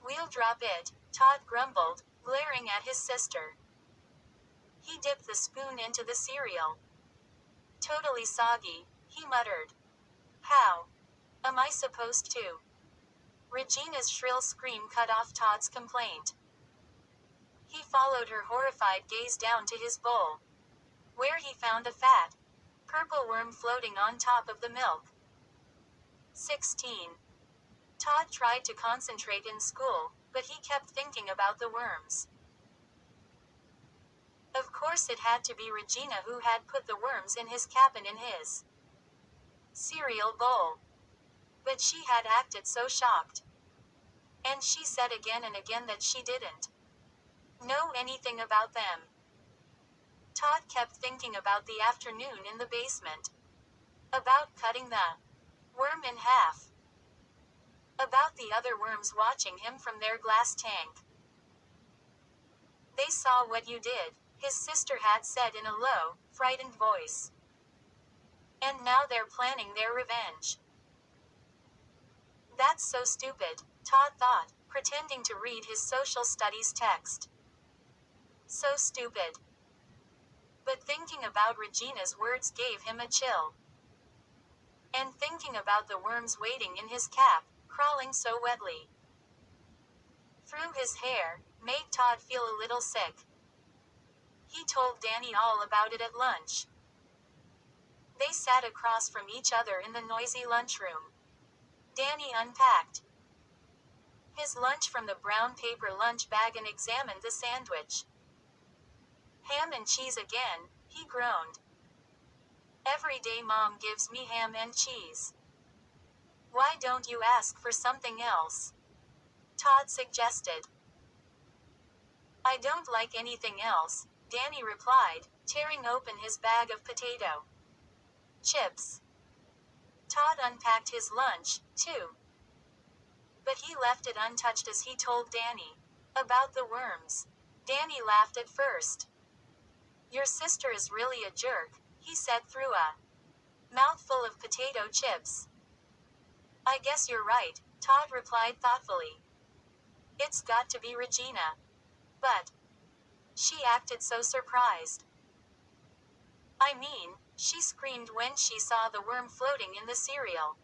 We'll drop it, Todd grumbled, glaring at his sister. He dipped the spoon into the cereal. Totally soggy, he muttered. How am I supposed to Regina's shrill scream cut off Todd's complaint. He followed her horrified gaze down to his bowl, where he found a fat, purple worm floating on top of the milk. 16. Todd tried to concentrate in school, but he kept thinking about the worms. Of course it had to be Regina who had put the worms in his cap and in his cereal bowl. But she had acted so shocked. And she said again and again that she didn't know anything about them. Todd kept thinking about the afternoon in the basement. About cutting the worm in half. About the other worms watching him from their glass tank. They saw what you did, his sister had said in a low, frightened voice. And now they're planning their revenge. That's so stupid, Todd thought, pretending to read his social studies text. So stupid. But thinking about Regina's words gave him a chill. And thinking about the worms waiting in his cap, crawling so wetly through his hair, made Todd feel a little sick. He told Danny all about it at lunch. They sat across from each other in the noisy lunchroom. Danny unpacked his lunch from the brown paper lunch bag and examined the sandwich. Ham and cheese again, he groaned. Every day Mom gives me ham and cheese. Why don't you ask for something else? Todd suggested. I don't like anything else, Danny replied, tearing open his bag of potato chips. Todd unpacked his lunch, too. But he left it untouched as he told Danny about the worms. Danny laughed at first. Your sister is really a jerk, he said through a mouthful of potato chips. I guess you're right, Todd replied thoughtfully. It's got to be Regina. But she acted so surprised. I mean, she screamed when she saw the worm floating in the cereal.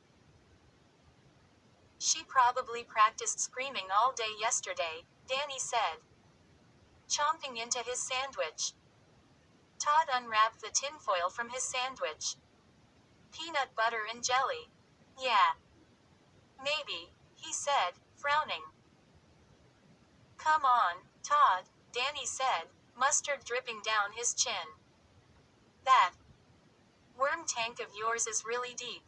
She probably practiced screaming all day yesterday, Danny said, chomping into his sandwich. Todd unwrapped the tinfoil from his sandwich. Peanut butter and jelly. Yeah. Maybe, he said, frowning. Come on, Todd, Danny said, mustard dripping down his chin. That worm tank of yours is really deep.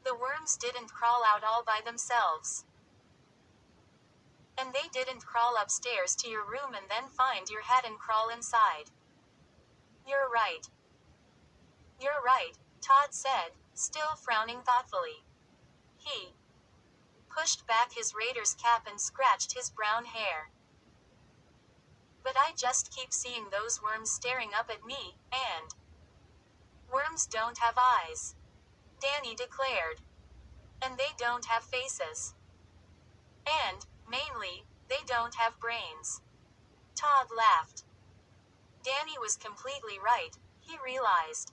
The worms didn't crawl out all by themselves. And they didn't crawl upstairs to your room and then find your hat and crawl inside. You're right. You're right, Todd said, still frowning thoughtfully. He pushed back his Raiders cap and scratched his brown hair. But I just keep seeing those worms staring up at me, and worms don't have eyes, Danny declared. And they don't have faces. And, mainly, they don't have brains. Todd laughed. Danny was completely right, he realized.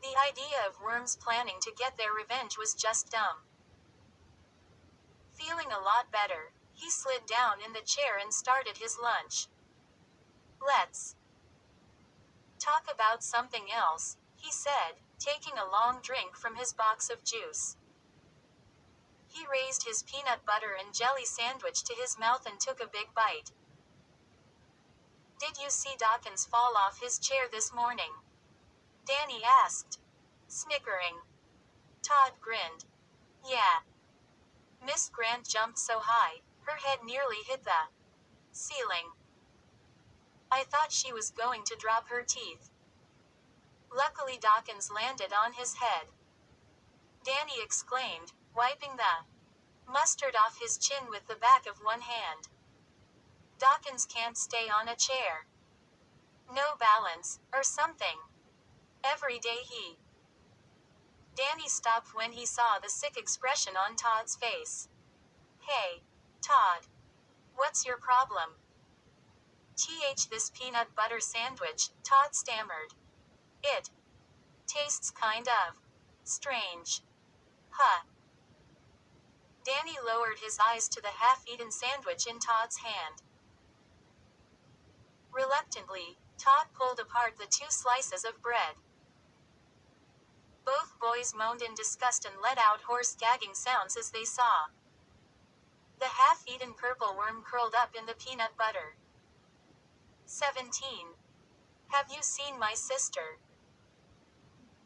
The idea of worms planning to get their revenge was just dumb. Feeling a lot better, he slid down in the chair and started his lunch. Let's talk about something else, he said, taking a long drink from his box of juice. He raised his peanut butter and jelly sandwich to his mouth and took a big bite. Did you see Dawkins fall off his chair this morning? Danny asked, snickering. Todd grinned. Yeah. Miss Grant jumped so high, her head nearly hit the ceiling. I thought she was going to drop her teeth. Luckily Dawkins landed on his head. Danny exclaimed, wiping the mustard off his chin with the back of one hand. Dawkins can't stay on a chair. No balance, or something. Every day he. Danny stopped when he saw the sick expression on Todd's face. Hey, Todd. What's your problem? This peanut butter sandwich, Todd stammered. It tastes kind of strange. Huh. Danny lowered his eyes to the half-eaten sandwich in Todd's hand. Reluctantly, Todd pulled apart the 2 slices of bread. Both boys moaned in disgust and let out hoarse gagging sounds as they saw the half-eaten purple worm curled up in the peanut butter. 17. Have you seen my sister?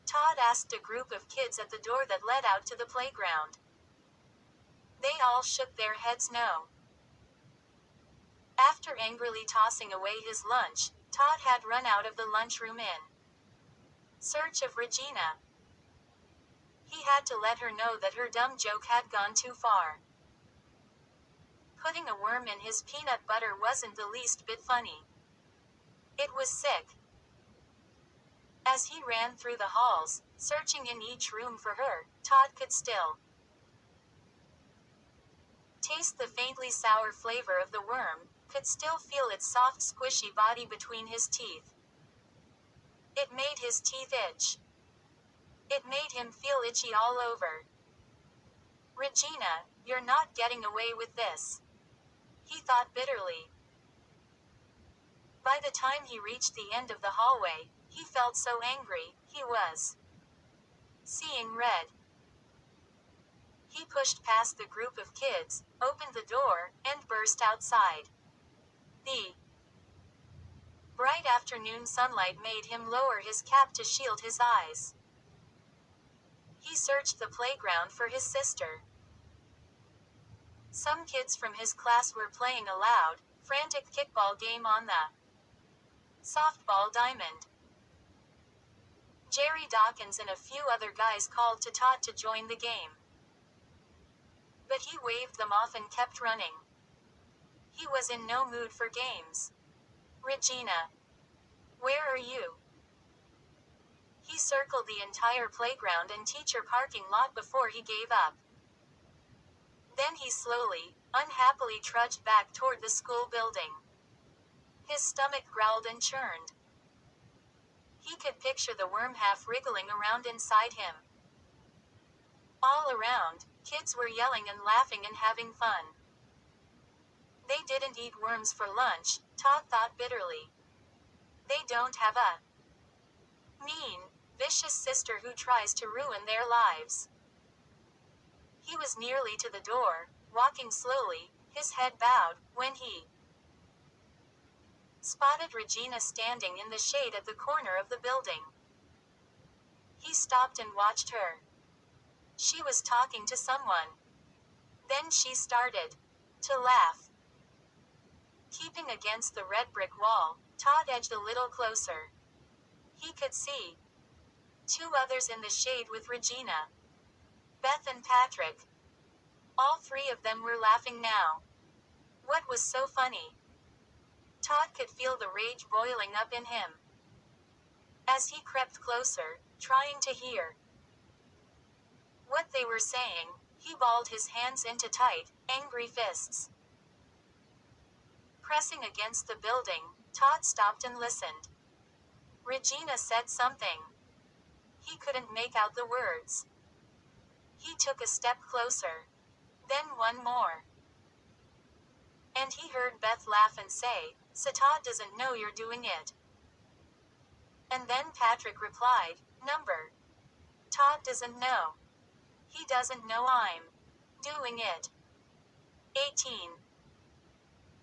Todd asked a group of kids at the door that led out to the playground. They all shook their heads no. After angrily tossing away his lunch, Todd had run out of the lunchroom in search of Regina. He had to let her know that her dumb joke had gone too far. Putting a worm in his peanut butter wasn't the least bit funny. It was sick. As he ran through the halls, searching in each room for her, Todd could still taste the faintly sour flavor of the worm, could still feel its soft squishy body between his teeth. It made his teeth itch. It made him feel itchy all over. Regina, you're not getting away with this, he thought bitterly. By the time he reached the end of the hallway, he felt so angry, he was seeing red. He pushed past the group of kids, opened the door, and burst outside. The bright afternoon sunlight made him lower his cap to shield his eyes. He searched the playground for his sister. Some kids from his class were playing a loud, frantic kickball game on the softball diamond. Jerry Dawkins and a few other guys called to Todd to join the game. But he waved them off and kept running. He was in no mood for games. Regina, where are you? He circled the entire playground and teacher parking lot before he gave up. Then he slowly, unhappily trudged back toward the school building. His stomach growled and churned. He could picture the worm half wriggling around inside him. All around, kids were yelling and laughing and having fun. They didn't eat worms for lunch, Todd thought bitterly. They don't have a mean, vicious sister who tries to ruin their lives. He was nearly to the door, walking slowly, his head bowed, when he spotted Regina standing in the shade at the corner of the building. He stopped and watched her. She was talking to someone. Then she started to laugh. Keeping against the red brick wall, Todd edged a little closer. He could see 2 others in the shade with Regina. Beth and Patrick. All 3 of them were laughing now. What was so funny? Todd could feel the rage boiling up in him. As he crept closer, trying to hear what they were saying, he balled his hands into tight, angry fists. Pressing against the building, Todd stopped and listened. Regina said something. He couldn't make out the words. He took a step closer. Then one more. And he heard Beth laugh and say, "So Todd doesn't know you're doing it." And then Patrick replied, "Number. Todd doesn't know. He doesn't know I'm doing it." 18.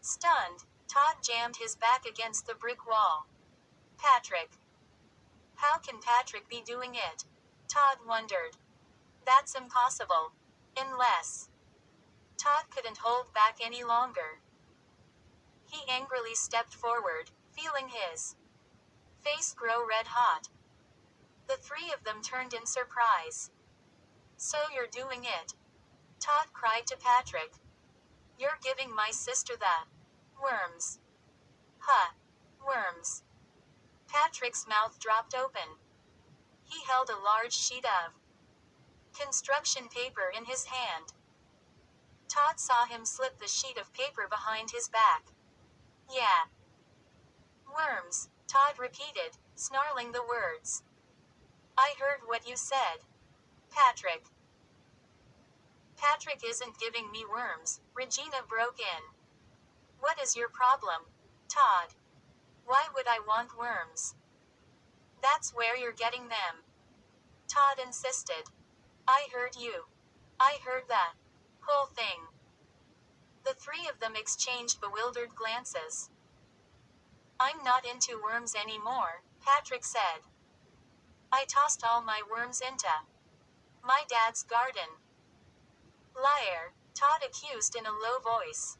Stunned, Todd jammed his back against the brick wall. Patrick. How can Patrick be doing it? Todd wondered. That's impossible. Unless Todd couldn't hold back any longer. He angrily stepped forward, feeling his face grow red hot. The 3 of them turned in surprise. "So you're doing it?" Todd cried to Patrick. "You're giving my sister the worms." "Huh. Worms." Patrick's mouth dropped open. He held a large sheet of construction paper in his hand. Todd saw him slip the sheet of paper behind his back. "Yeah. Worms," Todd repeated, snarling the words. "I heard what you said. Patrick." Patrick isn't giving me worms, Regina broke in. What is your problem, Todd? Why would I want worms? That's where you're getting them, Todd insisted. I heard you. I heard that whole thing. The three of them exchanged bewildered glances. I'm not into worms anymore, Patrick said. I tossed all my worms into my dad's garden. Liar, Todd accused in a low voice.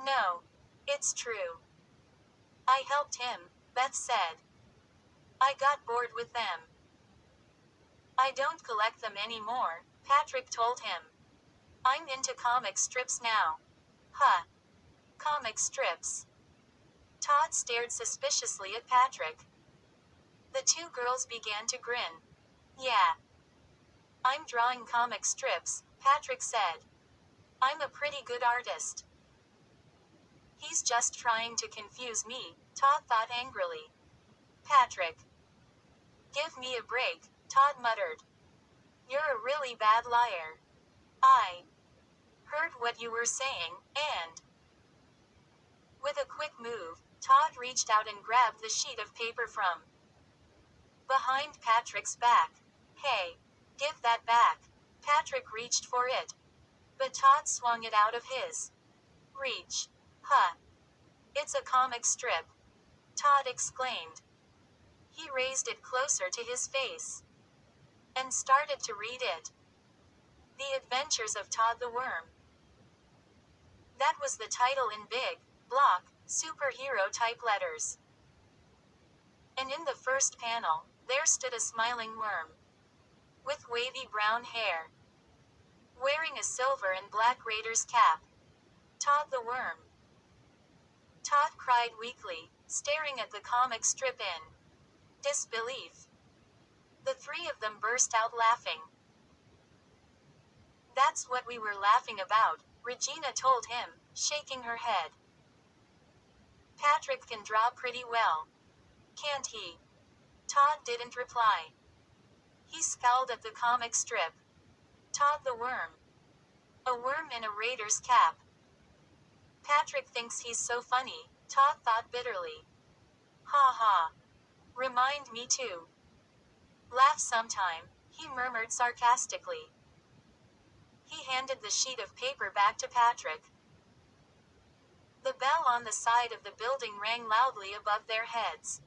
No. It's true. I helped him, Beth said. I got bored with them. I don't collect them anymore, Patrick told him. I'm into comic strips now. Huh. Comic strips. Todd stared suspiciously at Patrick. The two girls began to grin. Yeah. I'm drawing comic strips, Patrick said. I'm a pretty good artist. He's just trying to confuse me, Todd thought angrily. Patrick. Give me a break, Todd muttered. You're a really bad liar. I heard what you were saying, and... With a quick move, Todd reached out and grabbed the sheet of paper from behind Patrick's back. Hey, give that back. Patrick reached for it. But Todd swung it out of his reach. Huh. It's a comic strip, Todd exclaimed. He raised it closer to his face and started to read it. The Adventures of Todd the Worm. That was the title in big, block, superhero-type letters. And in the first panel, there stood a smiling worm. With wavy brown hair. Wearing a silver and black Raiders cap. Todd the Worm. Todd cried weakly, staring at the comic strip in disbelief. The three of them burst out laughing. That's what we were laughing about, Regina told him, shaking her head. Patrick can draw pretty well. Can't he? Todd didn't reply. He scowled at the comic strip. Todd the Worm. A worm in a Raiders cap. Patrick thinks he's so funny, Todd thought bitterly. Ha ha. Remind me too. Laugh sometime, he murmured sarcastically. He handed the sheet of paper back to Patrick. The bell on the side of the building rang loudly above their heads.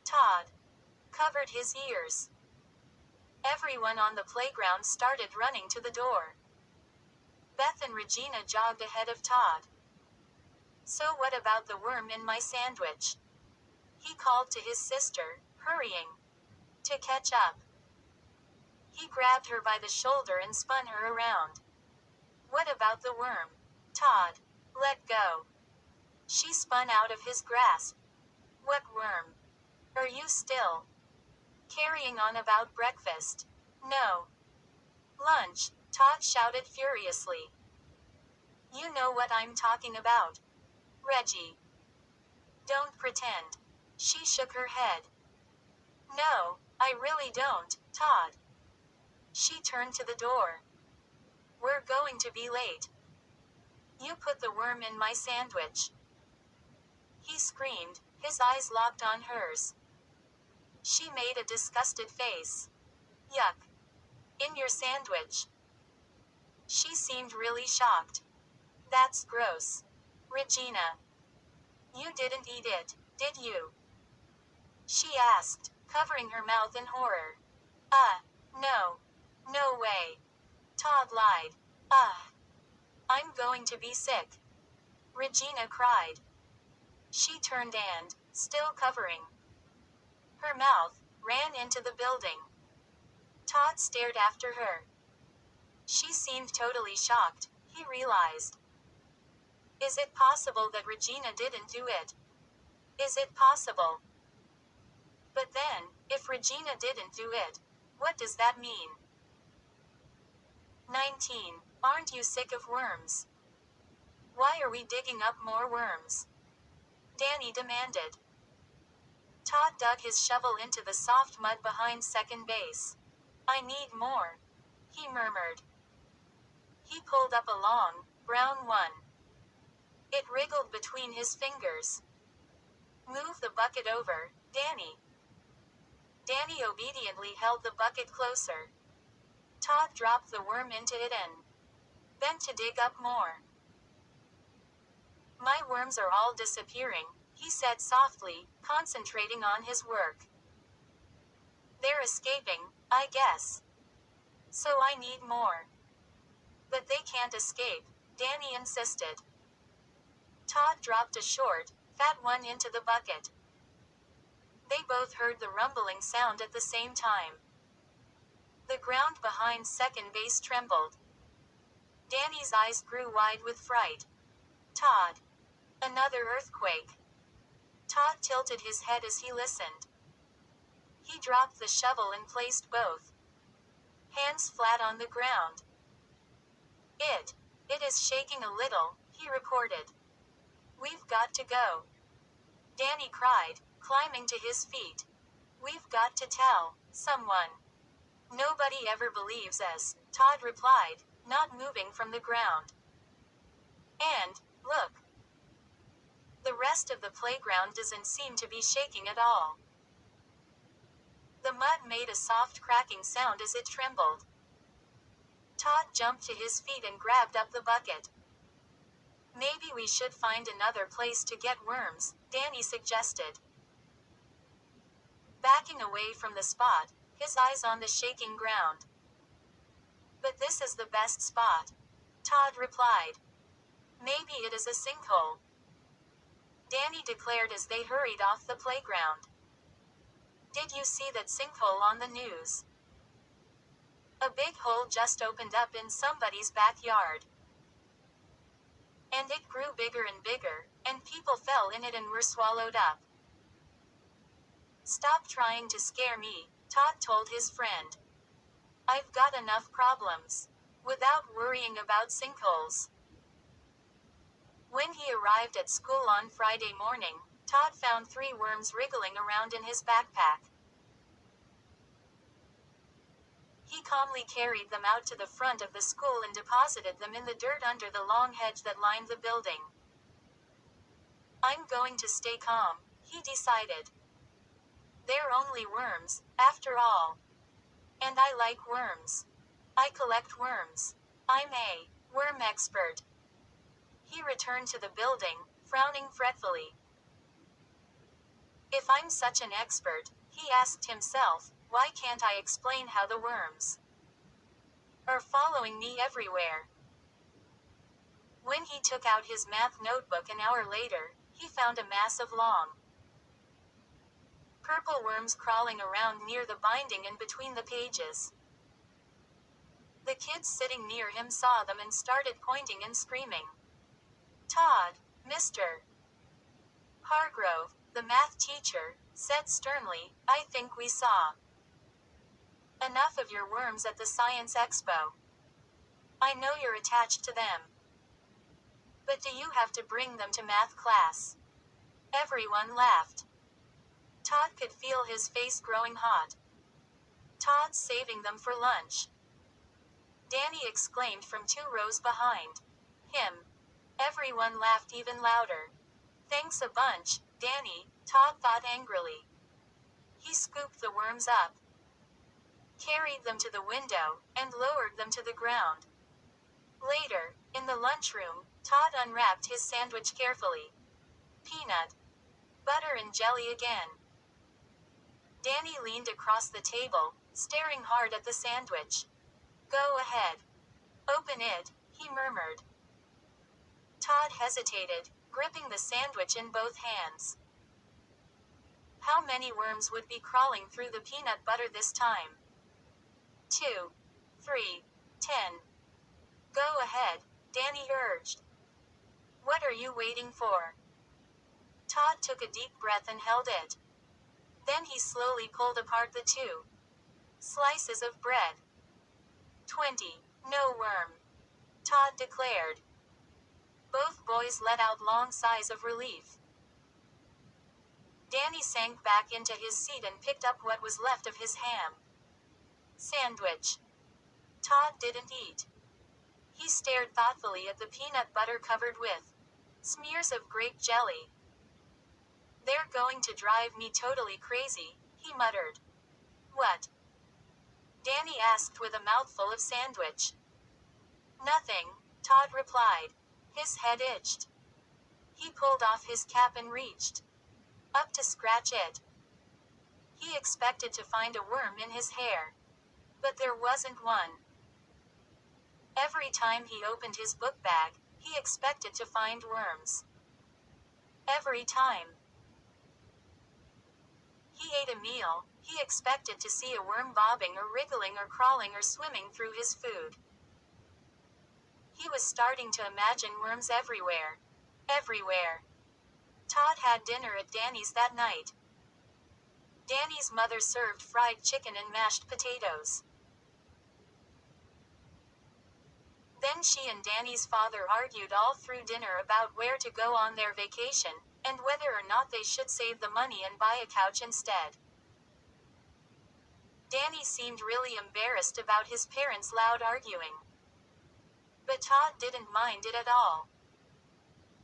Todd covered his ears. Everyone on the playground started running to the door. Beth and Regina jogged ahead of Todd. So what about the worm in my sandwich? He called to his sister, hurrying to catch up. He grabbed her by the shoulder and spun her around. What about the worm? Todd. Let go. She spun out of his grasp. What worm? Are you still carrying on about breakfast? No. Lunch, Todd shouted furiously. You know what I'm talking about. Reggie. Don't pretend. She shook her head. No, I really don't, Todd. She turned to the door. We're going to be late. You put the worm in my sandwich. He screamed, his eyes locked on hers. She made a disgusted face. Yuck. In your sandwich. She seemed really shocked. That's gross. Regina. You didn't eat it, did you? She asked, covering her mouth in horror. No. No way. Todd lied. I'm going to be sick. Regina cried. She turned and, still covering her mouth, ran into the building. Todd stared after her. She seemed totally shocked, he realized. Is it possible that Regina didn't do it? Is it possible? But then, if Regina didn't do it, what does that mean? 19. Aren't you sick of worms? Why are we digging up more worms? Danny demanded. Todd dug his shovel into the soft mud behind second base. I need more. He murmured. He pulled up a long, brown one. It wriggled between his fingers. Move the bucket over, Danny. Danny obediently held the bucket closer. Todd dropped the worm into it and bent to dig up more. My worms are all disappearing, he said softly, concentrating on his work. They're escaping, I guess. So I need more. But they can't escape, Danny insisted. Todd dropped a short, fat one into the bucket. They both heard the rumbling sound at the same time. The ground behind second base trembled. Danny's eyes grew wide with fright. Todd. Another earthquake. Todd tilted his head as he listened. He dropped the shovel and placed both hands flat on the ground. It is shaking a little, he reported. We've got to go. Danny cried, climbing to his feet. We've got to tell someone. Nobody ever believes us, Todd replied, not moving from the ground. And, look. The rest of the playground doesn't seem to be shaking at all. The mud made a soft cracking sound as it trembled. Todd jumped to his feet and grabbed up the bucket. Maybe we should find another place to get worms, Danny suggested. Backing away from the spot, his eyes on the shaking ground. But this is the best spot, Todd replied. Maybe it is a sinkhole, Danny declared as they hurried off the playground. Did you see that sinkhole on the news? A big hole just opened up in somebody's backyard. And it grew bigger and bigger, and people fell in it and were swallowed up. Stop trying to scare me, Todd told his friend. I've got enough problems without worrying about sinkholes. When he arrived at school on Friday morning, Todd found 3 worms wriggling around in his backpack. He calmly carried them out to the front of the school and deposited them in the dirt under the long hedge that lined the building. I'm going to stay calm, he decided. They're only worms, after all. And I like worms. I collect worms. I'm a worm expert. He returned to the building, frowning fretfully. If I'm such an expert, he asked himself, why can't I explain how the worms are following me everywhere? When he took out his math notebook an hour later, he found a mass of long, purple worms crawling around near the binding and between the pages. The kids sitting near him saw them and started pointing and screaming. Todd, Mr. Hargrove, the math teacher, said sternly, I think we saw enough of your worms at the Science Expo. I know you're attached to them. But do you have to bring them to math class? Everyone laughed. Todd could feel his face growing hot. Todd's saving them for lunch, Danny exclaimed from 2 rows behind him. Everyone laughed even louder. Thanks a bunch, Danny, Todd thought angrily. He scooped the worms up, carried them to the window, and lowered them to the ground. Later, in the lunchroom, Todd unwrapped his sandwich carefully. Peanut butter and jelly again. Danny leaned across the table, staring hard at the sandwich. Go ahead. Open it, he murmured. Todd hesitated, gripping the sandwich in both hands. How many worms would be crawling through the peanut butter this time? 2, 3, 10. Go ahead, Danny urged. What are you waiting for? Todd took a deep breath and held it. Then he slowly pulled apart the 2 slices of bread. 20. No worm, Todd declared. Both boys let out long sighs of relief. Danny sank back into his seat and picked up what was left of his ham sandwich. Todd didn't eat. He stared thoughtfully at the peanut butter covered with smears of grape jelly. They're going to drive me totally crazy, he muttered. What? Danny asked with a mouthful of sandwich. Nothing, Todd replied. His head itched. He pulled off his cap and reached up to scratch it. He expected to find a worm in his hair. But there wasn't one. Every time he opened his book bag, he expected to find worms. Every time he ate a meal, he expected to see a worm bobbing or wriggling or crawling or swimming through his food. He was starting to imagine worms everywhere. Everywhere. Todd had dinner at Danny's that night. Danny's mother served fried chicken and mashed potatoes. Then she and Danny's father argued all through dinner about where to go on their vacation, and whether or not they should save the money and buy a couch instead. Danny seemed really embarrassed about his parents' loud arguing. But Todd didn't mind it at all.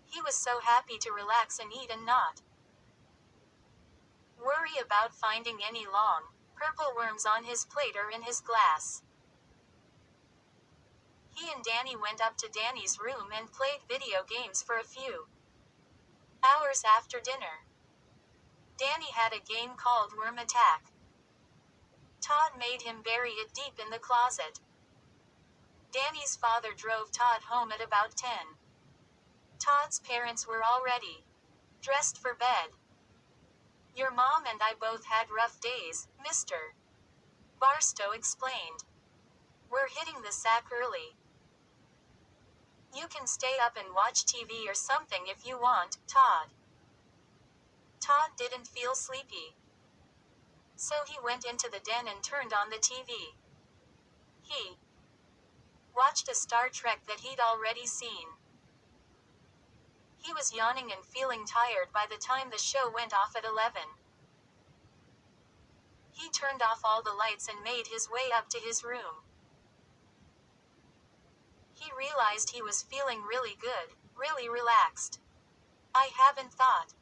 He was so happy to relax and eat and not worry about finding any long, purple worms on his plate or in his glass. He and Danny went up to Danny's room and played video games for a few hours after dinner. Danny had a game called Worm Attack. Todd made him bury it deep in the closet. Danny's father drove Todd home at about 10. Todd's parents were already dressed for bed. Your mom and I both had rough days, Mr. Barstow explained. We're hitting the sack early. You can stay up and watch TV or something if you want, Todd. Todd didn't feel sleepy. So he went into the den and turned on the TV. He watched a Star Trek that he'd already seen. He was yawning and feeling tired by the time the show went off at 11. He turned off all the lights and made his way up to his room. He realized he was feeling really good, really relaxed. I haven't thought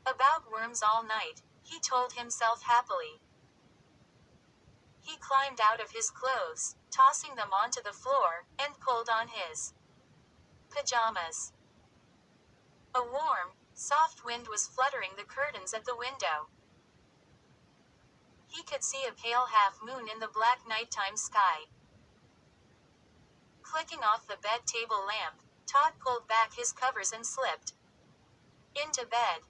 about worms all night, he told himself happily. He climbed out of his clothes, tossing them onto the floor, and pulled on his pajamas. A warm, soft wind was fluttering the curtains at the window. He could see a pale half-moon in the black nighttime sky. Clicking off the bed table lamp, Todd pulled back his covers and slipped into bed.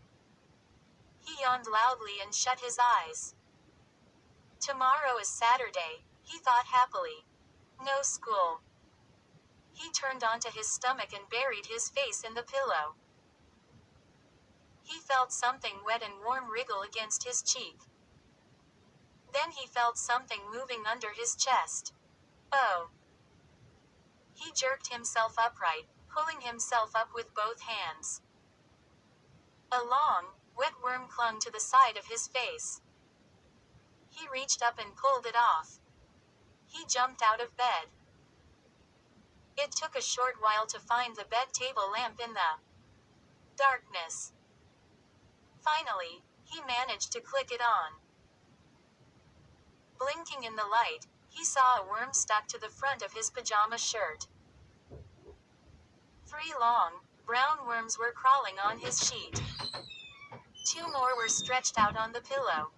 He yawned loudly and shut his eyes. Tomorrow is Saturday, he thought happily. No school. He turned onto his stomach and buried his face in the pillow. He felt something wet and warm wriggle against his cheek. Then he felt something moving under his chest. Oh. He jerked himself upright, pulling himself up with both hands. A long, wet worm clung to the side of his face. He reached up and pulled it off. He jumped out of bed. It took a short while to find the bed table lamp in the darkness. Finally, he managed to click it on. Blinking in the light, he saw a worm stuck to the front of his pajama shirt. 3 long, brown worms were crawling on his sheet. 2 more were stretched out on the pillow.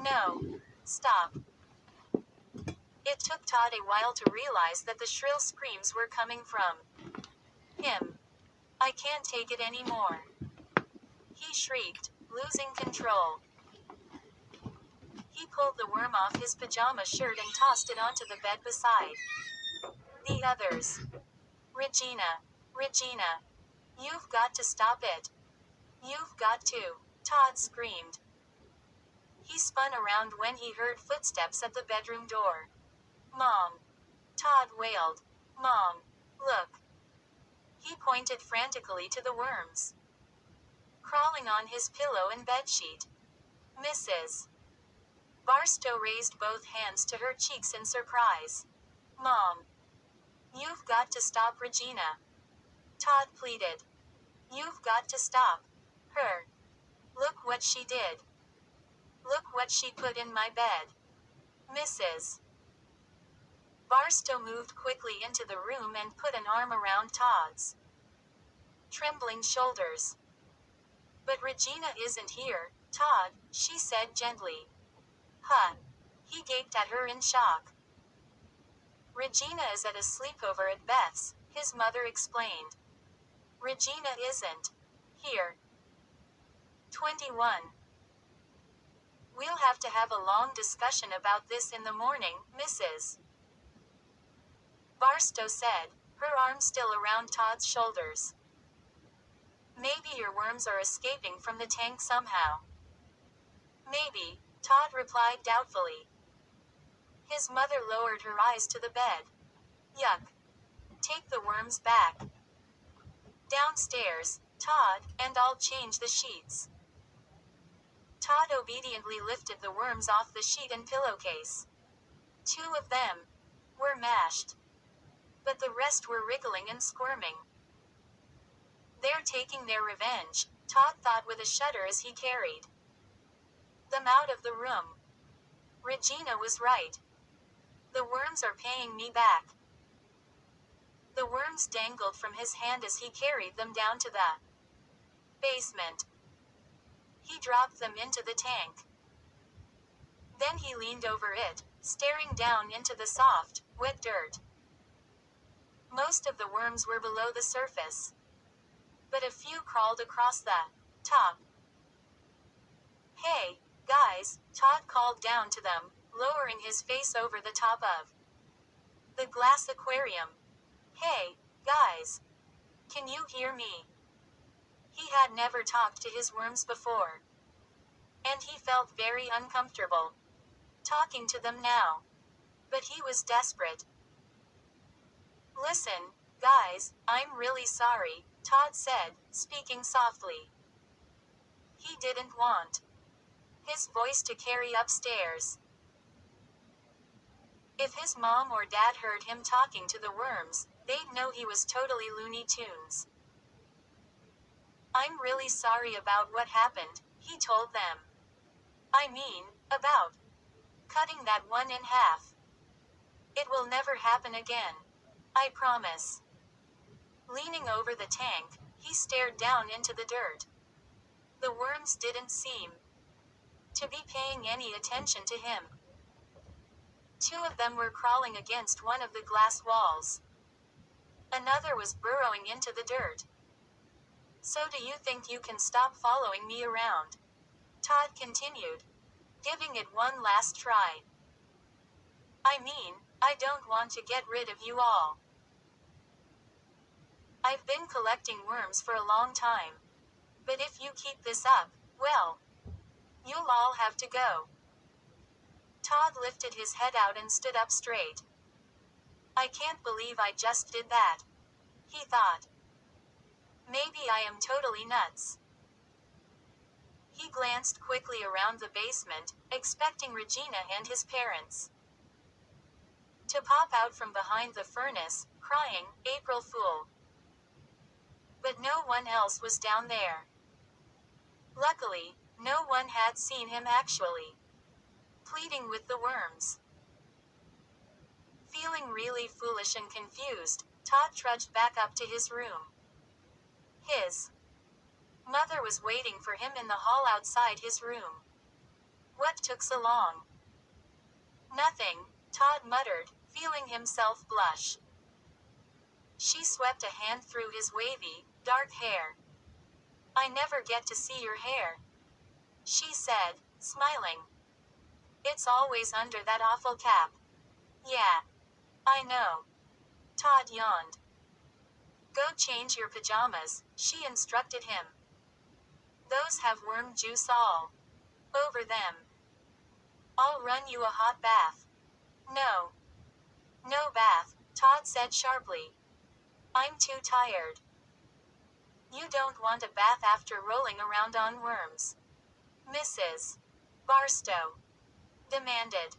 No, stop. It took Todd a while to realize that the shrill screams were coming from him. I can't take it anymore. He shrieked, losing control. He pulled the worm off his pajama shirt and tossed it onto the bed beside the others. Regina, you've got to stop it. You've got to, Todd screamed. He spun around when he heard footsteps at the bedroom door. Mom. Todd wailed. Mom, look. He pointed frantically to the worms crawling on his pillow and bedsheet. Mrs. Barstow raised both hands to her cheeks in surprise. Mom. You've got to stop Regina. Todd pleaded. You've got to stop her. Look what she did. Look what she put in my bed. Mrs. Barstow moved quickly into the room and put an arm around Todd's trembling shoulders. But Regina isn't here, Todd, she said gently. Huh. He gaped at her in shock. Regina is at a sleepover at Beth's, his mother explained. Regina isn't here. 21. We'll have to have a long discussion about this in the morning, Mrs. Barstow said, her arm still around Todd's shoulders. Maybe your worms are escaping from the tank somehow. Maybe, Todd replied doubtfully. His mother lowered her eyes to the bed. Yuck. Take the worms back. Downstairs, Todd, and I'll change the sheets. Todd obediently lifted the worms off the sheet and pillowcase. 2 of them were mashed, but the rest were wriggling and squirming. They're taking their revenge, Todd thought with a shudder as he carried them out of the room. Regina was right. The worms are paying me back. The worms dangled from his hand as he carried them down to the basement. He dropped them into the tank. Then he leaned over it, staring down into the soft, wet dirt. Most of the worms were below the surface, but a few crawled across the top. Hey, guys, Todd called down to them, lowering his face over the top of the glass aquarium. Hey, guys. Can you hear me? He had never talked to his worms before, and he felt very uncomfortable talking to them now. But he was desperate. Listen, guys, I'm really sorry, Todd said, speaking softly. He didn't want his voice to carry upstairs. If his mom or dad heard him talking to the worms, they'd know he was totally Looney Tunes. I'm really sorry about what happened, he told them. I mean, about cutting that one in half. It will never happen again. I promise. Leaning over the tank, he stared down into the dirt. The worms didn't seem to be paying any attention to him. 2 of them were crawling against one of the glass walls. Another was burrowing into the dirt. So do you think you can stop following me around? Todd continued, giving it one last try. I mean, I don't want to get rid of you all. I've been collecting worms for a long time. But if you keep this up, well, you'll all have to go. Todd lifted his head out and stood up straight. I can't believe I just did that, he thought. Maybe I am totally nuts. He glanced quickly around the basement, expecting Regina and his parents to pop out from behind the furnace, crying, April Fool. But no one else was down there. Luckily, no one had seen him actually pleading with the worms. Feeling really foolish and confused, Todd trudged back up to his room. His mother was waiting for him in the hall outside his room. What took so long? Nothing, Todd muttered, feeling himself blush. She swept a hand through his wavy, dark hair. I never get to see your hair, she said, smiling. It's always under that awful cap. Yeah. I know. Todd yawned. Go change your pajamas, she instructed him. Those have worm juice all over them. I'll run you a hot bath. No. No bath, Todd said sharply. I'm too tired. You don't want a bath after rolling around on worms, Mrs. Barstow demanded.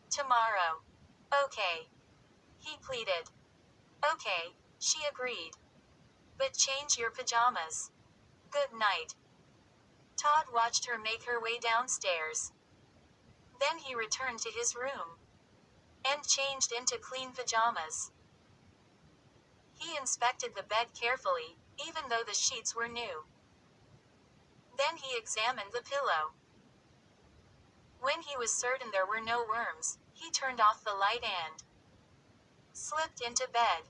Tomorrow. Okay. He pleaded. Okay, she agreed. But change your pajamas. Good night. Todd watched her make her way downstairs. Then he returned to his room and changed into clean pajamas. He inspected the bed carefully, even though the sheets were new. Then he examined the pillow. When he was certain there were no worms, he turned off the light and slipped into bed.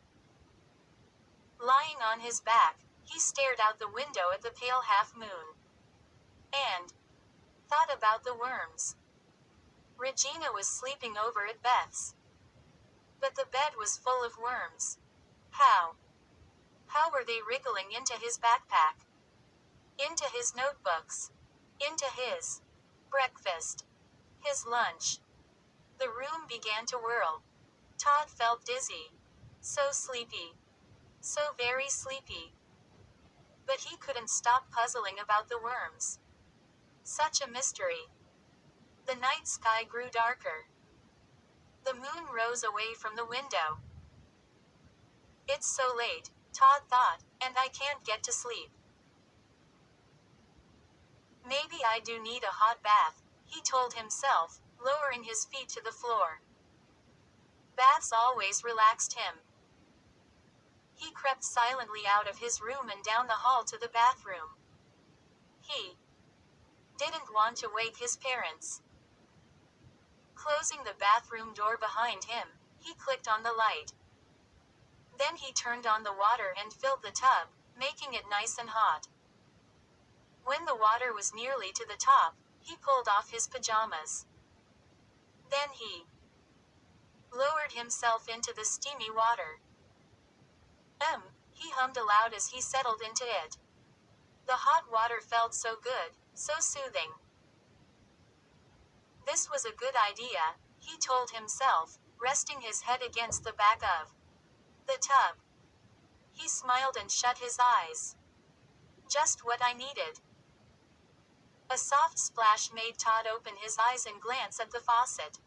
Lying on his back, he stared out the window at the pale half moon and thought about the worms. Regina was sleeping over at Beth's, but the bed was full of worms. How? How were they wriggling into his backpack? Into his notebooks? Into his breakfast? His lunch? The room began to whirl. Todd felt dizzy. So sleepy. So very sleepy. But he couldn't stop puzzling about the worms. Such a mystery. The night sky grew darker. The moon rose away from the window. It's so late, Todd thought, and I can't get to sleep. Maybe I do need a hot bath, he told himself, lowering his feet to the floor. Baths always relaxed him. He crept silently out of his room and down the hall to the bathroom. He didn't want to wake his parents. Closing the bathroom door behind him, he clicked on the light. Then he turned on the water and filled the tub, making it nice and hot. When the water was nearly to the top, he pulled off his pajamas. Then he lowered himself into the steamy water. He hummed aloud as he settled into it. The hot water felt so good, so soothing. This was a good idea, he told himself, resting his head against the back of the tub. He smiled and shut his eyes. Just what I needed. A soft splash made Todd open his eyes and glance at the faucet.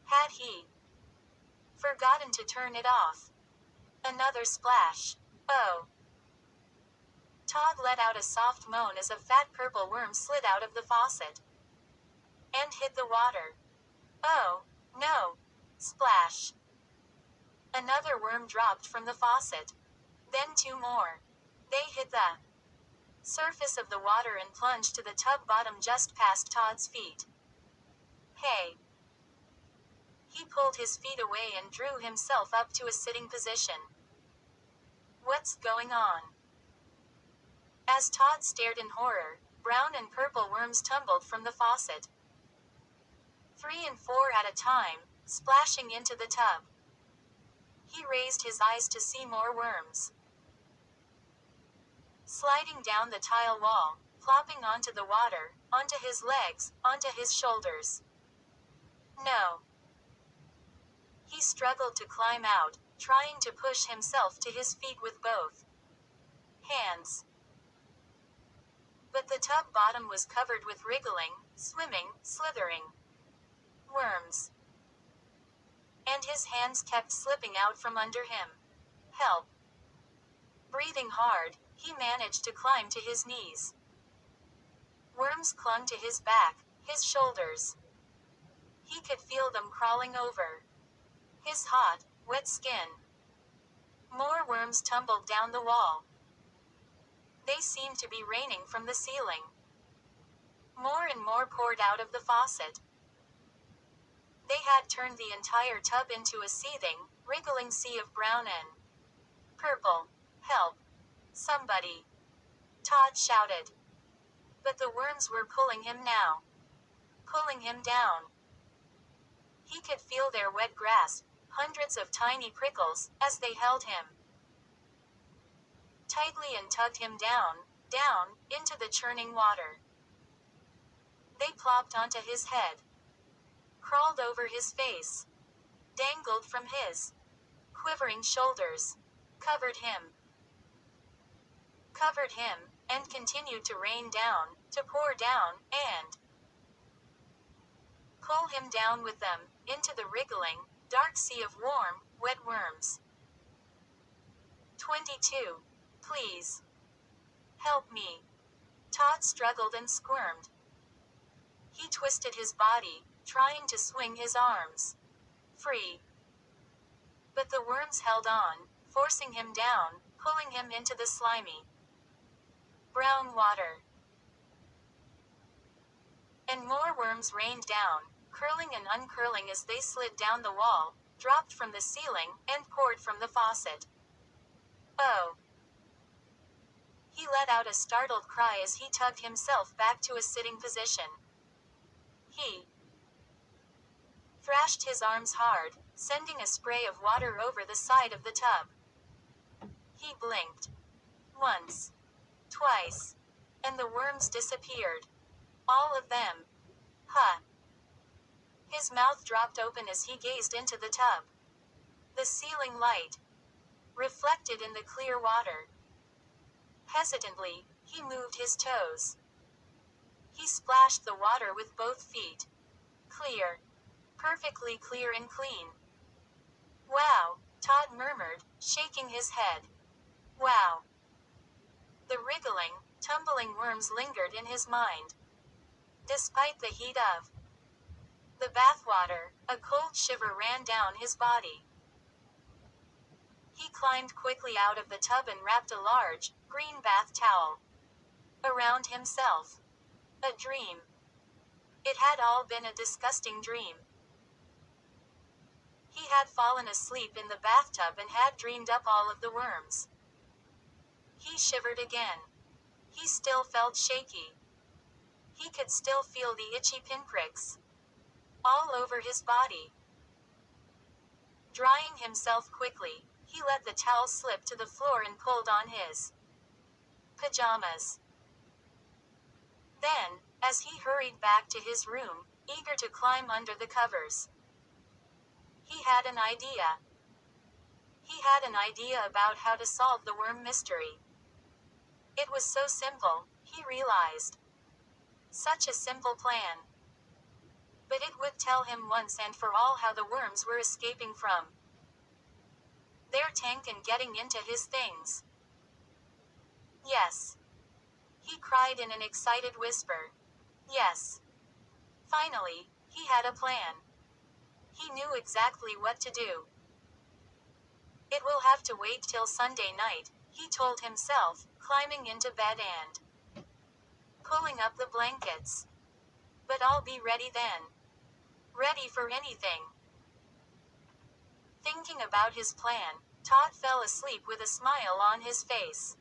Had he forgotten to turn it off? Another splash. Oh. Todd let out a soft moan as a fat purple worm slid out of the faucet and hit the water. Oh, no. Splash. Another worm dropped from the faucet. Then two more. They hit the surface of the water and plunged to the tub bottom just past Todd's feet. Hey. He pulled his feet away and drew himself up to a sitting position. What's going on? As Todd stared in horror, brown and purple worms tumbled from the faucet. 3 and 4 at a time, splashing into the tub. He raised his eyes to see more worms. Sliding down the tile wall, plopping onto the water, onto his legs, onto his shoulders. No. He struggled to climb out, trying to push himself to his feet with both hands. But the tub bottom was covered with wriggling, swimming, slithering worms. And his hands kept slipping out from under him. Help. Breathing hard, he managed to climb to his knees. Worms clung to his back, his shoulders. He could feel them crawling over his hot, wet skin. More worms tumbled down the wall. They seemed to be raining from the ceiling. More and more poured out of the faucet. They had turned the entire tub into a seething, wriggling sea of brown and purple. Help. Somebody. Todd shouted. But the worms were pulling him now. Pulling him down. He could feel their wet grasp, hundreds of tiny prickles, as they held him tightly and tugged him down, down, into the churning water. They plopped onto his head, crawled over his face, dangled from his quivering shoulders, covered him, and continued to rain down, to pour down, and pull him down with them, into the wriggling, dark sea of warm, wet worms. 22. Please. Help me. Todd struggled and squirmed. He twisted his body, trying to swing his arms free. But the worms held on, forcing him down, pulling him into the slimy brown water. And more worms rained down, curling and uncurling as they slid down the wall, dropped from the ceiling, and poured from the faucet. Oh! He let out a startled cry as he tugged himself back to a sitting position. He thrashed his arms hard, sending a spray of water over the side of the tub. He blinked. Once. Twice. And the worms disappeared. All of them. Huh. His mouth dropped open as he gazed into the tub. The ceiling light reflected in the clear water. Hesitantly, he moved his toes. He splashed the water with both feet. Clear. Perfectly clear and clean. Wow, Todd murmured, shaking his head. Wow. The wriggling, tumbling worms lingered in his mind. Despite the heat of the bathwater, a cold shiver ran down his body. He climbed quickly out of the tub and wrapped a large, green bath towel around himself. A dream. It had all been a disgusting dream. He had fallen asleep in the bathtub and had dreamed up all of the worms. He shivered again. He still felt shaky. He could still feel the itchy pinpricks all over his body. Drying himself quickly, he let the towel slip to the floor and pulled on his pajamas. Then, as he hurried back to his room, eager to climb under the covers, he had an idea. He had an idea about how to solve the worm mystery. It was so simple, he realized. Such a simple plan. But it would tell him once and for all how the worms were escaping from their tank and getting into his things. Yes. He cried in an excited whisper. Yes. Finally, he had a plan. He knew exactly what to do. It will have to wait till Sunday night, he told himself, climbing into bed and pulling up the blankets. But I'll be ready then. Ready for anything. Thinking about his plan, Todd fell asleep with a smile on his face.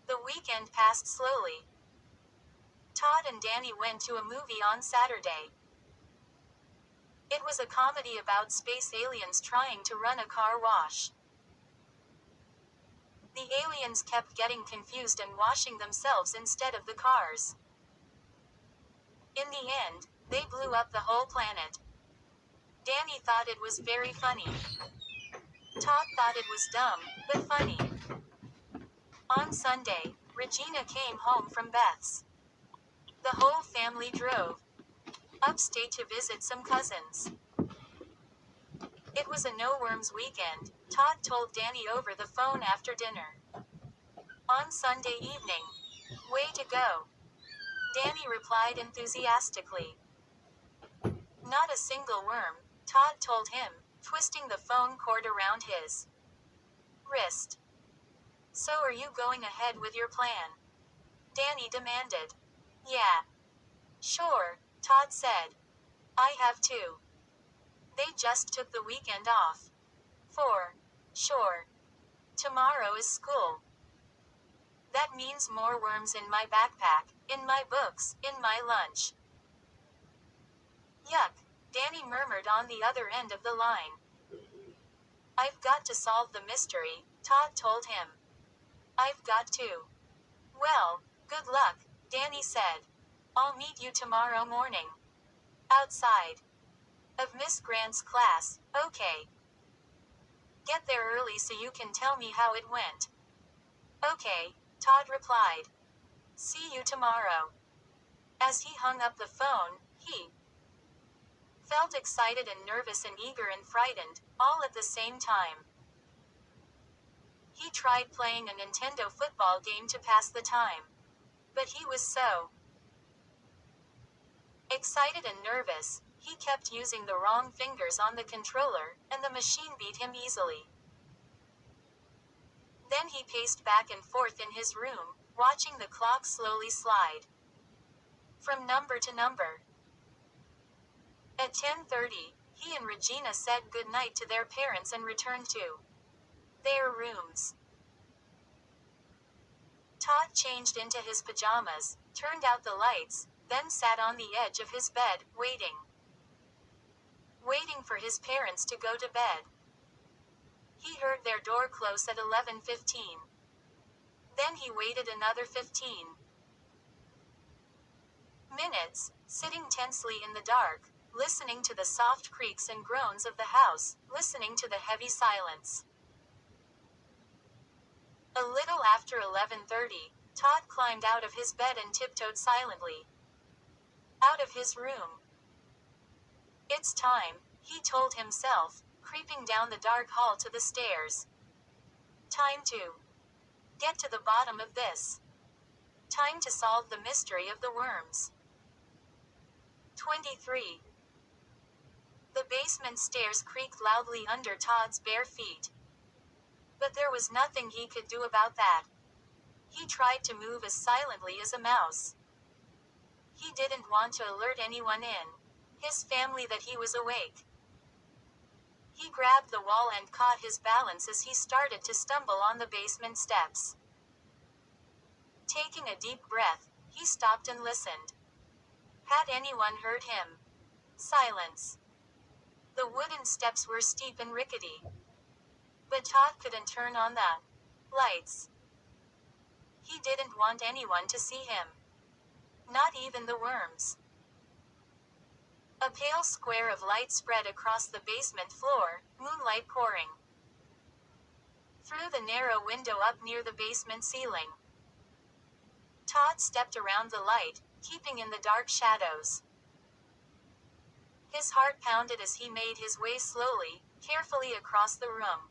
The weekend passed slowly. Todd and Danny went to a movie on Saturday. It was a comedy about space aliens trying to run a car wash. The aliens kept getting confused and washing themselves instead of the cars. In the end, they blew up the whole planet. Danny thought it was very funny. Todd thought it was dumb, but funny. On Sunday, Regina came home from Beth's. The whole family drove upstate to visit some cousins. It was a no-worms weekend, Todd told Danny over the phone after dinner. On Sunday evening. Way to go. Danny replied enthusiastically. Not a single worm, Todd told him, twisting the phone cord around his wrist. So are you going ahead with your plan? Danny demanded. Yeah. Sure, Todd said. I have too. They just took the weekend off. For sure. Tomorrow is school. That means more worms in my backpack, in my books, in my lunch. Yuck, Danny murmured on the other end of the line. I've got to solve the mystery, Todd told him. I've got to. Well, good luck, Danny said. I'll meet you tomorrow morning. Outside of Miss Grant's class, okay. Get there early so you can tell me how it went. Okay, Todd replied. See you tomorrow. As he hung up the phone, he felt excited and nervous and eager and frightened, all at the same time. He tried playing a Nintendo football game to pass the time. But he was so excited and nervous, he kept using the wrong fingers on the controller, and the machine beat him easily. Then he paced back and forth in his room, watching the clock slowly slide from number to number. At 10:30, he and Regina said goodnight to their parents and returned to their rooms. Todd changed into his pajamas, turned out the lights, then sat on the edge of his bed, waiting for his parents to go to bed. He heard their door close at 11:15. Then he waited another 15 minutes, sitting tensely in the dark, listening to the soft creaks and groans of the house, listening to the heavy silence. A little after 11:30, Todd climbed out of his bed and tiptoed silently out of his room. It's time, he told himself, creeping down the dark hall to the stairs. Time to get to the bottom of this. Time to solve the mystery of the worms. 23. The basement stairs creaked loudly under Todd's bare feet. But there was nothing he could do about that. He tried to move as silently as a mouse. He didn't want to alert anyone in his family that he was awake. He grabbed the wall and caught his balance as he started to stumble on the basement steps. Taking a deep breath, he stopped and listened. Had anyone heard him? Silence. The wooden steps were steep and rickety. But Todd couldn't turn on the lights. He didn't want anyone to see him. Not even the worms. A pale square of light spread across the basement floor, moonlight pouring through the narrow window up near the basement ceiling. Todd stepped around the light, keeping in the dark shadows. His heart pounded as he made his way slowly, carefully across the room.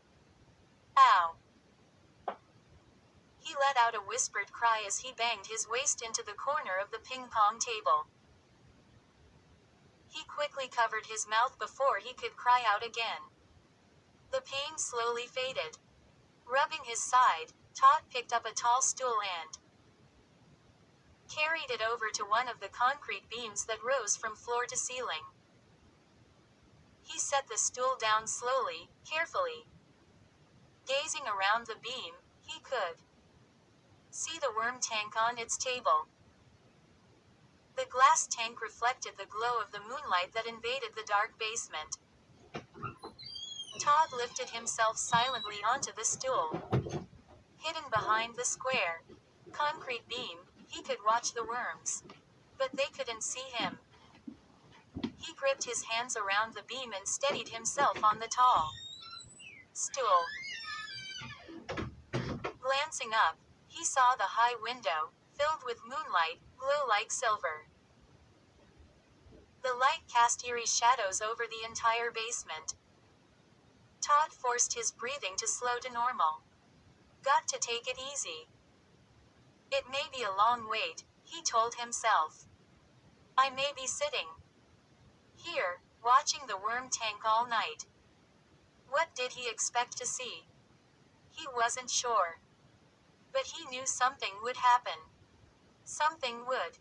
Ow! He let out a whispered cry as he banged his waist into the corner of the ping-pong table. He quickly covered his mouth before he could cry out again. The pain slowly faded. Rubbing his side, Todd picked up a tall stool and carried it over to one of the concrete beams that rose from floor to ceiling. He set the stool down slowly, carefully. Gazing around the beam, he could see the worm tank on its table. The glass tank reflected the glow of the moonlight that invaded the dark basement. Todd lifted himself silently onto the stool. Hidden behind the square concrete beam, he could watch the worms. But they couldn't see him. He gripped his hands around the beam and steadied himself on the tall stool. Glancing up, he saw the high window, filled with moonlight, glow like silver. The light cast eerie shadows over the entire basement. Todd forced his breathing to slow to normal. Got to take it easy. It may be a long wait, he told himself. I may be sitting here, watching the worm tank all night. What did he expect to see? He wasn't sure. But he knew something would happen. Something would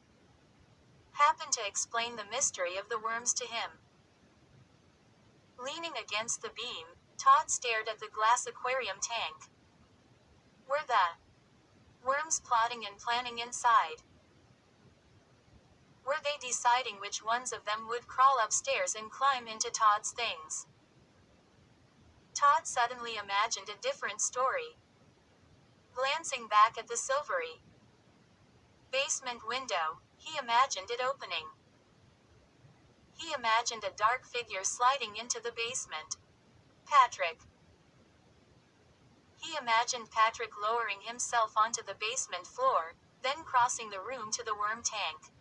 happen to explain the mystery of the worms to him. Leaning against the beam, Todd stared at the glass aquarium tank. Were the worms plotting and planning inside? Were they deciding which ones of them would crawl upstairs and climb into Todd's things? Todd suddenly imagined a different story. Glancing back at the silvery basement window, he imagined it opening. He imagined a dark figure sliding into the basement. Patrick. He imagined Patrick lowering himself onto the basement floor, then crossing the room to the worm tank.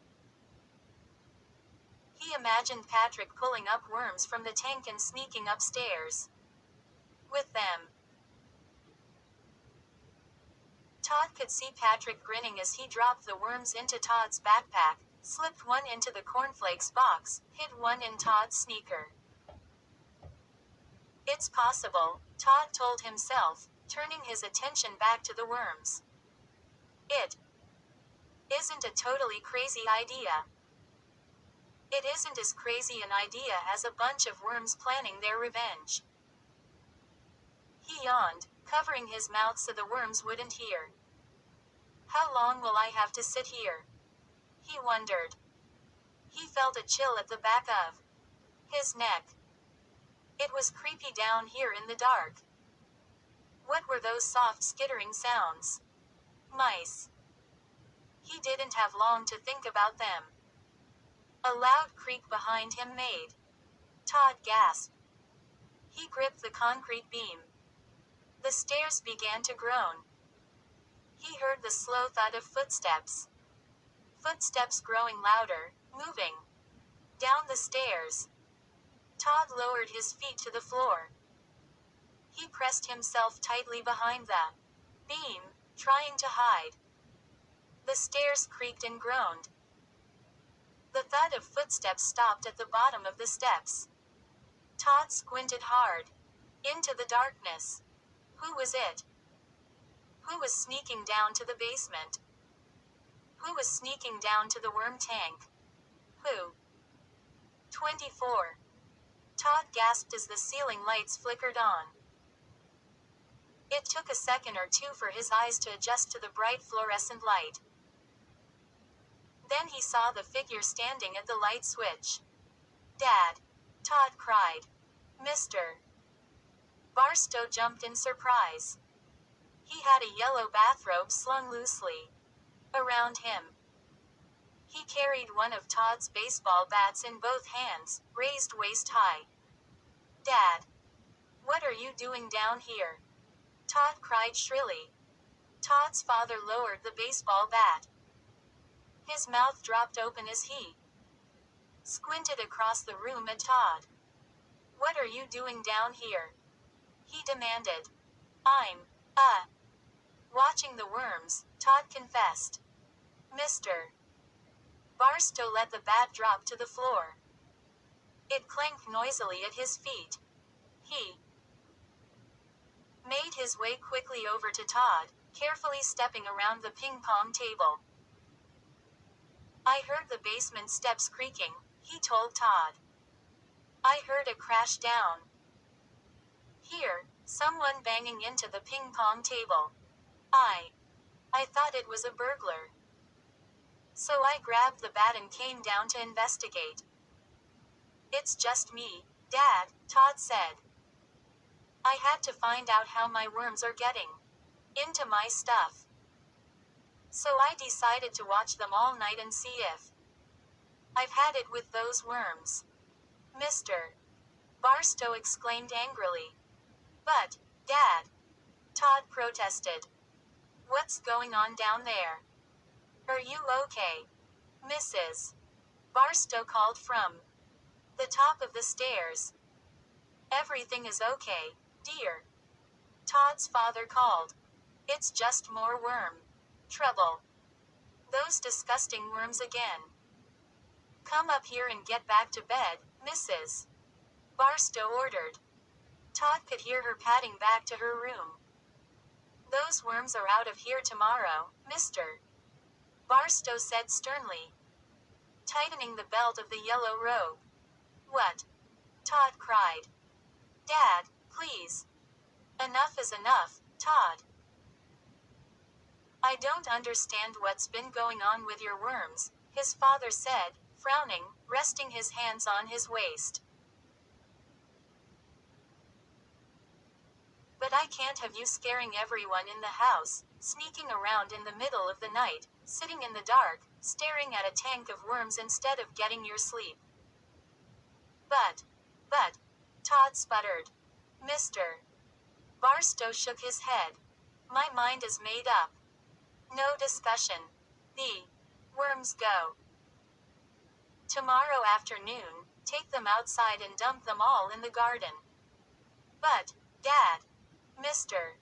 He imagined Patrick pulling up worms from the tank and sneaking upstairs with them. Todd could see Patrick grinning as he dropped the worms into Todd's backpack, slipped one into the cornflakes box, hid one in Todd's sneaker. It's possible, Todd told himself, turning his attention back to the worms. It isn't a totally crazy idea. It isn't as crazy an idea as a bunch of worms planning their revenge. He yawned, covering his mouth so the worms wouldn't hear. How long will I have to sit here? He wondered. He felt a chill at the back of his neck. It was creepy down here in the dark. What were those soft skittering sounds? Mice. He didn't have long to think about them. A loud creak behind him made Todd gasp. He gripped the concrete beam. The stairs began to groan. He heard the slow thud of footsteps. Footsteps growing louder, moving down the stairs. Todd lowered his feet to the floor. He pressed himself tightly behind the beam, trying to hide. The stairs creaked and groaned. The thud of footsteps stopped at the bottom of the steps. Todd squinted hard into the darkness. Who was it? Who was sneaking down to the basement? Who was sneaking down to the worm tank? Who? 24. Todd gasped as the ceiling lights flickered on. It took a second or two for his eyes to adjust to the bright fluorescent light. Then he saw the figure standing at the light switch. Dad! Todd cried. Mr. Barstow jumped in surprise. He had a yellow bathrobe slung loosely around him. He carried one of Todd's baseball bats in both hands, raised waist high. Dad! What are you doing down here? Todd cried shrilly. Todd's father lowered the baseball bat. His mouth dropped open as he squinted across the room at Todd. What are you doing down here? He demanded. I'm, watching the worms, Todd confessed. Mr. Barstow let the bat drop to the floor. It clanked noisily at his feet. He made his way quickly over to Todd, carefully stepping around the ping-pong table. I heard the basement steps creaking, he told Todd. I heard a crash down here, someone banging into the ping-pong table. I thought it was a burglar. So I grabbed the bat and came down to investigate. It's just me, Dad, Todd said. I had to find out how my worms are getting into my stuff. So I decided to watch them all night and see if I've had it with those worms. Mr. Barstow exclaimed angrily. But, Dad, Todd protested. What's going on down there? Are you okay? Mrs. Barstow called from the top of the stairs. Everything is okay, dear. Todd's father called. It's just more worm trouble. Those disgusting worms again. Come up here and get back to bed, Mrs. Barstow ordered. Todd could hear her padding back to her room. Those worms are out of here tomorrow, Mr. Barstow said sternly, tightening the belt of the yellow robe. What? Todd cried. Dad, please. Enough is enough, Todd. I don't understand what's been going on with your worms, his father said, frowning, resting his hands on his waist. But I can't have you scaring everyone in the house, sneaking around in the middle of the night, sitting in the dark, staring at a tank of worms instead of getting your sleep. But, Todd sputtered. Mr. Barstow shook his head. My mind is made up. No discussion. The worms go. Tomorrow afternoon, take them outside and dump them all in the garden. But, Dad, Mr.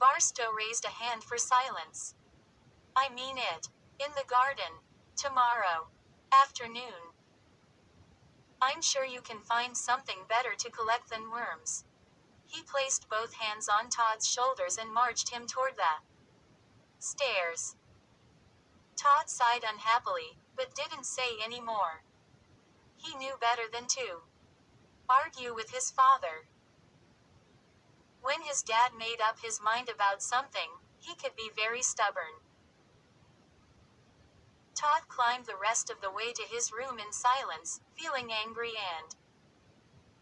Barstow raised a hand for silence. I mean it. In the garden. Tomorrow. Afternoon. I'm sure you can find something better to collect than worms. He placed both hands on Todd's shoulders and marched him toward the stairs. Todd sighed unhappily, but didn't say any more. He knew better than to argue with his father. When his dad made up his mind about something, he could be very stubborn. Todd climbed the rest of the way to his room in silence, feeling angry and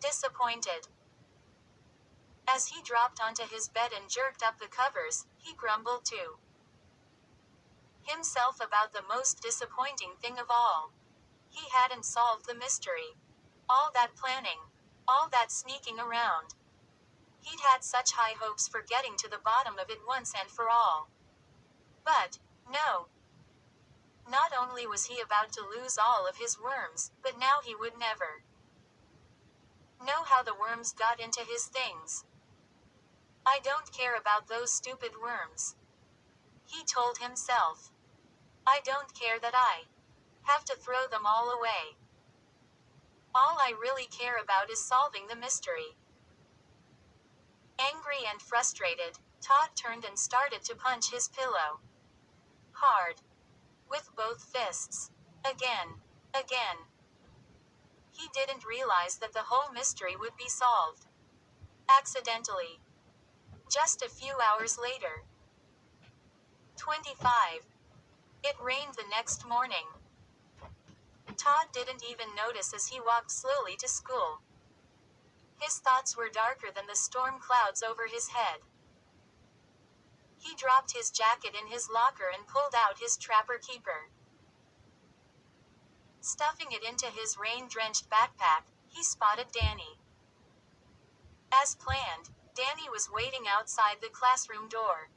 disappointed. As he dropped onto his bed and jerked up the covers, he grumbled to himself about the most disappointing thing of all. He hadn't solved the mystery. All that planning. All that sneaking around. He'd had such high hopes for getting to the bottom of it once and for all. But, no. Not only was he about to lose all of his worms, but now he would never know how the worms got into his things. I don't care about those stupid worms, he told himself. I don't care that I have to throw them all away. All I really care about is solving the mystery. Angry and frustrated, Todd turned and started to punch his pillow. Hard. With both fists. Again. Again. He didn't realize that the whole mystery would be solved. Accidentally. Just a few hours later. 25. It rained the next morning. Todd didn't even notice as he walked slowly to school. His thoughts were darker than the storm clouds over his head. He dropped his jacket in his locker and pulled out his Trapper Keeper. Stuffing it into his rain-drenched backpack, he spotted Danny. As planned, Danny was waiting outside the classroom door.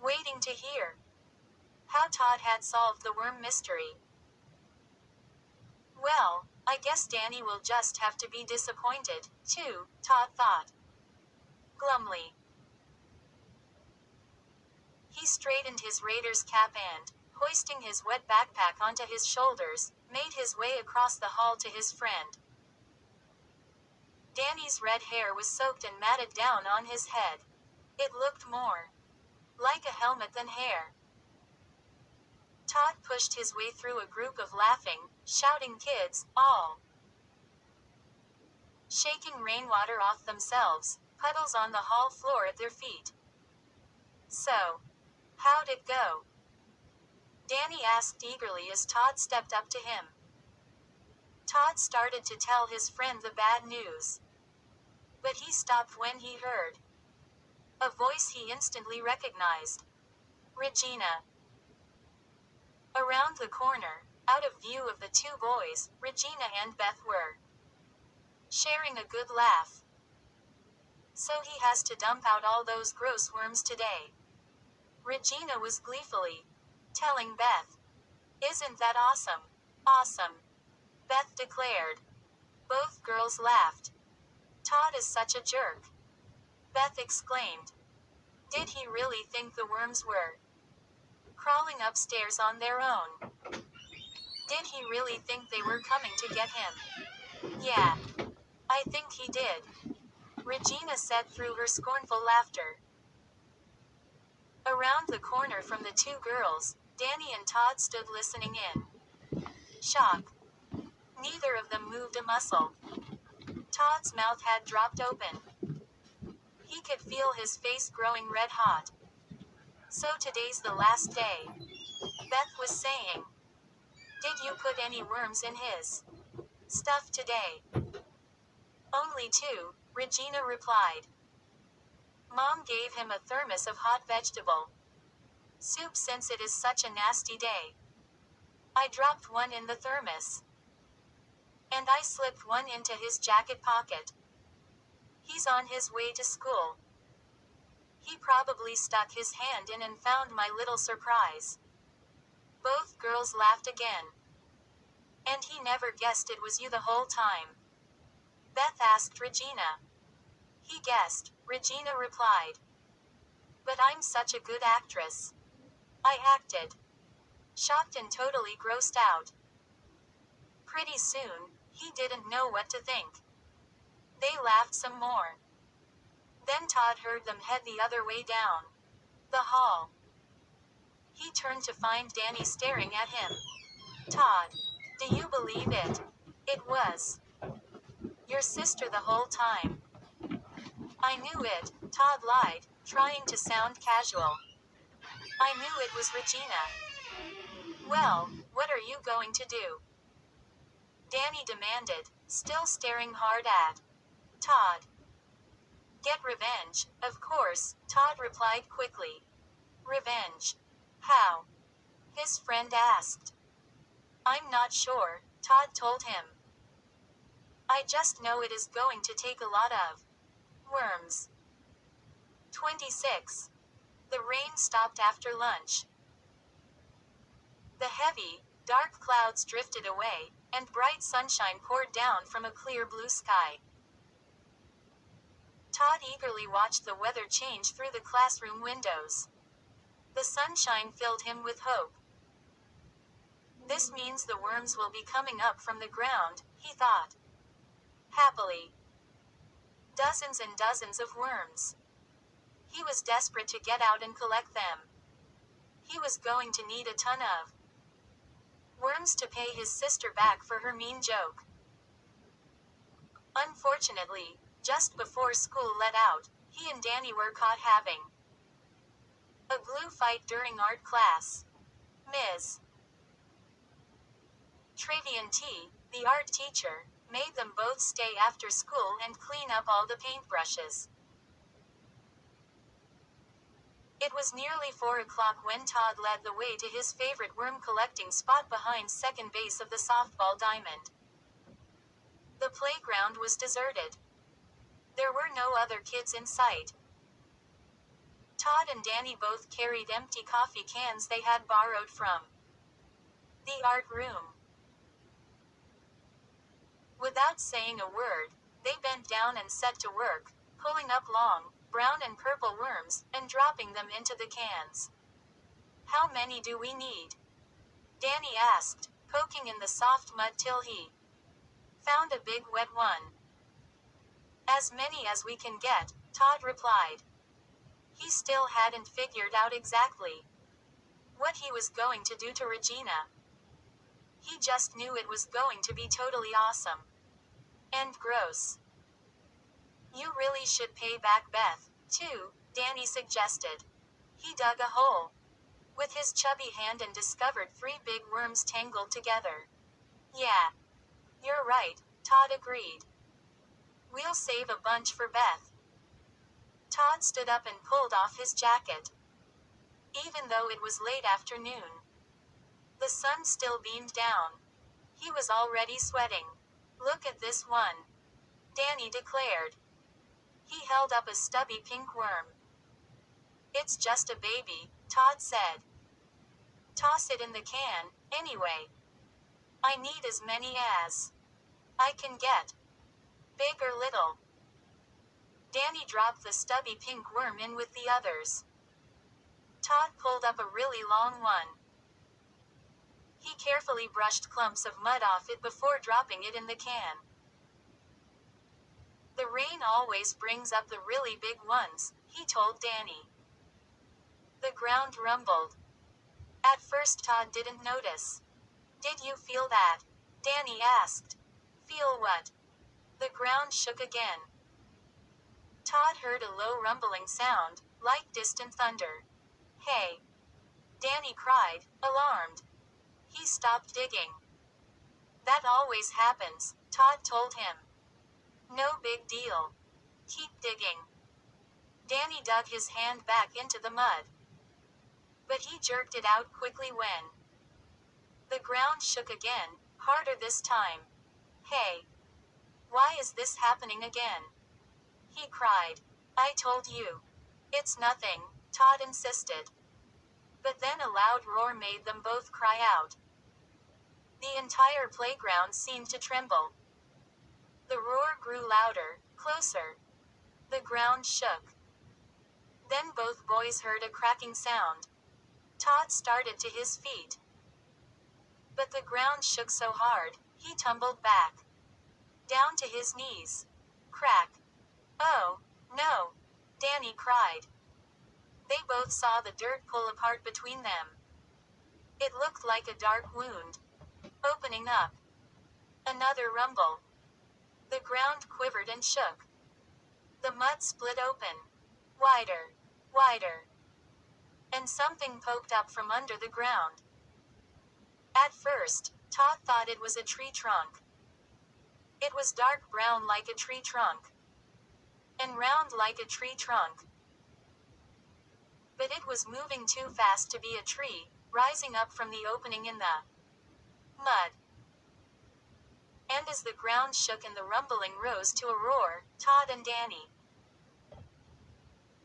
Waiting to hear how Todd had solved the worm mystery. Well, I guess Danny will just have to be disappointed, too, Todd thought. Glumly. He straightened his Raiders cap and, hoisting his wet backpack onto his shoulders, made his way across the hall to his friend. Danny's red hair was soaked and matted down on his head. It looked more like a helmet than hair. Todd pushed his way through a group of laughing, shouting kids, all shaking rainwater off themselves, puddles on the hall floor at their feet. So, how'd it go? Danny asked eagerly as Todd stepped up to him. Todd started to tell his friend the bad news. But he stopped when he heard a voice he instantly recognized. Regina. Around the corner, out of view of the two boys, Regina and Beth were sharing a good laugh. So he has to dump out all those gross worms today. Regina was gleefully telling Beth. Isn't that awesome? Awesome. Beth declared. Both girls laughed. Todd is such a jerk. Beth exclaimed. Did he really think the worms were crawling upstairs on their own? Did he really think they were coming to get him? Yeah. I think he did. Regina said through her scornful laughter. Around the corner from the two girls, Danny and Todd stood listening in shock. Neither of them moved a muscle. Todd's mouth had dropped open. He could feel his face growing red hot. So today's the last day. Beth was saying. Did you put any worms in his stuff today? Only two, Regina replied. Mom gave him a thermos of hot vegetable soup since it is such a nasty day. I dropped one in the thermos. And I slipped one into his jacket pocket. He's on his way to school. He probably stuck his hand in and found my little surprise. Both girls laughed again. And he never guessed it was you the whole time? Beth asked Regina. He guessed, Regina replied. But I'm such a good actress. I acted. Shocked and totally grossed out. Pretty soon, he didn't know what to think. They laughed some more. Then Todd heard them head the other way down the hall. He turned to find Danny staring at him. Todd, do you believe it? It was your sister the whole time. I knew it, Todd lied, trying to sound casual. I knew it was Regina. Well, what are you going to do? Danny demanded, still staring hard at Todd. Get revenge, of course, Todd replied quickly. Revenge? How? His friend asked. I'm not sure, Todd told him. I just know it is going to take a lot of worms. 26. The rain stopped after lunch. The heavy, dark clouds drifted away, and bright sunshine poured down from a clear blue sky. Todd eagerly watched the weather change through the classroom windows. The sunshine filled him with hope. This means the worms will be coming up from the ground, he thought. Happily. Dozens and dozens of worms. He was desperate to get out and collect them. He was going to need a ton of worms to pay his sister back for her mean joke. Unfortunately, just before school let out, he and Danny were caught having a glue fight during art class. Ms. Travian T, the art teacher, made them both stay after school and clean up all the paintbrushes. It was nearly 4 o'clock when Todd led the way to his favorite worm collecting spot behind second base of the softball diamond. The playground was deserted. There were no other kids in sight. Todd and Danny both carried empty coffee cans they had borrowed from the art room. Without saying a word, they bent down and set to work, pulling up long, brown and purple worms, and dropping them into the cans. How many do we need? Danny asked, poking in the soft mud till he found a big wet one. As many as we can get, Todd replied. He still hadn't figured out exactly what he was going to do to Regina. He just knew it was going to be totally awesome. And gross. You really should pay back Beth, too, Danny suggested. He dug a hole with his chubby hand and discovered 3 big worms tangled together. Yeah. You're right, Todd agreed. We'll save a bunch for Beth. Todd stood up and pulled off his jacket. Even though it was late afternoon, the sun still beamed down. He was already sweating. Look at this one, Danny declared. He held up a stubby pink worm. It's just a baby, Todd said. Toss it in the can, anyway. I need as many as I can get. Big or little. Danny dropped the stubby pink worm in with the others. Todd pulled up a really long one. He carefully brushed clumps of mud off it before dropping it in the can. The rain always brings up the really big ones, he told Danny. The ground rumbled. At first Todd didn't notice. Did you feel that? Danny asked. Feel what? The ground shook again. Todd heard a low rumbling sound, like distant thunder. Hey! Danny cried, alarmed. He stopped digging. That always happens, Todd told him. No big deal. Keep digging. Danny dug his hand back into the mud. But he jerked it out quickly when the ground shook again, harder this time. Hey! Why is this happening again? He cried. I told you. It's nothing, Todd insisted. But then a loud roar made them both cry out. The entire playground seemed to tremble. The roar grew louder, closer. The ground shook. Then both boys heard a cracking sound. Todd started to his feet. But the ground shook so hard, he tumbled back. Down to his knees. Crack. Oh, no! Danny cried. They both saw the dirt pull apart between them. It looked like a dark wound. Opening up. Another rumble. The ground quivered and shook. The mud split open. Wider. Wider. And something poked up from under the ground. At first, Todd thought it was a tree trunk. It was dark brown like a tree trunk. And round like a tree trunk. But it was moving too fast to be a tree, rising up from the opening in the mud. And as the ground shook and the rumbling rose to a roar, Todd and Danny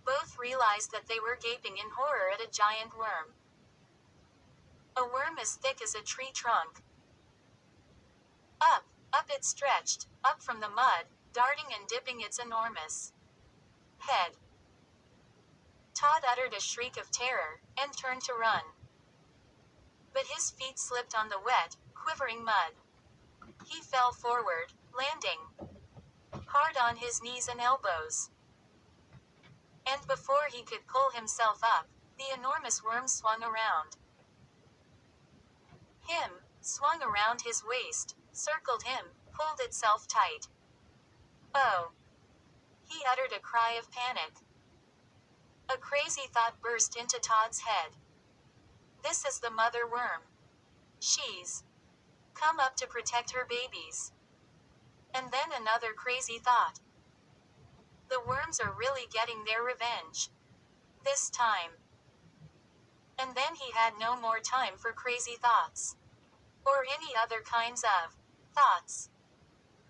both realized that they were gaping in horror at a giant worm. A worm as thick as a tree trunk. Up, up it stretched, up from the mud, darting and dipping its enormous head. Todd uttered a shriek of terror, and turned to run. But his feet slipped on the wet, quivering mud. He fell forward, landing hard on his knees and elbows. And before he could pull himself up, the enormous worm swung around him, swung around his waist, circled him, pulled itself tight. Oh! He uttered a cry of panic. A crazy thought burst into Todd's head. This is the mother worm. She's come up to protect her babies. And then another crazy thought. The worms are really getting their revenge. This time. And then he had no more time for crazy thoughts. Or any other kinds of thoughts.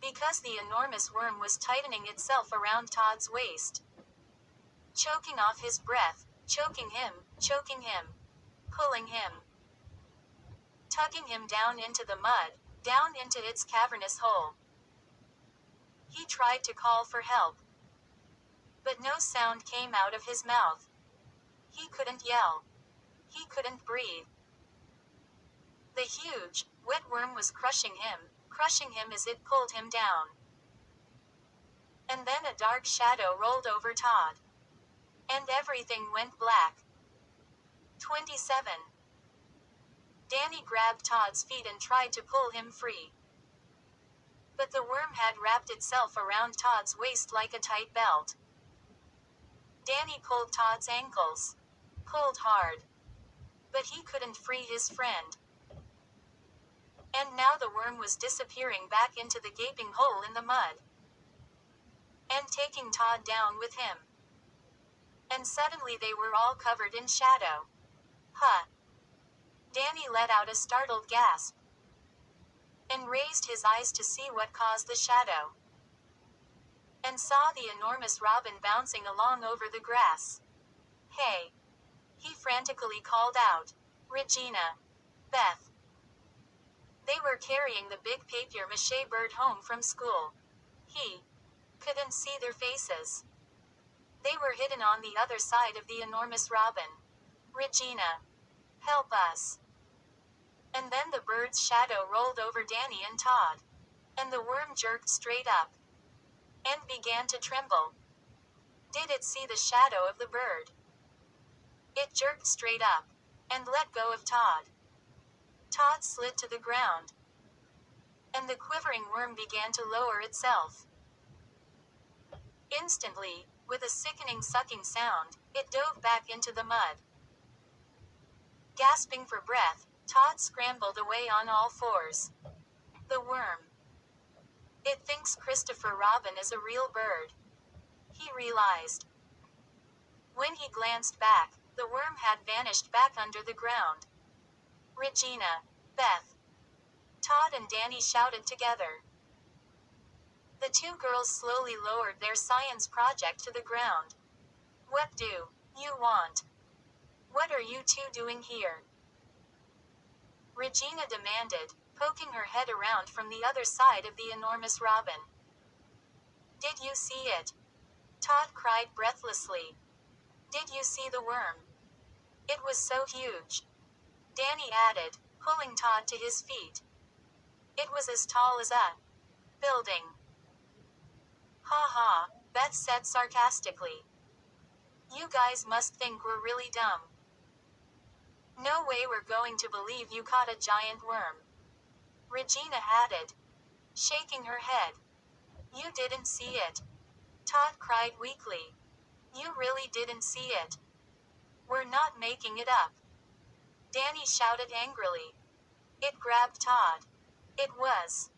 Because the enormous worm was tightening itself around Todd's waist. Choking off his breath, choking him, pulling him. Tugging him down into the mud, down into its cavernous hole. He tried to call for help. But no sound came out of his mouth. He couldn't yell. He couldn't breathe. The huge, wet worm was crushing him as it pulled him down. And then a dark shadow rolled over Todd. And everything went black. 27. Danny grabbed Todd's feet and tried to pull him free. But the worm had wrapped itself around Todd's waist like a tight belt. Danny pulled Todd's ankles. Pulled hard. But he couldn't free his friend. And now the worm was disappearing back into the gaping hole in the mud. And taking Todd down with him. And suddenly they were all covered in shadow. Huh. Danny let out a startled gasp. And raised his eyes to see what caused the shadow. And saw the enormous robin bouncing along over the grass. Hey! He frantically called out. Regina. Beth. They were carrying the big papier-mâché bird home from school. He couldn't see their faces. They were hidden on the other side of the enormous robin. Regina. Help us. And then the bird's shadow rolled over Danny and Todd. And the worm jerked straight up. And began to tremble. Did it see the shadow of the bird? It jerked straight up. And let go of Todd. Todd slid to the ground. And the quivering worm began to lower itself. Instantly, with a sickening sucking sound, it dove back into the mud. Gasping for breath, Todd scrambled away on all fours. The worm. It thinks Christopher Robin is a real bird. He realized. When he glanced back, the worm had vanished back under the ground. Regina. Beth. Todd and Danny shouted together. The two girls slowly lowered their science project to the ground. What do you want? What are you two doing here? Regina demanded, poking her head around from the other side of the enormous robin. Did you see it? Todd cried breathlessly. Did you see the worm? It was so huge. Danny added, pulling Todd to his feet. It was as tall as a building. Ha ha, Beth said sarcastically. You guys must think we're really dumb. No way we're going to believe you caught a giant worm. Regina added, shaking her head. You didn't see it. Todd cried weakly. You really didn't see it. We're not making it up. Danny shouted angrily. It grabbed Todd. It was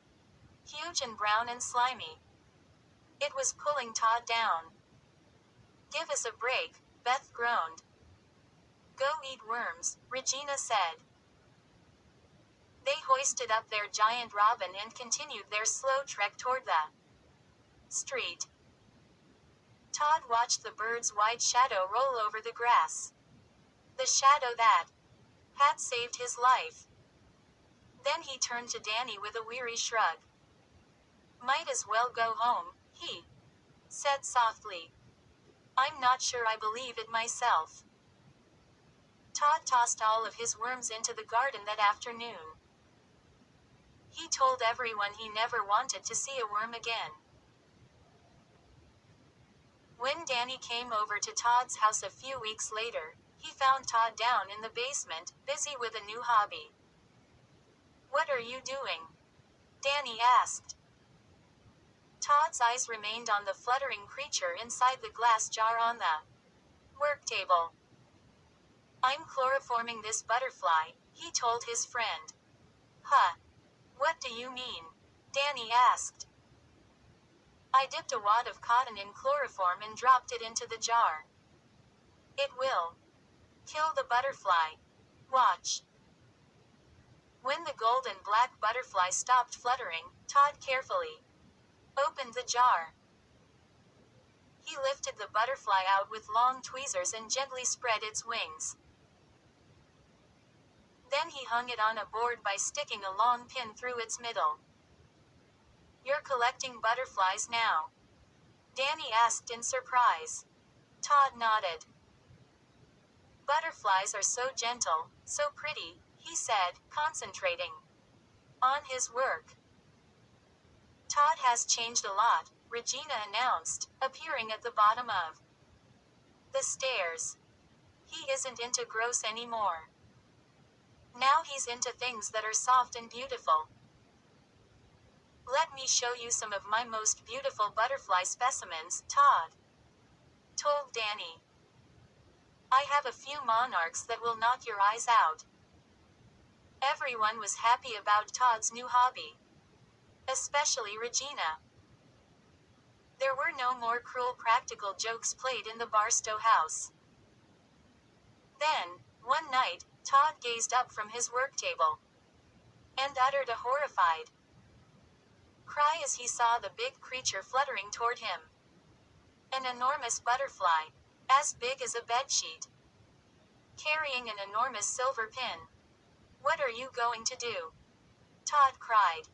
huge and brown and slimy. It was pulling Todd down. Give us a break, Beth groaned. Go eat worms, Regina said. They hoisted up their giant robin and continued their slow trek toward the street. Todd watched the bird's wide shadow roll over the grass. The shadow that had saved his life. Then he turned to Danny with a weary shrug. Might as well go home, he said softly. I'm not sure I believe it myself. Todd tossed all of his worms into the garden that afternoon. He told everyone he never wanted to see a worm again. When Danny came over to Todd's house a few weeks later, he found Todd down in the basement, busy with a new hobby. What are you doing? Danny asked. Todd's eyes remained on the fluttering creature inside the glass jar on the work table. I'm chloroforming this butterfly, he told his friend. Huh? What do you mean? Danny asked. I dipped a wad of cotton in chloroform and dropped it into the jar. It will kill the butterfly. Watch. When the gold and black butterfly stopped fluttering, Todd carefully opened the jar. He lifted the butterfly out with long tweezers and gently spread its wings. Then he hung it on a board by sticking a long pin through its middle. You're collecting butterflies now? Danny asked in surprise. Todd nodded. Butterflies are so gentle, so pretty, he said, concentrating on his work. Todd has changed a lot, Regina announced, appearing at the bottom of the stairs. He isn't into gross anymore. Now he's into things that are soft and beautiful. Let me show you some of my most beautiful butterfly specimens, Todd told Danny. I have a few monarchs that will knock your eyes out. Everyone was happy about Todd's new hobby. Especially Regina. There were no more cruel practical jokes played in the Barstow house. Then, one night, Todd gazed up from his work table and uttered a horrified cry as he saw the big creature fluttering toward him. An enormous butterfly, as big as a bedsheet, carrying an enormous silver pin. What are you going to do? Todd cried.